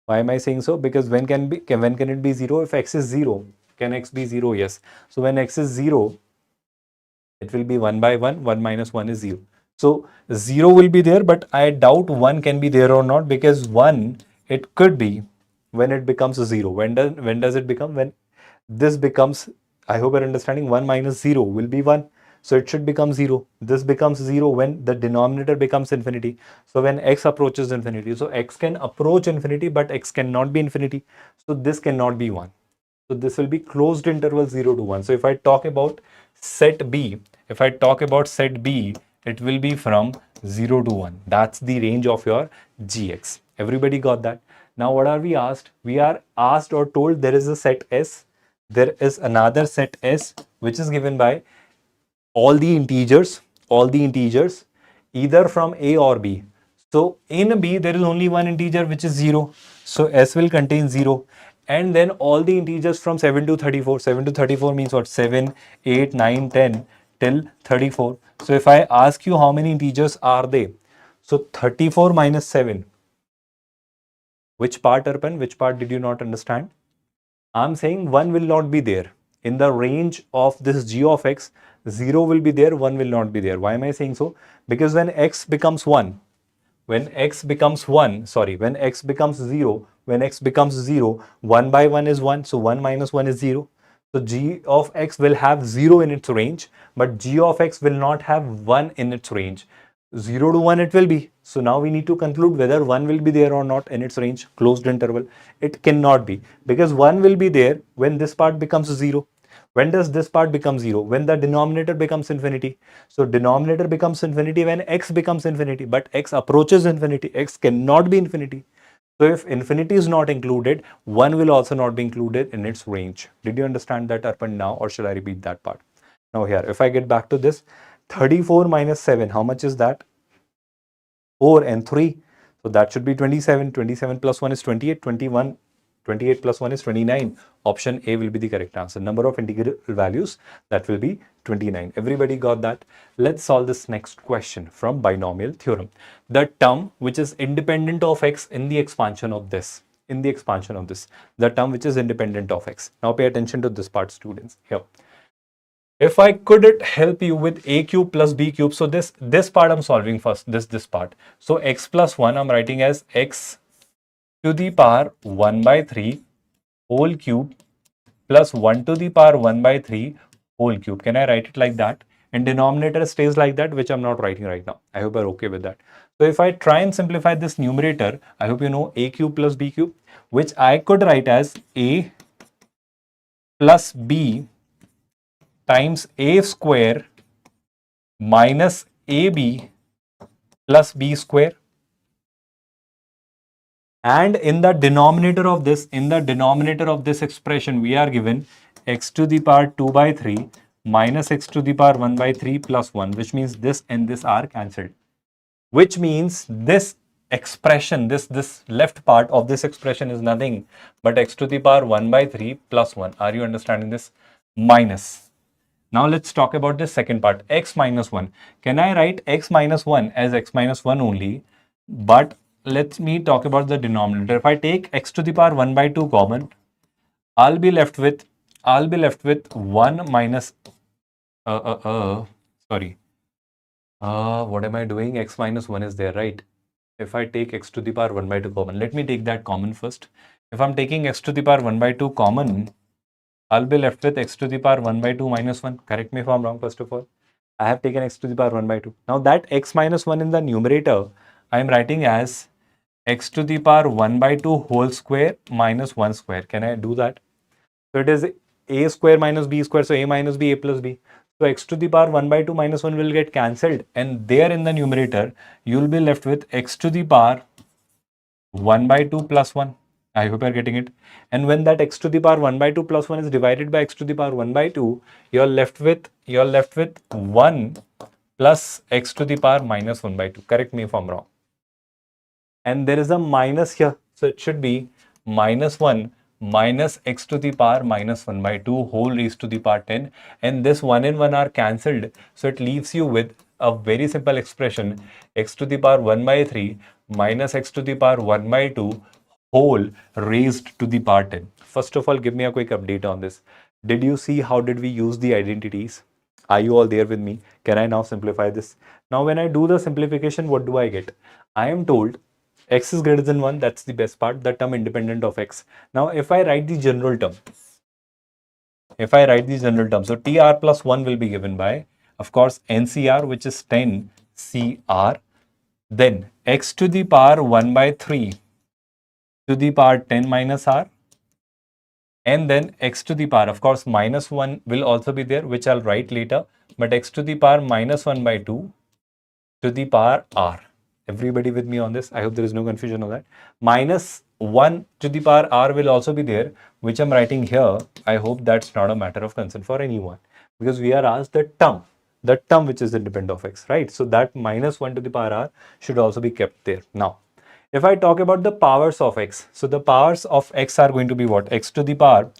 Because when can it be 0? If x is 0, can x be 0? Yes. So when x is 0, it will be 1 by 1. 1 minus 1 is 0. So 0 will be there, but I doubt 1 can be there or not, because 1, it could be when it becomes 0. When does it become? When this becomes, I hope you're understanding, 1 minus 0 will be 1. So it should become 0. This becomes 0 when the denominator becomes infinity. So when x approaches infinity. So x can approach infinity, but x cannot be infinity. So this cannot be 1. So this will be closed interval 0 to 1. So if I talk about set B, it will be from 0 to 1. That's the range of your gx. Everybody got that? Now what are we asked? We are asked or told there is a set S. There is another set S, which is given by all the integers either from A or B. So in B, there is only one integer which is 0. So S will contain 0. And then all the integers from 7 to 34. 7 to 34 means what? 7, 8, 9, 10 till 34. So if I ask you how many integers are they? So 34 minus 7. Which part, Arpan? Which part did you not understand? I'm saying 1 will not be there. In the range of this g of x, 0 will be there, 1 will not be there. Why am I saying so? Because when x becomes 1, when x becomes 1, sorry, when x becomes 0, when x becomes 0, 1 by 1 is 1, so 1 minus 1 is 0. So g of x will have 0 in its range, but g of x will not have 1 in its range. 0 to 1 it will be. So now we need to conclude whether 1 will be there or not in its range, closed interval. It cannot be, because 1 will be there when this part becomes 0. When does this part become 0? When the denominator becomes infinity. So denominator becomes infinity when x becomes infinity, but x approaches infinity. X cannot be infinity. So if infinity is not included, 1 will also not be included in its range. Did you understand that, Arpan, now, or should I repeat that part? Now here, if I get back to this, 34 minus 7, how much is that? 4 and 3. So that should be 27. 27 plus 1 is 28. 28 plus 1 is 29. Option A will be the correct answer. Number of integral values, that will be 29. Everybody got that? Let's solve this next question from binomial theorem. The term which is independent of x in the expansion of this. The term which is independent of x. Now pay attention to this part, students. Here. If I could help you with a cube plus b cube, so this part I'm solving first, this part. So x plus 1 I'm writing as x to the power 1 by 3 whole cube plus 1 to the power 1 by 3 whole cube. Can I write it like that? And denominator stays like that, which I'm not writing right now. I hope you're okay with that. So if I try and simplify this numerator, I hope you know a cube plus b cube, which I could write as a plus b times a square minus ab plus b square. And in the denominator of this expression, we are given x to the power 2 by 3 minus x to the power 1 by 3 plus 1, which means this and this are cancelled. Which means this expression, this left part of this expression is nothing but x to the power 1 by 3 plus 1. Are you understanding this? Minus. Now let's talk about the second part, x minus 1. Can I write x minus 1 as x minus 1 only? But let me talk about the denominator. If I take x to the power 1 by 2 common, I'll be left with 1 minus sorry. What am I doing? X minus 1 is there, right? If I take x to the power 1 by 2 common, let me take that common first. If I'm taking x to the power 1 by 2 common, I'll be left with x to the power 1 by 2 minus 1. Correct me if I'm wrong, first of all. I have taken x to the power 1 by 2. Now that x minus 1 in the numerator, I am writing as x to the power 1 by 2 whole square minus 1 square. Can I do that? So it is a square minus b square. So a minus b, a plus b. So x to the power 1 by 2 minus 1 will get cancelled. And there in the numerator, you will be left with x to the power 1 by 2 plus 1. I hope you are getting it. And when that x to the power 1 by 2 plus 1 is divided by x to the power 1 by 2, you're left with 1 plus x to the power minus 1 by 2. Correct me if I'm wrong. And there is a minus here. So it should be minus 1 minus x to the power minus 1 by 2 whole raised to the power 10. And this 1 and 1 are cancelled. So it leaves you with a very simple expression, x to the power 1 by 3 minus x to the power 1 by 2 whole raised to the power 10. First of all, give me a quick update on this. Did you see how did we use the identities? Are you all there with me? Can I now simplify this? Now when I do the simplification, what do I get? I am told x is greater than 1. That's the best part, the term independent of x. Now if I write the general term, so TR plus 1 will be given by, of course, NCR, which is 10 CR. Then x to the power 1 by 3 to the power 10 minus r, and then x to the power, of course, minus 1 will also be there, which I'll write later, but x to the power minus 1 by 2 to the power r. Everybody with me on this? I hope there is no confusion on that. Minus 1 to the power r will also be there, which I'm writing here. I hope that's not a matter of concern for anyone, because we are asked the term, the term which is independent of x, right? So that minus 1 to the power r should also be kept there. Now, if I talk about the powers of x, so the powers of x are going to be what? X to the power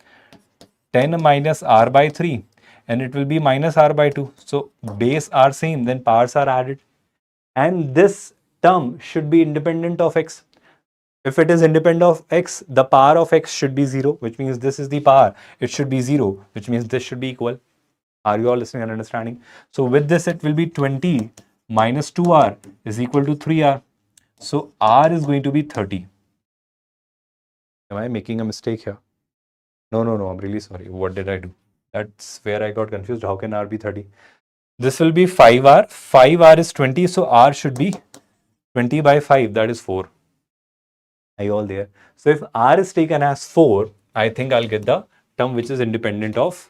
10 minus r by 3, and it will be minus r by 2. So base are same, then powers are added. And this term should be independent of x. If it is independent of x, the power of x should be 0, which means this is the power. It should be 0, which means this should be equal. Are you all listening and understanding? So with this, it will be 20 minus 2r is equal to 3r. So r is going to be 30. Am I making a mistake here? No, I'm really sorry. What did I do? That's where I got confused. How can r be 30? This will be 5r. 5r is 20, so r should be 20 by 5, that is 4. Are you all there? So if r is taken as 4, I think I'll get the term which is independent of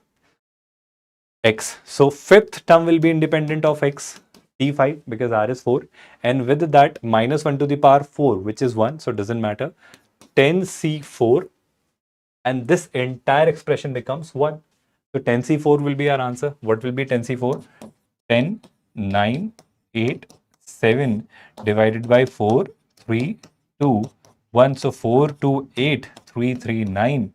x. So fifth term will be independent of x, t5, because r is 4. And with that, minus 1 to the power 4, which is 1, so it doesn't matter. 10c4, and this entire expression becomes 1. So 10c4 will be our answer. What will be 10c4? 10, 9, 8, 7 divided by 4, 3, 2, 1. So 4, 2, 8, 3, 3, 9.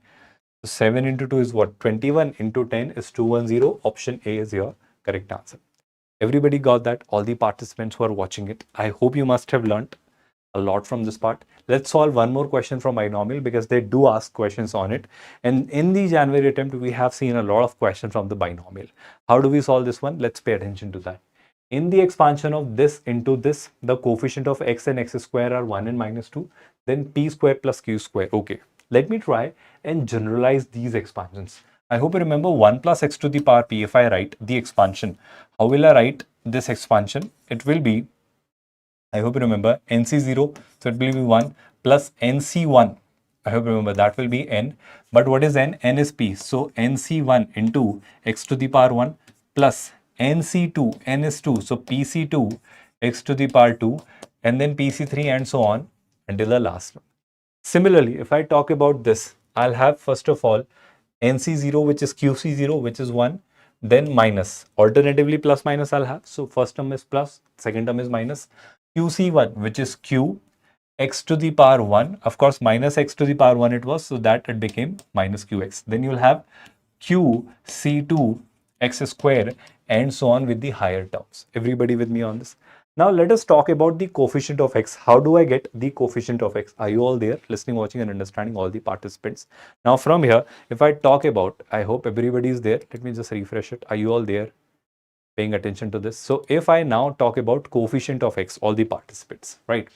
So 7 into 2 is what? 21 into 10 is 210. Option A is your correct answer. Everybody got that? All the participants who are watching it. I hope you must have learnt a lot from this part. Let's solve one more question from binomial, because they do ask questions on it. And in the January attempt, we have seen a lot of questions from the binomial. How do we solve this one? Let's pay attention to that. In the expansion of this into this, the coefficient of x and x square are 1 and minus 2. Then p square plus q square. Okay, let me try and generalize these expansions. I hope you remember 1 plus x to the power p. If I write the expansion, how will I write this expansion? It will be, I hope you remember, nc0, so it will be 1 plus nc1. I hope you remember that will be n. But what is n? N is p. So nc1 into x to the power 1 plus nc2, n is 2. So pc2, x to the power 2, and then pc3 and so on until the last one. Similarly, if I talk about this, I'll have first of all nc0, which is qc0, which is 1, then minus. Alternatively, plus minus I'll have. So first term is plus, second term is minus. qc1, which is q, x to the power 1. Of course, minus x to the power 1 it was, so that it became minus qx. Then you'll have qc2, x square, and so on with the higher terms. Everybody with me on this? Now let us talk about the coefficient of x. How do I get the coefficient of x? Are you all there, listening, watching, and understanding, all the participants? Now from here, if I talk about, I hope everybody is there. Let me just refresh it. Are you all there, paying attention to this? So if I now talk about coefficient of x, all the participants, right?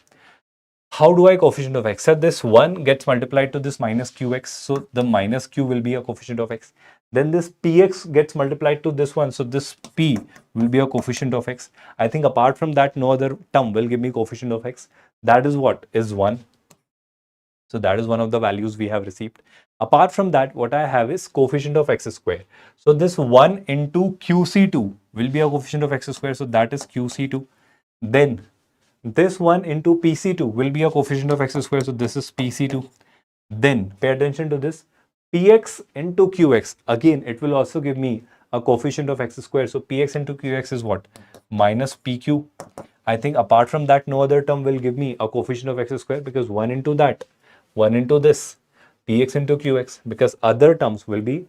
How do I coefficient of x? So this 1 gets multiplied to this minus qx. So the minus q will be a coefficient of x. Then this px gets multiplied to this one. So this p will be a coefficient of x. I think apart from that, no other term will give me coefficient of x. That is what? Is 1. So that is one of the values we have received. Apart from that, what I have is coefficient of x square. So this 1 into qc2 will be a coefficient of x square. So that is qc2. Then this 1 into pc2 will be a coefficient of x square. So this is pc2. Then pay attention to this. Px into qx. Again, it will also give me a coefficient of x square. So px into qx is what? Minus pq. I think apart from that, no other term will give me a coefficient of x square, because 1 into that, 1 into this, px into qx, because other terms will be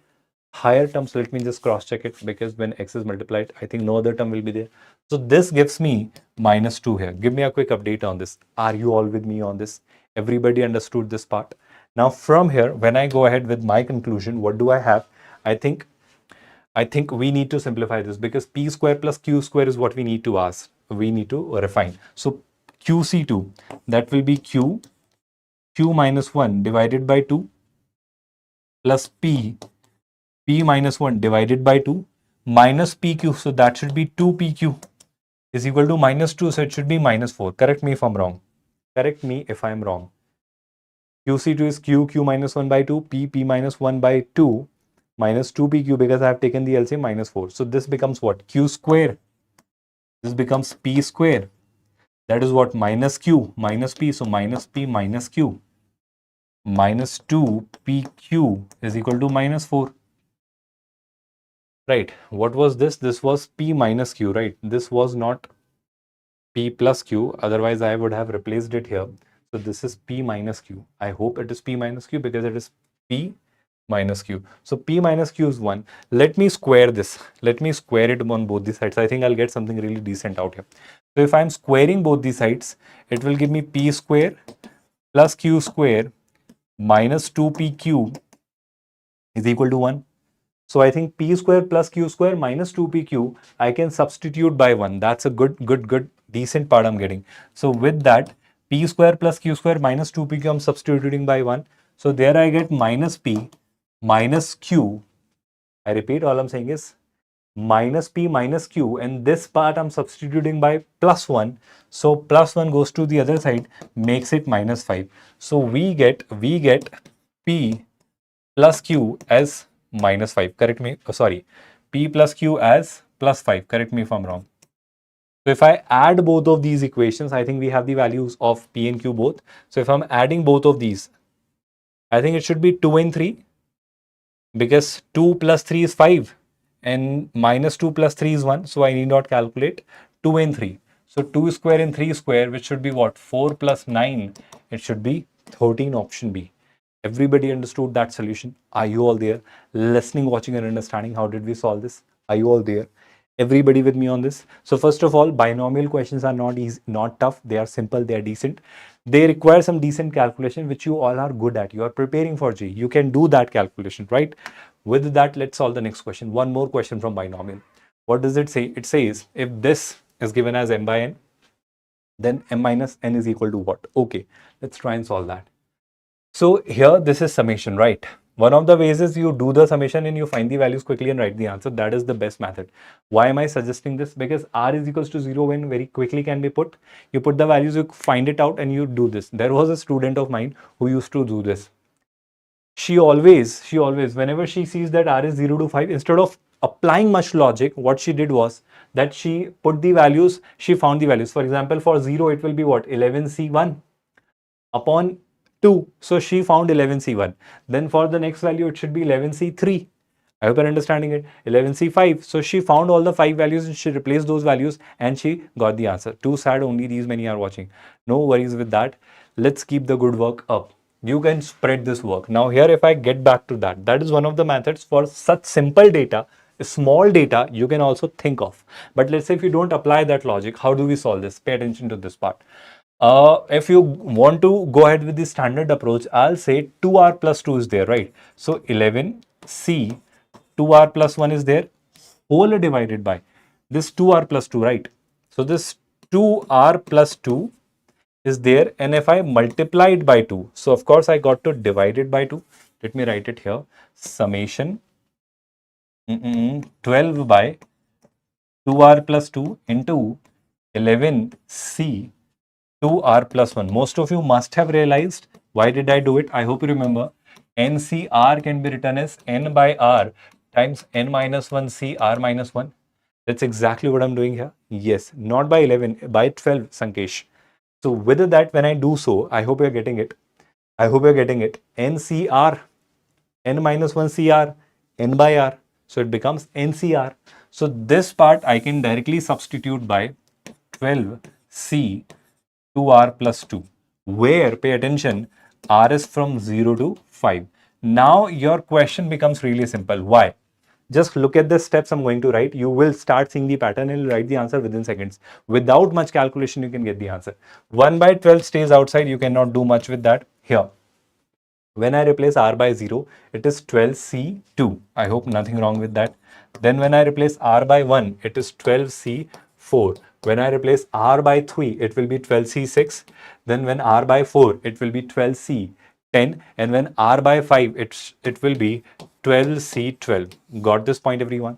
higher terms. Let me just cross check it, because when x is multiplied, I think no other term will be there. So this gives me minus 2 here. Give me a quick update on this. Are you all with me on this? Everybody understood this part? Now from here, when I go ahead with my conclusion, what do I have? I think we need to simplify this, because p square plus q square is what we need to ask. We need to refine. So qc2, that will be q minus 1 divided by 2 plus p minus 1 divided by 2 minus pq. So that should be 2pq is equal to minus 2. So it should be minus 4. Correct me if I'm wrong. Correct me if I'm wrong. qc2 is q minus 1 by 2, p minus 1 by 2 minus 2pq, because I have taken the LCM, minus 4. So this becomes what? Q square. This becomes p square. That is what? Minus q minus p. So minus p minus q minus 2pq is equal to minus 4. right? What was this? This was P minus Q, right? This was not P plus Q, otherwise I would have replaced it here. So this is P minus Q. I hope it is P minus Q because it is P minus Q. So P minus Q is 1. Let me square this. Let me square it on both the sides. I think I'll get something really decent out here. So if I'm squaring both the sides, it will give me P square plus Q square minus 2PQ is equal to 1. So I think P square plus Q square minus 2PQ, I can substitute by 1. That's a good, decent part I'm getting. So with that, P square plus Q square minus 2PQ, I'm substituting by 1. So there I get minus P minus Q. I repeat, all I'm saying is minus P minus Q, and this part I'm substituting by plus 1. So plus 1 goes to the other side, makes it minus 5. So we get P plus Q as minus 5. Correct me. Oh, sorry. P plus Q as plus 5. Correct me if I'm wrong. So if I add both of these equations, I think we have the values of P and Q both. So if I'm adding both of these, I think it should be 2 and 3 because 2 plus 3 is 5 and minus 2 plus 3 is 1. So I need not calculate 2 and 3. So 2 square and 3 square, which should be what? 4 plus 9. It should be 13, option B. Everybody understood that solution? Are you all there? Listening, watching, and understanding. How did we solve this? Are you all there? Everybody with me on this? So first of all, binomial questions are not easy, not tough. They are simple. They are decent. They require some decent calculation, which you all are good at. You are preparing for JEE. You can do that calculation, right? With that, let's solve the next question. One more question from binomial. What does it say? It says if this is given as m by n, then m minus n is equal to what? Okay, let's try and solve that. So here this is summation, right? One of the ways is you do the summation and you find the values quickly and write the answer. That is the best method. Why am I suggesting this? Because r is equals to 0 when very quickly can be put. You put the values, you find it out and you do this. There was a student of mine who used to do this. She always, whenever she sees that r is 0 to 5, instead of applying much logic, what she did was that she put the values, she found the values. For example, for 0, it will be what? 11c1 upon 2. So she found 11c1. Then for the next value, it should be 11c3. I hope you're understanding it. 11c5. So she found all the 5 values and she replaced those values and she got the answer. Too sad, only these many are watching. No worries with that. Let's keep the good work up. You can spread this work. Now here, if I get back to that, that is one of the methods for such simple data, small data you can also think of. But let's say if you don't apply that logic, how do we solve this? Pay attention to this part. If you want to go ahead with the standard approach, I'll say 2r plus 2 is there, right? So 11c, 2r plus 1 is there, whole divided by this 2r plus 2, right? So this 2r plus 2 is there, and if I multiply it by 2, so of course I got to divide it by 2. Let me write it here. Summation 12 by 2r plus 2 into 11c 2r plus 1. Most of you must have realized why did I do it. I hope you remember. NCR can be written as n by r times n minus 1 c r minus 1. That's exactly what I'm doing here. Yes, not by 11, by 12, Sankesh. So with that, when I do so, I hope you're getting it. I hope you're getting it. NCR, n minus 1 cr, n by r. So it becomes NCR. So this part I can directly substitute by 12c 2r plus 2, where, pay attention, r is from 0 to 5. Now your question becomes really simple. Why? Just look at the steps I'm going to write. You will start seeing the pattern and write the answer within seconds. Without much calculation, you can get the answer. 1 by 12 stays outside. You cannot do much with that. Here, when I replace r by 0, it is 12c2. I hope nothing wrong with that. Then when I replace r by 1, it is 12c4. When I replace r by 3, it will be 12c6. Then when r by 4, it will be 12c10. And when r by 5, it will be 12c12. Got this point, everyone?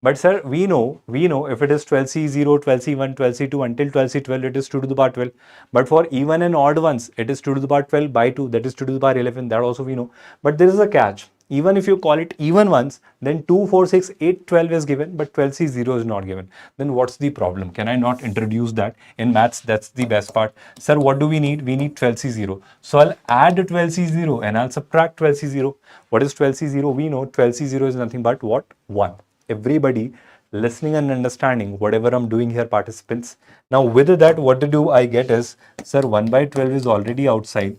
But sir, we know if it is 12c0, 12c1, 12c2 until 12c12, it is 2 to the power 12. But for even and odd ones, it is 2 to the power 12 by 2, that is 2 to the power 11. That also we know. But there is a catch. Even if you call it even ones, then 2, 4, 6, 8, 12 is given, but 12c0 is not given. Then what's the problem? Can I not introduce that? In maths, that's the best part. Sir, what do we need? We need 12c0. So I'll add 12c0 and I'll subtract 12c0. What is 12c0? We know 12c0 is nothing but what? 1. everybody listening and understanding whatever I'm doing here, participants. Now with that, what to do I get is, sir, 1 by 12 is already outside.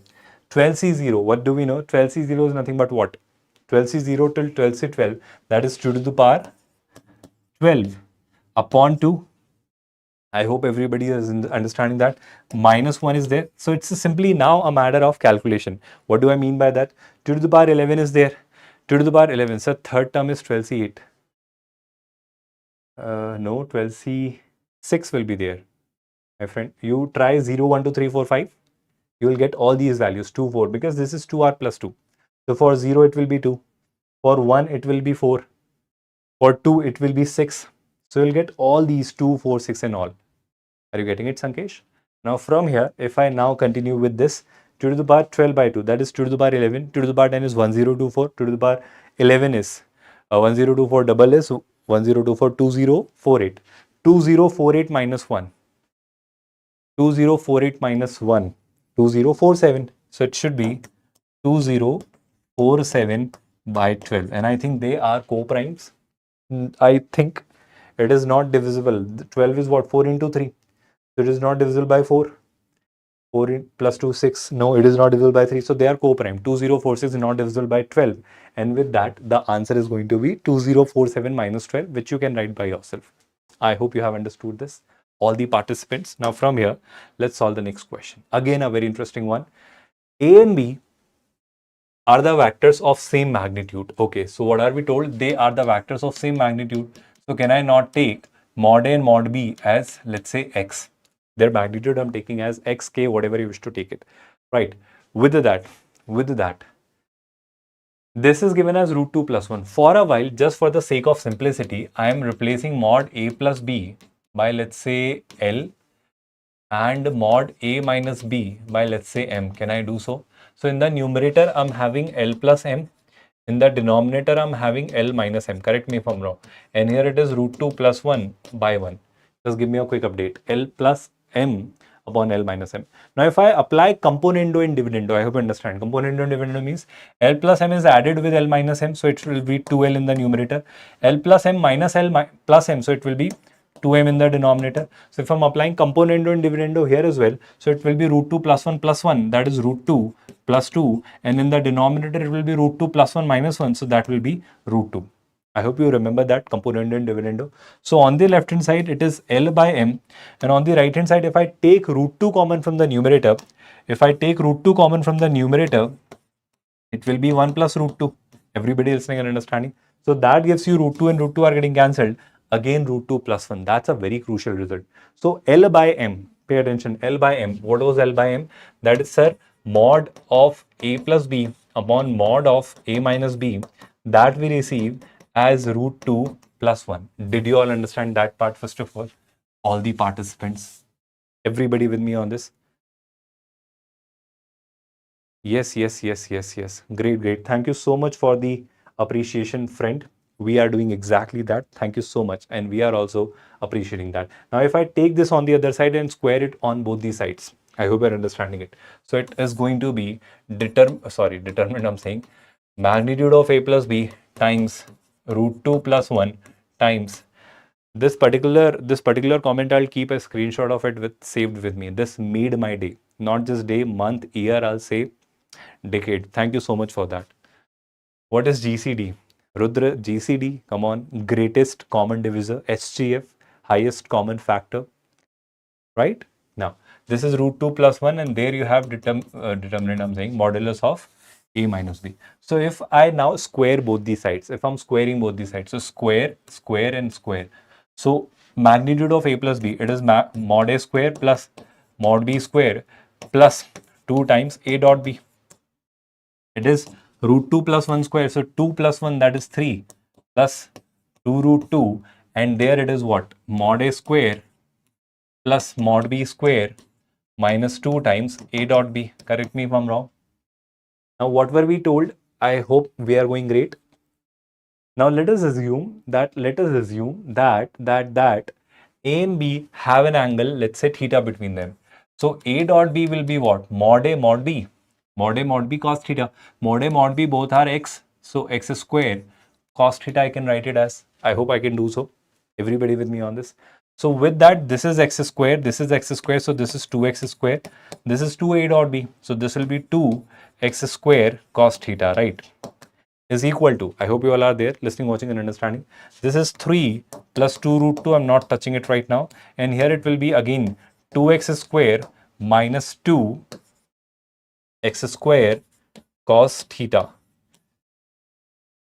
12C0, what do we know? 12C0 is nothing but what? 12C0 till 12C12, that is 2 to the power 12 upon 2. I hope everybody is understanding that. Minus 1 is there. So it's simply now a matter of calculation. What do I mean by that? 2 to the power 11 is there. 2 to the power 11. So third term is 12C8. No, 12C6 will be there. My friend, you try 0, 1, 2, 3, 4, 5. You will get all these values 2, 4, because this is 2R plus 2. So for 0 it will be 2. For 1 it will be 4. For 2 it will be 6. So you'll get all these 2, 4, 6 and all. Are you getting it, Sankesh? Now from here, if I now continue with this, 2 to the power 12 by 2, that is 2 to the power 11. 2 to the power 10 is 1024. 2 to the power 11 is 1024, double is 1024, 2048. 2048 minus 1. 2048 minus 1. 2047. So it should be 2047 by 12. And I think they are co-primes. I think it is not divisible. 12 is what? 4 into 3. So it is not divisible by 4. 4 plus 2, 6. No, it is not divisible by 3. So they are co-prime. 2046 is not divisible by 12. And with that, the answer is going to be 2047 minus 12, which you can write by yourself. I hope you have understood this, all the participants. Now from here, let's solve the next question. Again, a very interesting one. A and B are the vectors of same magnitude. Okay, so what are we told? They are the vectors of same magnitude. So can I not take mod A and mod B as, let's say, X? Their magnitude I'm taking as X, K, whatever you wish to take it. Right. With that, this is given as root 2 plus 1. For a while, just for the sake of simplicity, I am replacing mod A plus B by, let's say, L, and mod A minus B by, let's say, M. Can I do so? So in the numerator, I'm having L plus M. In the denominator, I'm having L minus M. Correct me if I'm wrong. And here it is root 2 plus 1 by 1. Just give me a quick update. L plus M upon L minus M. Now, if I apply componendo and dividendo, I hope you understand. Componendo and dividendo means L plus M is added with L minus M. So it will be 2L in the numerator. L plus M minus L plus M. So it will be 2M in the denominator. So if I'm applying componendo and dividendo here as well, so it will be root 2 plus 1 plus 1. That is root 2 plus 2. And in the denominator, it will be root 2 plus 1 minus 1. So that will be root 2. I hope you remember that, componendo and dividendo. So on the left hand side, it is L by M. And on the right hand side, if I take root 2 common from the numerator, it will be 1 plus root 2. Everybody listening and understanding. So that gives you root 2 and root 2 are getting cancelled. Again, root 2 plus 1. That's a very crucial result. So L by M, pay attention, L by M. What was L by M? That is, sir, mod of A plus B upon mod of A minus B, that we receive as root 2 plus 1. Did you all understand that part first of all? All the participants. Everybody with me on this? Yes. Great. Thank you so much for the appreciation, friend. We are doing exactly that. Thank you so much. And we are also appreciating that. Now, if I take this on the other side and square it on both the sides, I hope you're understanding it. So it is going to be determinant, I'm saying, magnitude of A plus B times root 2 plus 1 times this particular comment. I'll keep a screenshot of it saved with me. This made my day. Not just day, month, year, I'll say decade. Thank you so much for that. What is GCD? Rudra, GCD, come on, greatest common divisor, HCF, highest common factor, right? Now, this is root 2 plus 1 and there you have determinant, I'm saying, modulus of A minus B. So if I now square both these sides, if I'm squaring both these sides, so square, square and square. So magnitude of A plus B, it is mod A square plus mod B square plus 2 times A dot B. It is root 2 plus 1 square. So 2 plus 1, that is 3 plus 2 root 2. And there it is what? Mod A square plus mod B square minus 2 times A dot B. Correct me if I'm wrong. Now, what were we told? I hope we are going great. Now, let us assume that A and B have an angle, let's say theta between them. So A dot B will be what? Mod A mod B. Mod A mod B cos theta. Mod A mod B both are x. So x square cos theta I can write it as. I hope I can do so. Everybody with me on this? So with that, this is x square, this is x square, so this is 2x square. This is 2a dot b, so this will be 2x square cos theta, right? Is equal to, I hope you all are there, listening, watching and understanding. This is 3 plus 2 root 2, I'm not touching it right now. And here it will be again 2x square minus 2x square cos theta.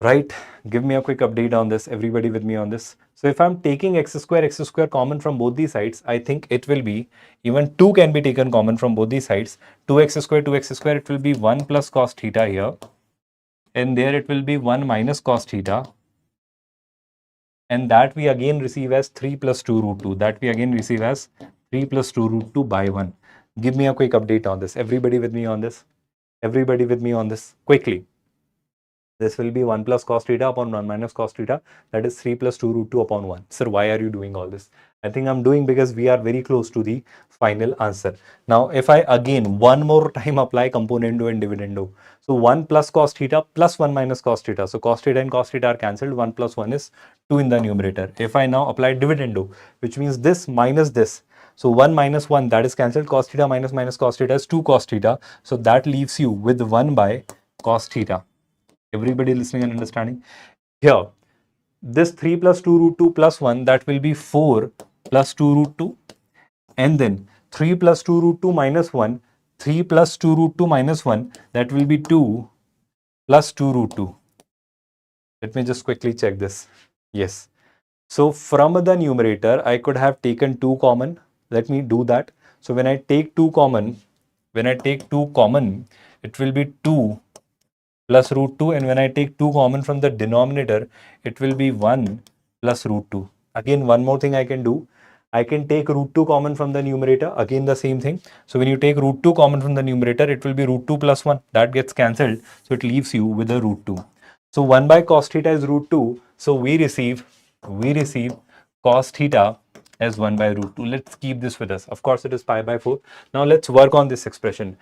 Right? Give me a quick update on this. Everybody with me on this. So if I'm taking x square common from both these sides, I think it will be, even 2 can be taken common from both these sides. 2x square, it will be 1 plus cos theta here. And there it will be 1 minus cos theta. And that we again receive as 3 plus 2 root 2. That we again receive as 3 plus 2 root 2 by 1. Give me a quick update on this. Everybody with me on this? Everybody with me on this? Quickly. This will be 1 plus cos theta upon 1 minus cos theta. That is 3 plus 2 root 2 upon 1. Sir, why are you doing all this? I think I'm doing because we are very close to the final answer. Now, if I again one more time apply componendo and dividendo. So 1 plus cos theta plus 1 minus cos theta. So cos theta and cos theta are cancelled. 1 plus 1 is 2 in the numerator. If I now apply dividendo, which means this minus this. So 1 minus 1, that is cancelled. Cos theta minus cos theta is 2 cos theta. So that leaves you with 1 by cos theta. Everybody listening and understanding? Here, this 3 plus 2 root 2 plus 1, that will be 4 plus 2 root 2. And then 3 plus 2 root 2 minus 1, 3 plus 2 root 2 minus 1, that will be 2 plus 2 root 2. Let me just quickly check this. Yes. So from the numerator, I could have taken 2 common. Let me do that. So when I take 2 common, it will be 2 plus root 2, and when I take 2 common from the denominator, it will be 1 plus root 2. Again, one more thing I can do. I can take root 2 common from the numerator. Again, the same thing. So when you take root 2 common from the numerator, it will be root 2 plus 1. That gets cancelled. So it leaves you with a root 2. So 1 by cos theta is root 2. So we receive cos theta as 1 by root 2. Let's keep this with us. Of course, it is pi by 4. Now let's work on this expression.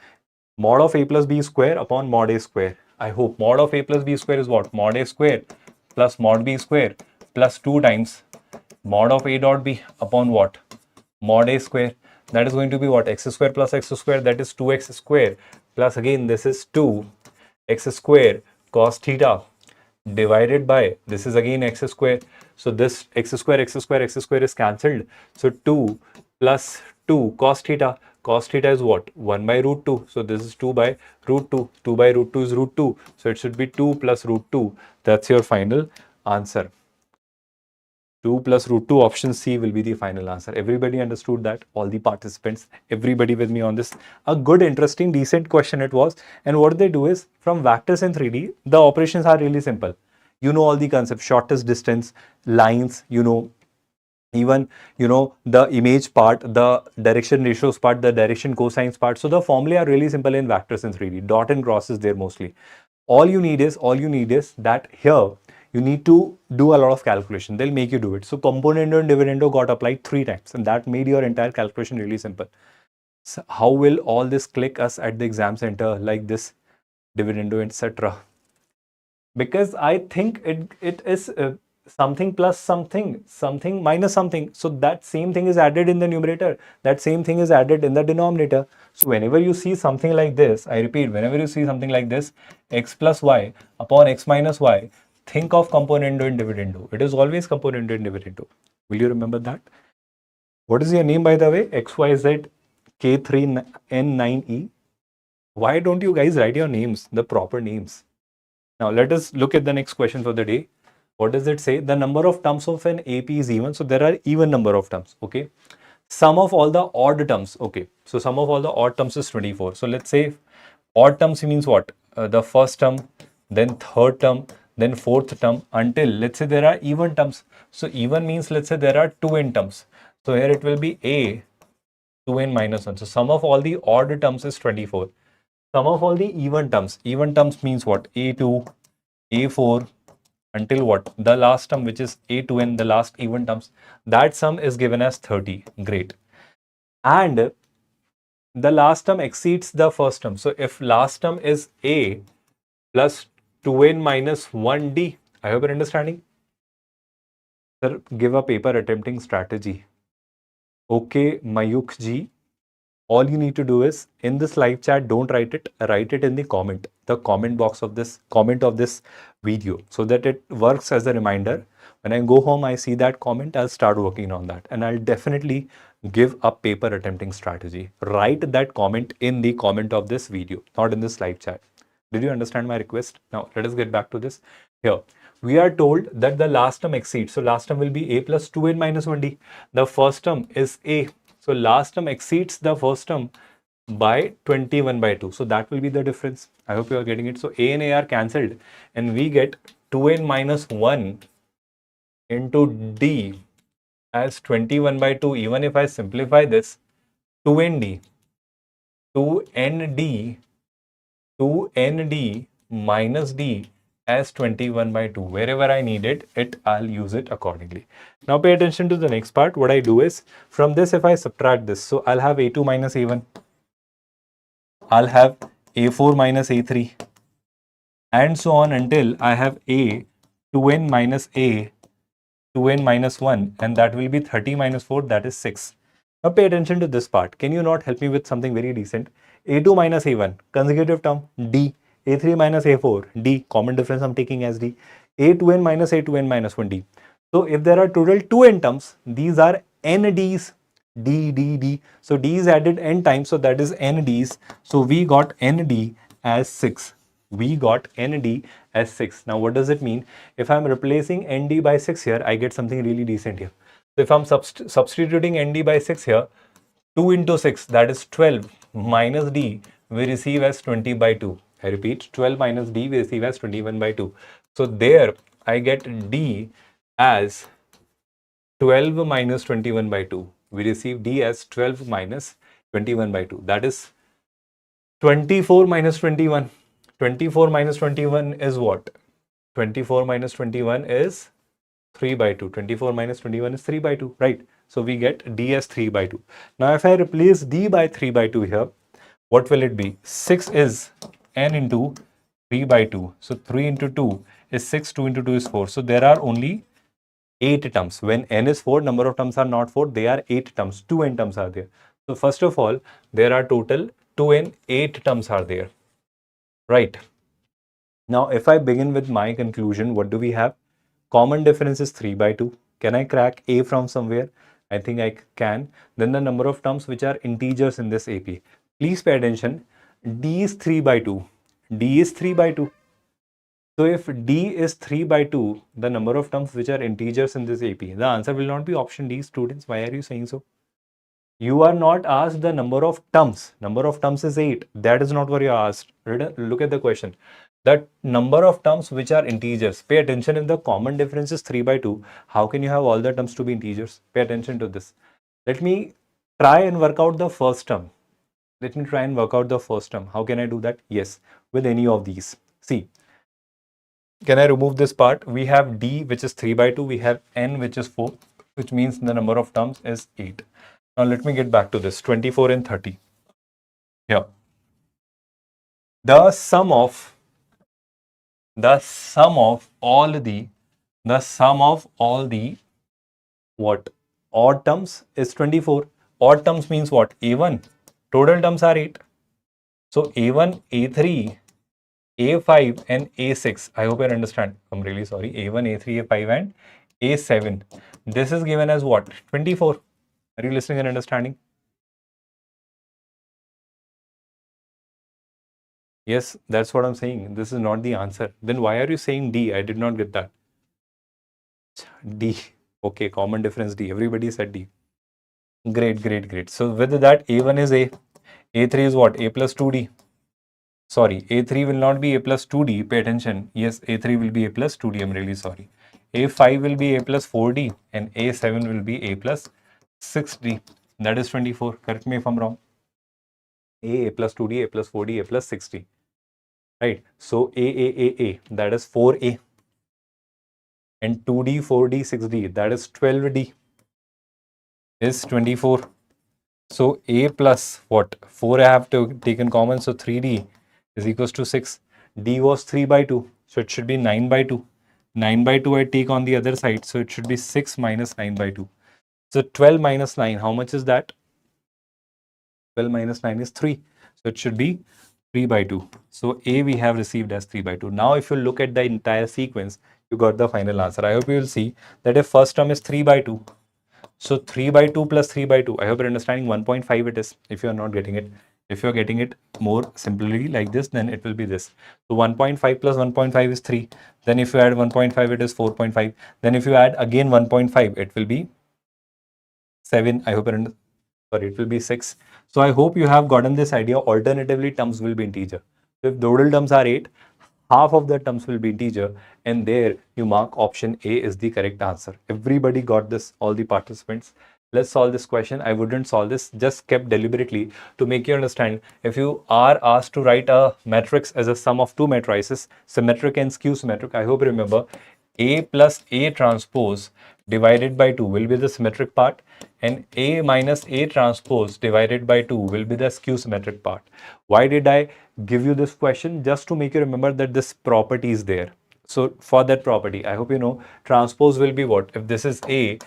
Mod of a plus b square upon mod a square. I hope mod of a plus b square is what? Mod a square plus mod b square plus 2 times mod of a dot b upon what? Mod a square. That is going to be what? X square plus x square, that is 2x square, plus again this is 2x square cos theta divided by, this is again x square. So this x square is cancelled. So 2 plus 2 cos theta. Cos theta is what? 1 by root 2. So this is 2 by root 2. 2 by root 2 is root 2. So it should be 2 plus root 2. That's your final answer. 2 plus root 2, option C will be the final answer. Everybody understood that? All the participants, everybody with me on this? A good, interesting, decent question it was. And what they do is, from vectors in 3D, the operations are really simple. You know all the concepts, shortest distance, lines, you know, even the image part, the direction ratios part, the direction cosines part. So the formulae are really simple in vectors in 3D. Dot and cross is there mostly. All you need is that here you need to do a lot of calculation. They'll make you do it. So componendo and dividendo got applied 3 times, and that made your entire calculation really simple. So how will all this click us at the exam center like this, dividendo, etc.? Because I think it is something plus something, something minus something. So that same thing is added in the numerator. That same thing is added in the denominator. So whenever you see something like this, I repeat, whenever you see something like this, x plus y upon x minus y, think of componendo and dividendo. It is always componendo and dividendo. Will you remember that? What is your name, by the way? XYZ K3N9E. Why don't you guys write your names, the proper names? Now let us look at the next question for the day. What does it say? The number of terms of an AP is even. So there are even number of terms. Okay. Sum of all the odd terms. Okay. So sum of all the odd terms is 24. So let's say odd terms means what? The first term, then third term, then fourth term, until let's say there are even terms. So even means let's say there are 2n terms. So here it will be a 2n minus 1. So sum of all the odd terms is 24. Sum of all the even terms. Even terms means what? A2, A4, until what? The last term, which is A2n, the last even terms. That sum is given as 30. Great. And the last term exceeds the first term. So if last term is A plus 2n minus 1d, I hope you're understanding. Sir, give a paper attempting strategy. Okay, Mayuk ji. All you need to do is in this live chat, don't write it in the comment box of this video, so that it works as a reminder. When I go home, I see that comment, I'll start working on that, and I'll definitely give a paper attempting strategy. Write that comment in the comment of this video, not in this live chat. Did you understand my request? Now let us get back to this. Here we are told that the last term exceeds. So last term will be a plus 2n minus 1d. The first term is a. So last term exceeds the first term by 21 by 2. So that will be the difference. I hope you are getting it. So a and a are cancelled and we get 2n minus 1 into d as 21 by 2. Even if I simplify this, 2nd 2nd 2nd minus d as 21 by 2. Wherever I need it, I'll use it accordingly. Now pay attention to the next part. What I do is, from this if I subtract this, so I'll have a2 minus a1. I'll have a4 minus a3. And so on until I have a 2n minus a 2n minus 1, and that will be 30 minus 4, that is 6. Now pay attention to this part. Can you not help me with something very decent? a2 minus a1, consecutive term, d. a3 minus a4, d. Common difference I'm taking as d. a2n minus 1, d. So if there are total 2n terms, these are n d's. D, D, D. So d is added n times, so that is n d's. So we got n d as 6. We got nd as 6. Now what does it mean? If I'm replacing nd by 6 here, I get something really decent here. So if I'm substituting nd by 6 here, 2 into 6, that is 12, minus d, we receive as 20 by 2. I repeat, 12 minus d, we receive as 21 by 2. So there I get d as 12 minus 21 by 2. We receive d as 12 minus 21 by 2. That is 24 minus 21. 24 minus 21 is what? 24 minus 21 is 3 by 2. 24 minus 21 is 3 by 2, right? So we get d as 3 by 2. Now if I replace d by 3 by 2 here, what will it be? 6 is n into 3 by 2. So 3 into 2 is 6, 2 into 2 is 4. So there are only 8 terms. When n is 4, number of terms are not 4, they are 8 terms. 2n terms are there. So first of all, there are total 2n, 8 terms are there. Right. Now, if I begin with my conclusion, what do we have? Common difference is 3 by 2. Can I crack a from somewhere? I think I can. Then the number of terms which are integers in this AP. Please pay attention. D is 3 by 2. D is 3 by 2. So if D is 3 by 2, the number of terms which are integers in this AP, the answer will not be option D, students. Why are you saying so? You are not asked the number of terms. Number of terms is 8. That is not what you are asked. Look at the question. That number of terms which are integers. Pay attention, if the common difference is 3 by 2, how can you have all the terms to be integers? Pay attention to this. Let me try and work out the first term. Let me try and work out the first term. How can I do that? Yes, with any of these. See, can I remove this part? We have D, which is 3 by 2. We have N, which is 4, which means the number of terms is 8. Now let me get back to this, 24 and 30. Here, the sum of all the what? Odd terms is 24. Odd terms means what? A1. Total terms are 8. So A1, A3, A5 and A6. I hope you understand. I'm really sorry. A1, A3, A5 and A7. This is given as what? 24. Are you listening and understanding? Yes, that's what I'm saying. This is not the answer. Then why are you saying D? I did not get that. D. Okay, common difference D. Everybody said D. Great, great, great. So with that, A1 is A. A3 is what? A plus 2D. Sorry, A3 will not be A plus 2D. Pay attention. Yes, A3 will be A plus 2D. I'm really sorry. A5 will be A plus 4D and A7 will be A plus 6D. That is 24. Correct me if I'm wrong. A plus 2D, A plus 4D, A plus 6D. Right. So A, that is 4A. And 2D, 4D, 6D, that is 12D, is 24. So A plus what? 4 I have to take in common, so 3D is equals to 6. D was 3 by 2, so it should be 9 by 2. 9 by 2 I take on the other side. So it should be 6 minus 9 by 2. So 12 minus 9, how much is that? 12 minus 9 is 3. So it should be 3 by 2. So A we have received as 3 by 2. Now if you look at the entire sequence, you got the final answer. I hope you will see that if first term is 3 by 2, so 3 by 2 plus 3 by 2, I hope you're understanding 1.5 it is, if you're not getting it. If you're getting it more simply like this, then it will be this. So 1.5 plus 1.5 is 3. Then if you add 1.5, it is 4.5. Then if you add again 1.5, it will be 7. I hope you're sorry, it will be 6. So I hope you have gotten this idea. Alternatively, terms will be integer. So if total terms are 8, half of the terms will be integer, and there you mark option A is the correct answer. Everybody got this, all the participants. Let's solve this question. I wouldn't solve this, just kept deliberately to make you understand. If you are asked to write a matrix as a sum of two matrices, symmetric and skew symmetric, I hope you remember A plus A transpose divided by 2 will be the symmetric part, and A minus A transpose divided by 2 will be the skew symmetric part. Why did I give you this question? Just to make you remember that this property is there. So for that property, I hope you know transpose will be what? If this is A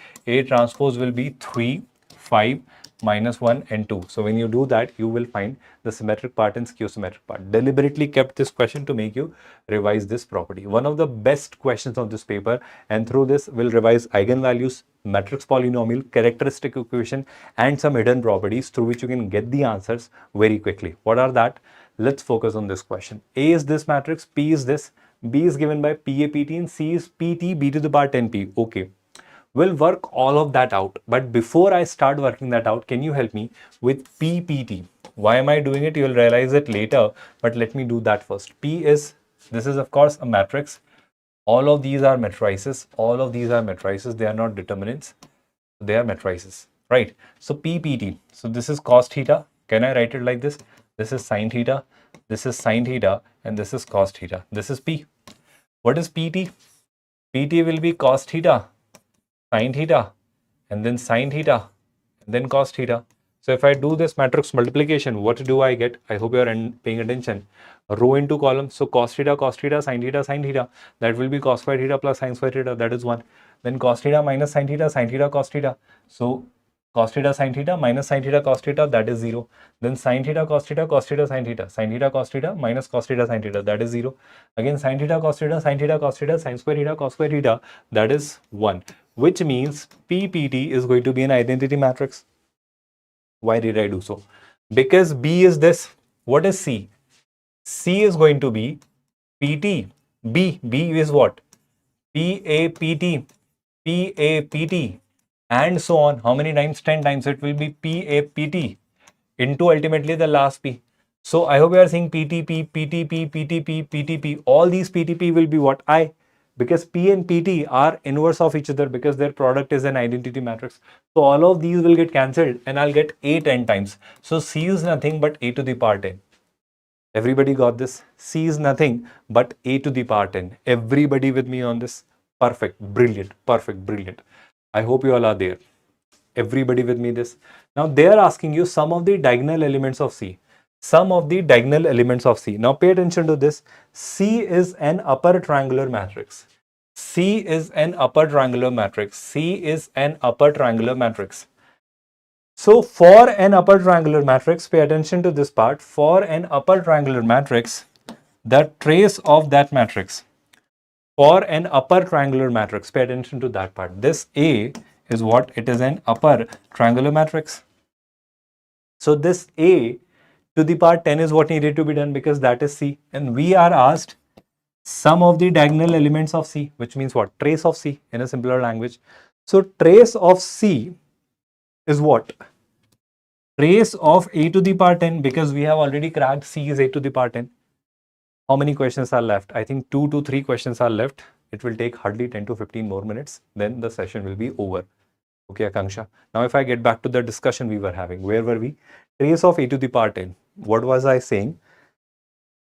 transpose will be 3, 5, minus 1 and 2. So when you do that, you will find the symmetric part and skew symmetric part. Deliberately kept this question to make you revise this property. One of the best questions of this paper, and through this we'll revise eigenvalues, matrix polynomial, characteristic equation, and some hidden properties through which you can get the answers very quickly. What are that? Let's focus on this question. A is this matrix, P is this, B is given by PA, PT, and C is PT, B to the power 10P. Okay. We'll work all of that out. But before I start working that out, can you help me with PPT? Why am I doing it? You'll realize it later, but let me do that first. This is of course a matrix. All of these are matrices. All of these are matrices. They are not determinants. They are matrices, right? So PPT. So this is cos theta. Can I write it like this? This is sine theta. This is sine theta. And this is cos theta. This is P. What is PT? PT will be cos theta, sine theta, and then sine theta, and then cos theta. So if I do this matrix multiplication, what do I get? I hope you are paying attention. Row into column. So cos theta, sine theta, sine theta. That will be cos square theta plus sine square theta. That is 1. Then cos theta minus sine theta, cos theta. So cos theta, sine theta minus sine theta, cos theta. That is 0. Then sine theta, cos theta, sine theta, cos theta minus cos theta, sine theta. That is 0. Again sine theta, cos theta, sine square theta, cos square theta. That is 1. Which means PPT is going to be an identity matrix. Why did I do so? Because B is this. What is C? C is going to be PT. B is what? PAPT, PAPT, and so on. How many times? 10 times. It will be PAPT into ultimately the last P. So I hope you are seeing PTP, PTP, PTP, PTP. All these PTP will be what? I. Because P and PT are inverse of each other because their product is an identity matrix. So all of these will get cancelled and I'll get A 10 times. So C is nothing but A to the power 10. Everybody got this? C is nothing but A to the power 10. Everybody with me on this? Perfect, brilliant, perfect, brilliant. I hope you all are there. Everybody with me this? Now they are asking you some of the diagonal elements of C. Some of the diagonal elements of C. Now pay attention to this. C is an upper triangular matrix. C is an upper triangular matrix. C is an upper triangular matrix. So for an upper triangular matrix, pay attention to this part. For an upper triangular matrix, the trace of that matrix. For an upper triangular matrix, pay attention to that part. This A is what? It is an upper triangular matrix. So this A to the power 10 is what needed to be done because that is C. And we are asked sum of the diagonal elements of C, which means what? Trace of C in a simpler language. So trace of C is what? Trace of A to the power 10, because we have already cracked C is A to the power 10. How many questions are left? I think 2 to 3 questions are left. It will take hardly 10 to 15 more minutes. Then the session will be over. Okay, Akanksha. Now, if I get back to the discussion we were having, where were we? Trace of A to the power 10. What was I saying?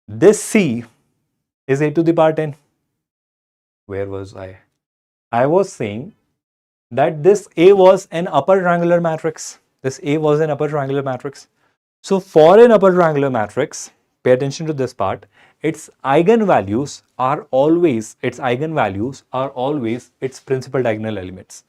This C is A to the power 10. Where was I? I was saying that this A was an upper triangular matrix. This A was an upper triangular matrix. So for an upper triangular matrix, pay attention to this part, its eigenvalues are always its principal diagonal elements.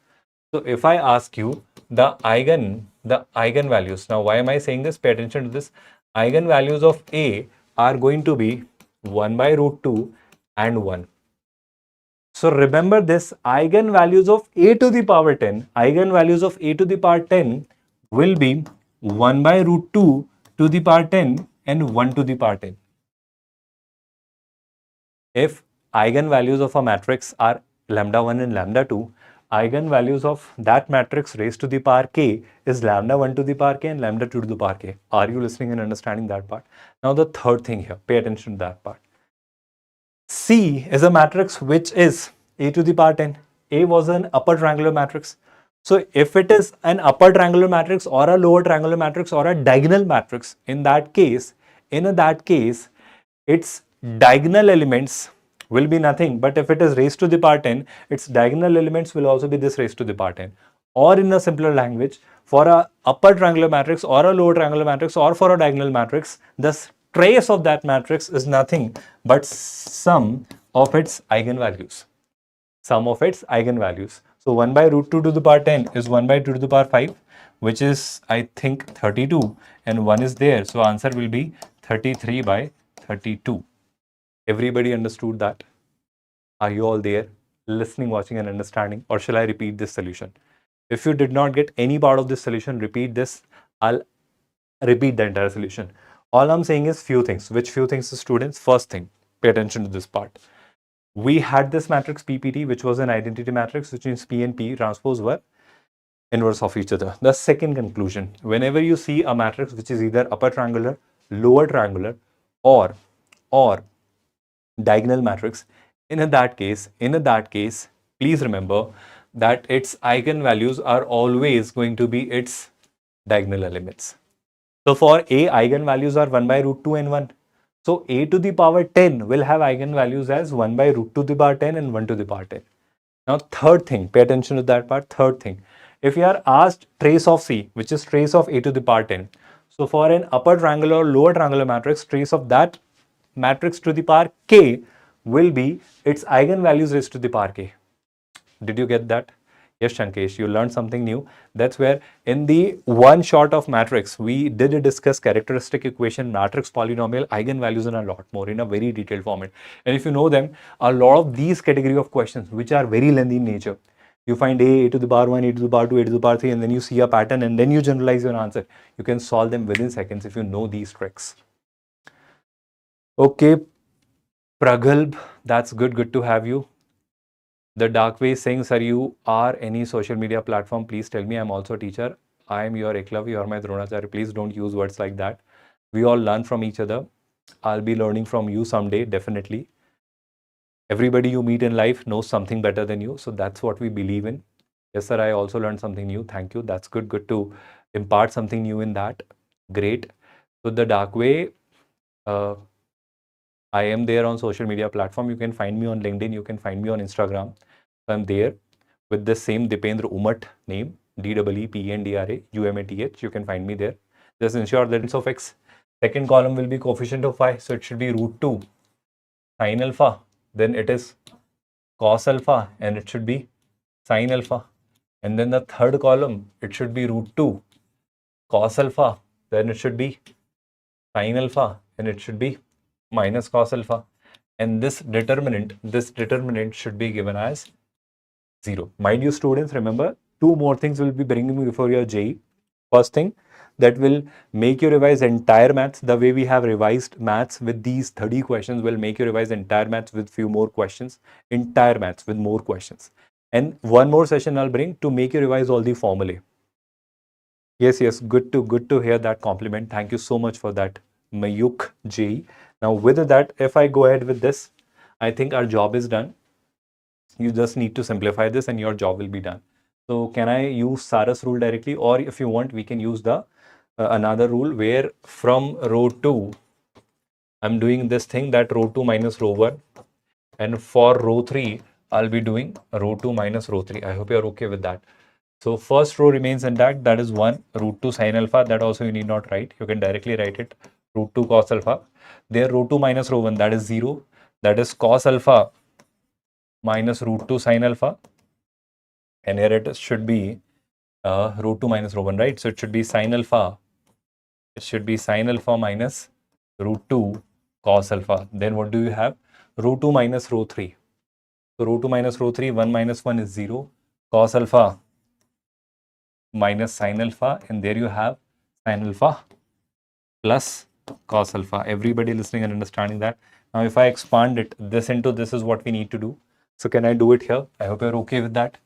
So if I ask you the eigenvalues, now why am I saying this? Pay attention to this. Eigenvalues of A are going to be 1 by root 2 and 1. So remember this, eigenvalues of A to the power 10, eigenvalues of A to the power 10 will be 1 by root 2 to the power 10 and 1 to the power 10. If eigenvalues of a matrix are lambda 1 and lambda 2, eigenvalues of that matrix raised to the power k is lambda 1 to the power k and lambda 2 to the power k. Are you listening and understanding that part? Now the third thing here, pay attention to that part. C is a matrix which is a to the power 10. A was an upper triangular matrix. So if it is an upper triangular matrix or a lower triangular matrix or a diagonal matrix, in that case, its diagonal elements will be nothing, but if it is raised to the power 10, its diagonal elements will also be this raised to the power 10. Or in a simpler language, for a upper triangular matrix or a lower triangular matrix or for a diagonal matrix, the trace of that matrix is nothing but sum of its eigenvalues. Sum of its eigenvalues. So 1 by root 2 to the power 10 is 1 by 2 to the power 5, which is, I think, 32, and 1 is there. So answer will be 33 by 32. Everybody understood that? Are you all there? Listening, watching, and understanding? Or shall I repeat this solution? If you did not get any part of this solution, repeat this. I'll repeat the entire solution. All I'm saying is few things. Which few things, students? First thing, pay attention to this part. We had this matrix PPT, which was an identity matrix, which means P and P transpose were inverse of each other. The second conclusion, whenever you see a matrix which is either upper triangular, lower triangular, or diagonal matrix, in that case, please remember that its eigenvalues are always going to be its diagonal elements. So for A, eigenvalues are 1 by root 2 and 1. So A to the power 10 will have eigenvalues as 1 by root 2 to the power 10 and 1 to the power 10. Now third thing, pay attention to that part. Third thing, if you are asked trace of C, which is trace of A to the power 10. So for an upper triangular or lower triangular matrix, trace of that matrix to the power k will be its eigenvalues raised to the power k. Did you get that? Yes, Shankesh, you learned something new. That's where in the one shot of matrix, we did discuss characteristic equation, matrix polynomial, eigenvalues, and a lot more in a very detailed format. And if you know them, a lot of these category of questions, which are very lengthy in nature, you find a to the power 1, a to the power 2, a to the power 3, and then you see a pattern and then you generalize your answer. You can solve them within seconds if you know these tricks. Okay, Pragalb, that's good to have you. The Dark Way is saying, sir, you are any social media platform, please tell me. I'm also a teacher. I am your Eklav, you are my Dronacharya. Please don't use words like that. We all learn from each other. I'll be learning from you someday, definitely. Everybody you meet in life knows something better than you. So that's what we believe in. Yes, sir, I also learned something new. Thank you. That's good to impart something new in that. Great. So the Dark Way, I am there on social media platform. You can find me on LinkedIn. You can find me on Instagram. I'm there with the same Dipendra Umat name, DEEPENDRA UMATH. You can find me there. Just ensure that it's of x. Second column will be coefficient of phi. So it should be root 2 sine alpha. Then it is cos alpha and it should be sine alpha. And then the third column, it should be root 2 cos alpha. Then it should be sine alpha and it should be minus cos alpha, and this determinant should be given as 0. Mind you, students, remember, two more things will be bringing before your JEE. First thing, that will make you revise entire maths. The way we have revised maths with these 30 questions will make you revise entire maths with few more questions, entire maths with more questions. And one more session I'll bring to make you revise all the formulae. Yes, good to hear that compliment. Thank you so much for that, Mayuk JEE. Now with that, if I go ahead with this, I think our job is done. You just need to simplify this and your job will be done. So can I use Sarah's rule directly, or if you want, we can use the another rule where from row 2, I'm doing this thing that row 2 minus row 1, and for row 3, I'll be doing row 2 minus row 3. I hope you're okay with that. So first row remains intact, that is 1 root 2 sine alpha. That also you need not write. You can directly write it root 2 cos alpha. There rho 2 minus rho 1, that is 0. That is cos alpha minus root 2 sin alpha. And here it should be root 2 minus rho 1, right? So it should be sin alpha. It should be sin alpha minus root 2 cos alpha. Then what do you have? Root 2 minus rho 3. So root 2 minus rho 3, 1 minus 1 is 0. Cos alpha minus sin alpha. And there you have sin alpha plus cos alpha. Everybody listening and understanding that. Now if I expand it, this into this is what we need to do. So can I do it here? I hope you're okay with that.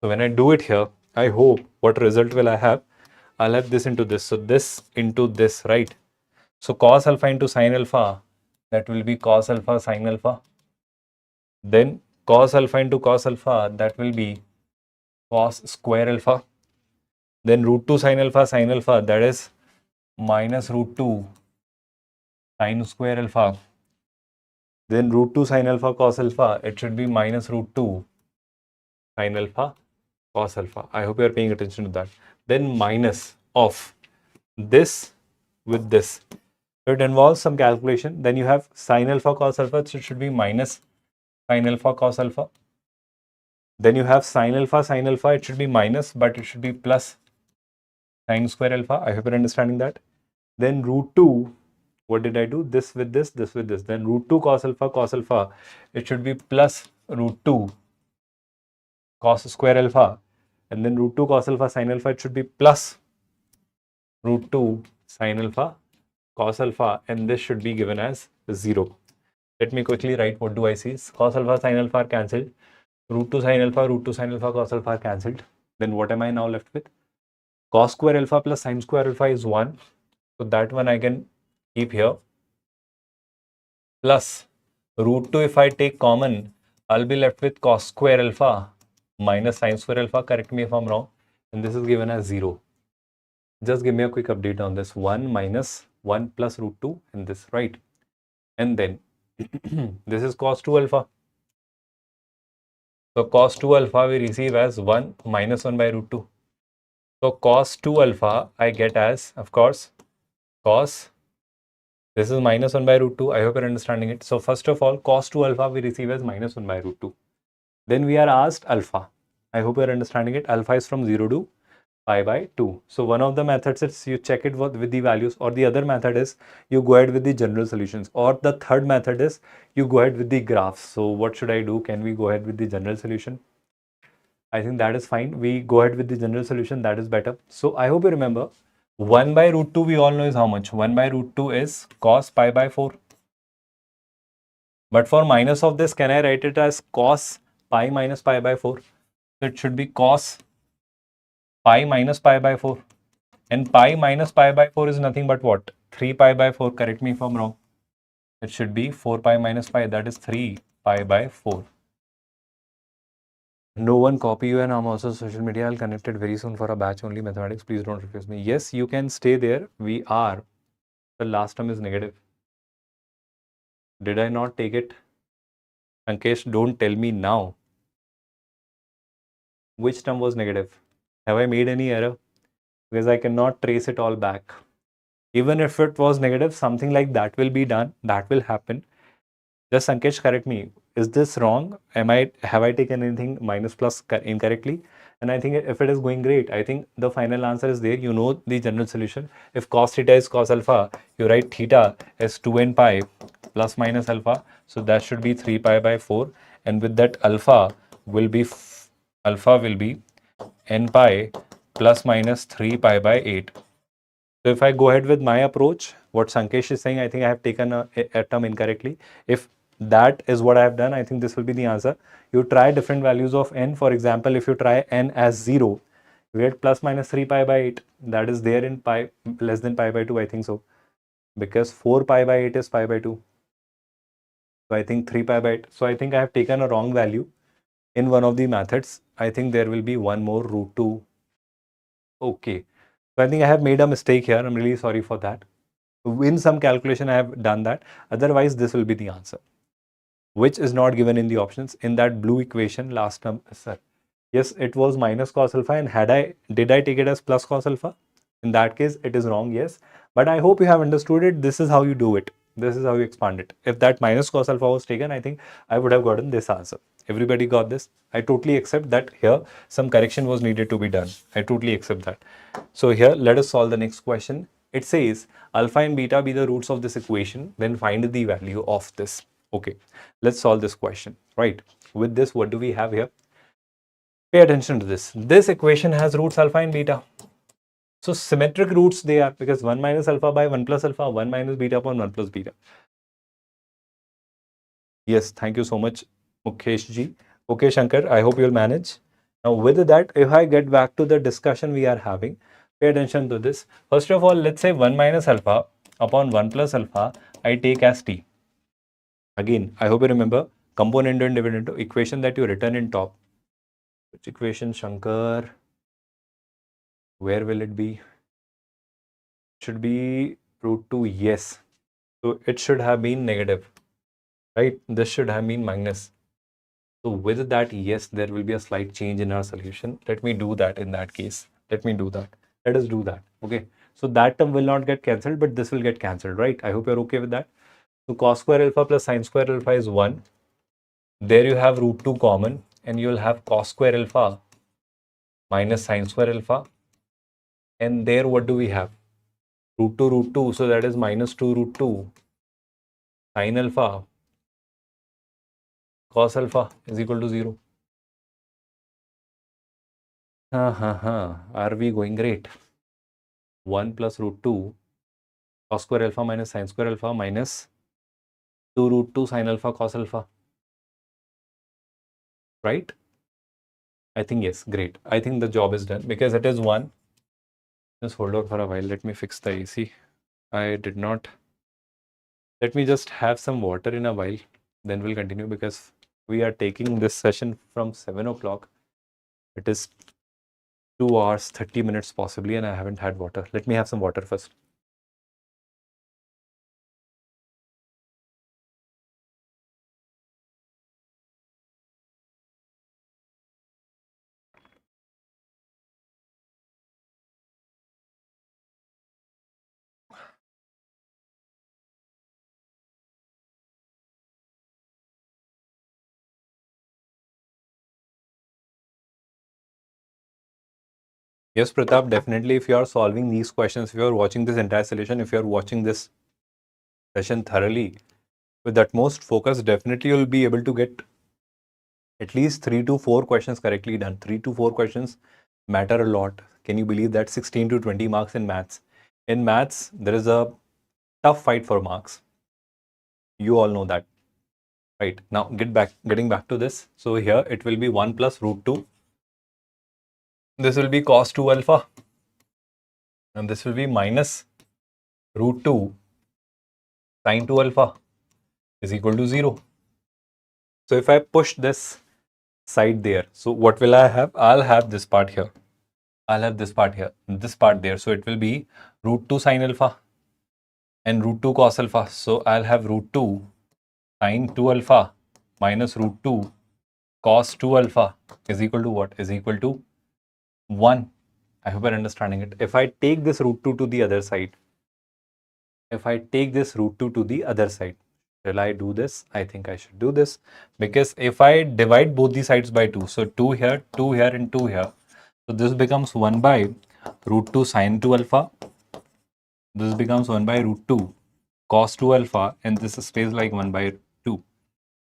So when I do it here, I hope what result will I have? I'll have this into this. So this into this, right? So cos alpha into sin alpha, that will be cos alpha sin alpha. Then cos alpha into cos alpha, that will be cos square alpha. Then root 2 sin alpha, that is minus root 2 sin square alpha. Then root 2 sin alpha cos alpha, it should be minus root 2 sin alpha cos alpha. I hope you are paying attention to that. Then minus of this with this. So it involves some calculation. Then you have sin alpha cos alpha, so it should be minus sin alpha cos alpha. Then you have sin alpha, it should be minus, but it should be plus sin square alpha. I hope you're understanding that. Then root 2, what did I do? This with this, this with this. Then root 2 cos alpha, it should be plus root 2 cos square alpha. And then root 2 cos alpha sin alpha, it should be plus root 2 sin alpha cos alpha, and this should be given as 0. Let me quickly write what do I see. Cos alpha sin alpha are cancelled. Root 2 sin alpha cos alpha are cancelled. Then what am I now left with? Cos square alpha plus sin square alpha is 1. So that one I can keep here. Plus root 2, if I take common, I'll be left with cos square alpha minus sin square alpha. Correct me if I'm wrong. And this is given as 0. Just give me a quick update on this. 1 minus 1 plus root 2 and this, right? And then this is cos 2 alpha. So cos 2 alpha we receive as 1 minus 1 by root 2. So cos 2 alpha I get as, of course, cos, this is minus 1 by root 2. I hope you're understanding it. So first of all, cos 2 alpha we receive as minus 1 by root 2. Then we are asked alpha. I hope you're understanding it. Alpha is from 0 to pi by 2. So one of the methods is you check it with the values, or the other method is you go ahead with the general solutions, or the third method is you go ahead with the graphs. So what should I do? Can we go ahead with the general solution? I think that is fine. We go ahead with the general solution. That is better. So I hope you remember 1 by root 2 we all know is how much? 1 by root 2 is cos pi by 4. But for minus of this, can I write it as cos pi minus pi by 4? So it should be cos pi minus pi by 4. And pi minus pi by 4 is nothing but what? 3 pi by 4. Correct me if I'm wrong. It should be 4 pi minus pi. That is 3 pi by 4. No one copy you, and I'm also social media. I'll connect it very soon for a batch only mathematics. Please don't refuse me. Yes, you can stay there. We are. The last term is negative. Did I not take it? Ankesh, don't tell me now. Which term was negative? Have I made any error? Because I cannot trace it all back. Even if it was negative, something like that will be done. That will happen. Just Sankesh, correct me. Is this wrong? Have I taken anything minus plus incorrectly? And I think if it is going great, I think the final answer is there. You know the general solution. If cos theta is cos alpha, you write theta as 2n pi plus minus alpha. So that should be 3 pi by 4. And with that alpha will be n pi plus minus 3 pi by 8. So if I go ahead with my approach, what Sankesh is saying, I think I have taken a term incorrectly. If that is what I have done, I think this will be the answer. You try different values of n. For example, if you try n as 0, you get plus minus 3 pi by 8. That is there in pi less than pi by 2, I think so. Because 4 pi by 8 is pi by 2. So I think 3 pi by 8. So I think I have taken a wrong value in one of the methods. I think there will be one more root 2. Okay. So I think I have made a mistake here. I'm really sorry for that. In some calculation, I have done that. Otherwise, this will be the answer, which is not given in the options. In that blue equation, last term, sir. Yes, it was minus cos alpha. And did I take it as plus cos alpha? In that case, it is wrong, yes. But I hope you have understood it. This is how you do it. This is how you expand it. If that minus cos alpha was taken, I think I would have gotten this answer. Everybody got this? I totally accept that here some correction was needed to be done. I totally accept that. So here, let us solve the next question. It says alpha and beta be the roots of this equation, then find the value of this. Okay, let's solve this question, right? With this, what do we have here? Pay attention to this. This equation has roots alpha and beta. So symmetric roots they are, because 1 minus alpha by 1 plus alpha, 1 minus beta upon 1 plus beta. Yes, thank you so much, Mukesh ji. Okay, Shankar, I hope you'll manage. Now with that, if I get back to the discussion we are having, pay attention to this. First of all, let's say 1 minus alpha upon 1 plus alpha, I take as t. Again, I hope you remember component and dividend equation that you written in top. Which equation, Shankar? Where will it be? Should be root 2, yes. So it should have been negative, right? This should have been minus. So with that, yes, there will be a slight change in our solution. Let me do that in that case. Let me do that. Let us do that. Okay. So that term will not get cancelled, but this will get cancelled, right? I hope you're okay with that. So cos square alpha plus sin square alpha is 1. There you have root 2 common, and you'll have cos square alpha minus sin square alpha. And there, what do we have? Root 2, so that is minus 2 root 2 sin alpha cos alpha is equal to 0. Are we going great? 1 plus root 2 cos square alpha minus sin square alpha minus 2 root 2 sin alpha cos alpha. Right? I think yes, great. I think the job is done because it is 1. Just hold on for a while. Let me fix the AC. I did not. Let me just have some water in a while. Then we'll continue because we are taking this session from 7 o'clock. It is 2 hours, 30 minutes possibly, and I haven't had water. Let me have some water first. Yes, Pratap, definitely if you are solving these questions, if you are watching this entire solution, if you are watching this session thoroughly, with utmost focus, definitely you'll be able to get at least 3 to 4 questions correctly done. 3 to 4 questions matter a lot. Can you believe that? 16 to 20 marks in maths. In maths, there is a tough fight for marks. You all know that. Right. Now getting back to this. So here it will be 1 plus root 2. This will be cos 2 alpha. And this will be minus root 2 sin 2 alpha is equal to 0. So if I push this side there, so what will I have? I'll have this part here. I'll have this part here, this part there. So it will be root 2 sin alpha and root 2 cos alpha. So I'll have root 2 sin 2 alpha minus root 2 cos 2 alpha is equal to what? Is equal to 1. I hope you're understanding it. If I take this root 2 to the other side, will I do this? I think I should do this because if I divide both the sides by 2, so 2 here, and 2 here, so this becomes 1 by root 2 sin 2 alpha. This becomes 1 by root 2 cos 2 alpha, and this stays like 1 by 2.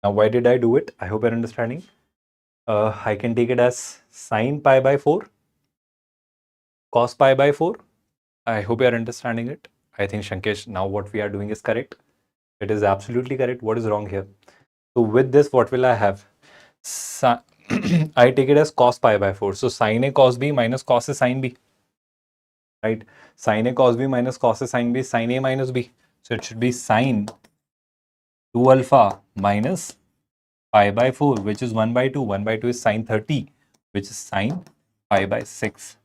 Now, why did I do it? I hope you're understanding. I can take it as sin pi by 4, cos pi by 4. I hope you're understanding it. I think, Shankesh, now what we are doing is correct. It is absolutely correct. What is wrong here? So with this, what will I have? I take it as cos pi by 4. So sin A cos B minus cos A sin B. Right? Sin A cos B minus cos A sin B, sin A minus B. So it should be sin 2 alpha minus pi by 4, which is 1 by 2. 1 by 2 is sin 30, which is sin pi by 6.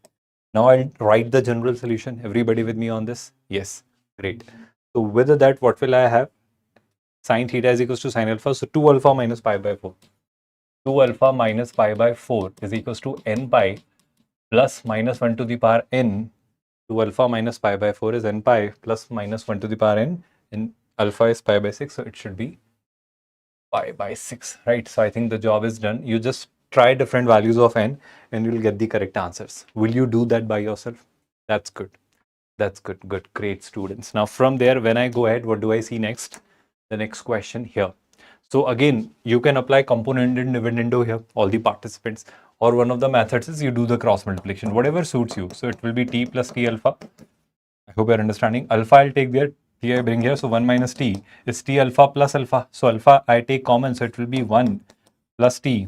Now I'll write the general solution. Everybody with me on this? Yes. Great. So with that, what will I have? Sin theta is equals to sin alpha. So 2 alpha minus pi by 4. 2 alpha minus pi by 4 is equals to n pi plus minus 1 to the power n 2 alpha minus pi by 4 is n pi plus minus 1 to the power n, and alpha is pi by 6, so it should be pi by 6, right? So I think the job is done. You just try different values of n and you'll get the correct answers. Will you do that by yourself? That's good. That's good. Good. Great, students. Now from there, when I go ahead, what do I see next? The next question here. So again, you can apply component and dividendo here, all the participants, or one of the methods is you do the cross multiplication, whatever suits you. So it will be t plus t alpha. I hope you're understanding. Alpha I'll take there, t I bring here. So 1 minus t is t alpha plus alpha. So alpha I take common, so it will be 1 plus t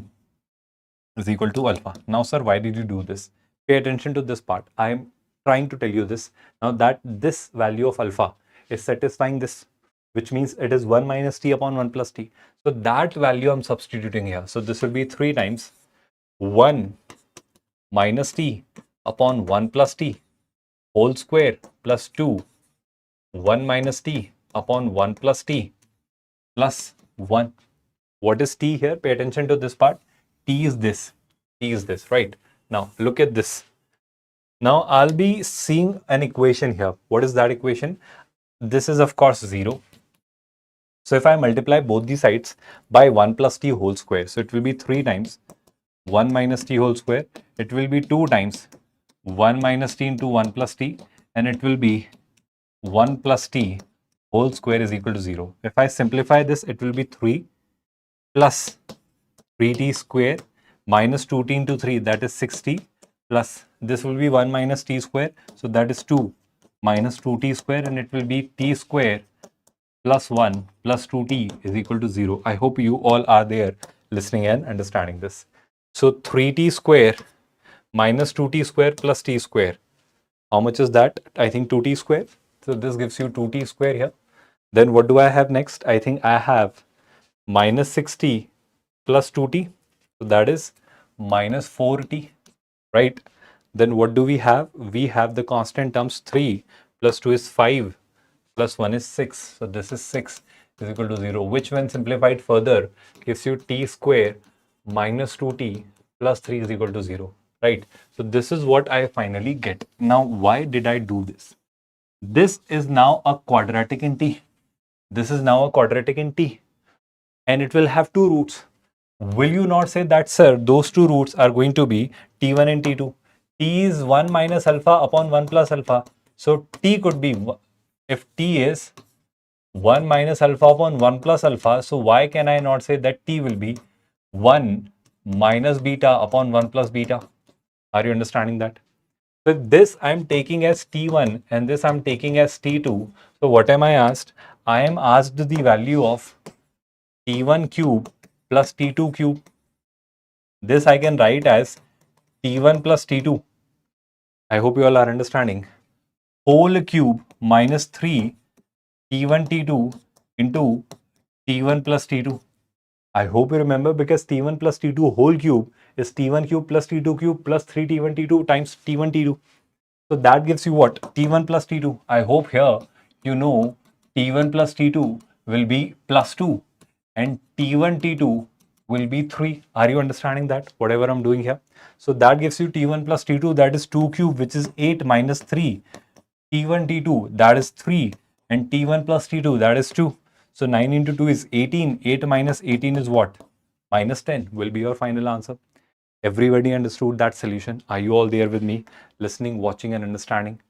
is equal to alpha. Now, sir, why did you do this? Pay attention to this part. I am trying to tell you this. Now that this value of alpha is satisfying this, which means it is 1 minus t upon 1 plus t. So that value I'm substituting here. So this will be 3 times 1 minus t upon 1 plus t whole square plus 2 1 minus t upon 1 plus t plus 1. What is t here? Pay attention to this part. T is this. T is this, right? Now look at this. Now I'll be seeing an equation here. What is that equation? This is of course 0. So if I multiply both the sides by 1 plus t whole square, so it will be 3 times 1 minus t whole square. It will be 2 times 1 minus t into 1 plus t, and it will be 1 plus t whole square is equal to 0. If I simplify this, it will be 3 plus 3t square minus 2t into 3, that is 6t, plus this will be 1 minus t square, so that is 2 minus 2t square, and it will be t square plus 1 plus 2t is equal to 0. I hope you all are there listening and understanding this. So 3t square minus 2t square plus t square. How much is that? I think 2t square. So this gives you 2t square here. Then what do I have next? I think I have minus 6t plus 2t. So that is minus 4t, right? Then what do we have? We have the constant terms 3 plus 2 is 5 plus 1 is 6. So this is 6 is equal to 0, which when simplified further gives you t square minus 2t plus 3 is equal to 0, right? So this is what I finally get. Now, why did I do this? This is now a quadratic in t. This is now a quadratic in t, and it will have two roots. Will you not say that, sir, those two roots are going to be t1 and t2? T is 1 minus alpha upon 1 plus alpha. So t could be, if t is 1 minus alpha upon 1 plus alpha, so why can I not say that t will be 1 minus beta upon 1 plus beta? Are you understanding that? So this I'm taking as t1 and this I'm taking as t2. So what am I asked? I am asked the value of t1 cube plus t2 cube. This I can write as t1 plus t2. I hope you all are understanding. Whole cube minus 3 t1 t2 into t1 plus t2. I hope you remember, because t1 plus t2 whole cube is t1 cube plus t2 cube plus 3 t1 t2 times t1 t2. So that gives you what? T1 plus t2. I hope here you know t1 plus t2 will be plus 2 and t1 t2 will be 3. Are you understanding that? Whatever I'm doing here. So that gives you t1 plus t2, that is 2 cube, which is 8 minus 3. t1 t2, that is 3, and t1 plus t2, that is 2. So 9 into 2 is 18. 8 minus 18 is what? Minus 10 will be your final answer. Everybody understood that solution? Are you all there with me? Listening, watching, and understanding?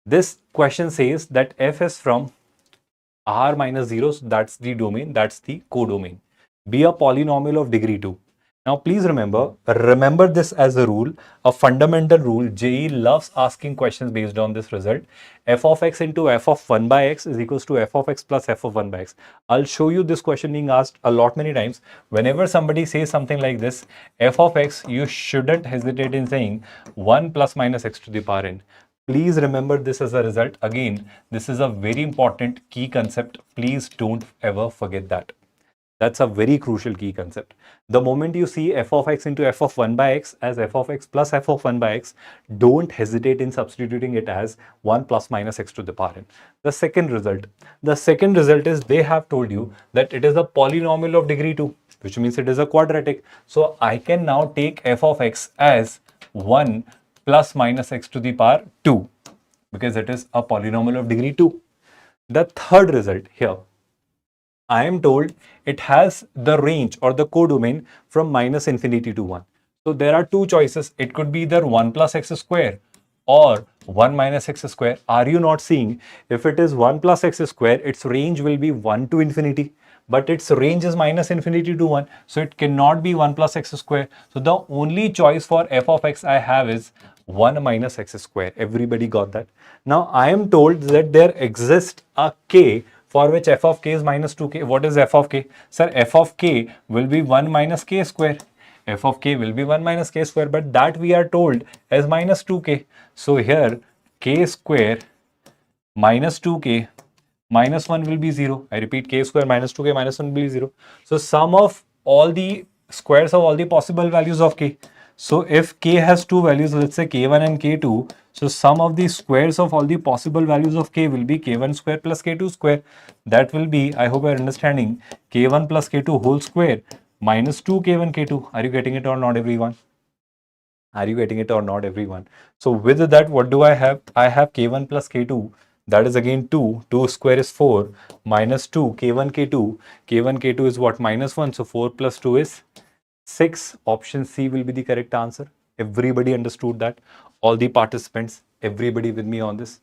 This question says that f is from r minus 0, so that's the domain, that's the codomain. Be a polynomial of degree 2. Now please remember this as a rule, a fundamental rule. JEE loves asking questions based on this result. F of x into f of 1 by x is equals to f of x plus f of 1 by x. I'll show you this question being asked a lot many times. Whenever somebody says something like this, f of x, you shouldn't hesitate in saying 1 plus minus x to the power n. Please remember this as a result. Again, this is a very important key concept. Please don't ever forget that. That's a very crucial key concept. The moment you see f of x into f of 1 by x as f of x plus f of 1 by x, don't hesitate in substituting it as 1 plus minus x to the power n. The second result is they have told you that it is a polynomial of degree 2, which means it is a quadratic. So I can now take f of x as 1 plus minus x to the power 2. because it is a polynomial of degree 2. The third result here, I am told it has the range or the codomain from minus infinity to 1. So there are two choices. It could be either 1 plus x square or 1 minus x square. Are you not seeing? If it is 1 plus x square, its range will be 1 to infinity. But its range is minus infinity to 1. So it cannot be 1 plus x square. So the only choice for f of x I have is 1 minus x square. Everybody got that? Now I am told that there exists a k for which f of k is minus 2k. What is f of k? Sir, f of k will be 1 minus k square. F of k will be 1 minus k square, but that we are told as minus 2k. So here k square minus 2k minus 1 will be 0. I repeat, k square minus 2k minus 1 will be 0. So sum of all the squares of all the possible values of k. So if k has two values, let's say k1 and k2, so sum of the squares of all the possible values of k will be k1 square plus k2 square. That will be, I hope you are understanding, k1 plus k2 whole square minus 2 k1 k2. Are you getting it or not, everyone? Are you getting it or not, everyone? So with that, what do I have? I have k1 plus k2. That is again 2. 2 square is 4 minus 2 k1 k2. K1 k2 is what? Minus 1. So 4 plus 2 is 6. Option C will be the correct answer. Everybody understood that? All the participants, everybody with me on this?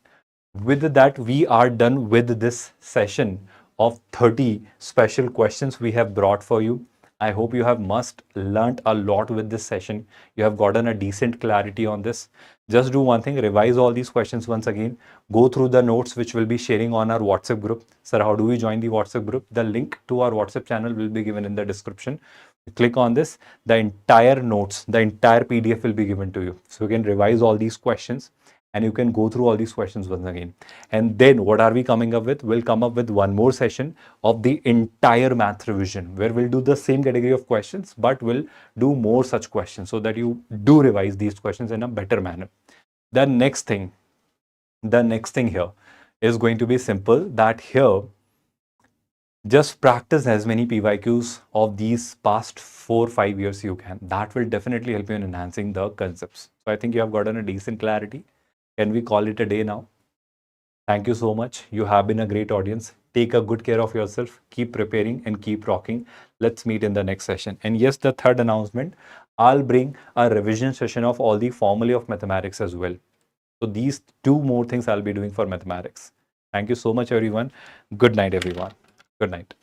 With that, we are done with this session of 30 special questions we have brought for you. I hope you have must learnt a lot with this session. You have gotten a decent clarity on this. Just do one thing, revise all these questions once again. Go through the notes which we'll be sharing on our WhatsApp group. Sir, how do we join the WhatsApp group? The link to our WhatsApp channel will be given in the description. Click on this, the entire notes, the entire PDF will be given to you. So you can revise all these questions and you can go through all these questions once again. And then what are we coming up with? We'll come up with one more session of the entire math revision where we'll do the same category of questions, but we'll do more such questions so that you do revise these questions in a better manner. The next thing here is going to be simple, that here just practice as many PYQs of these past 4-5 years you can. That will definitely help you in enhancing the concepts. So I think you have gotten a decent clarity. Can we call it a day now? Thank you so much. You have been a great audience. Take a good care of yourself. Keep preparing and keep rocking. Let's meet in the next session. And yes, the third announcement, I'll bring a revision session of all the formulae of mathematics as well. So these two more things I'll be doing for mathematics. Thank you so much, everyone. Good night, everyone. Good night.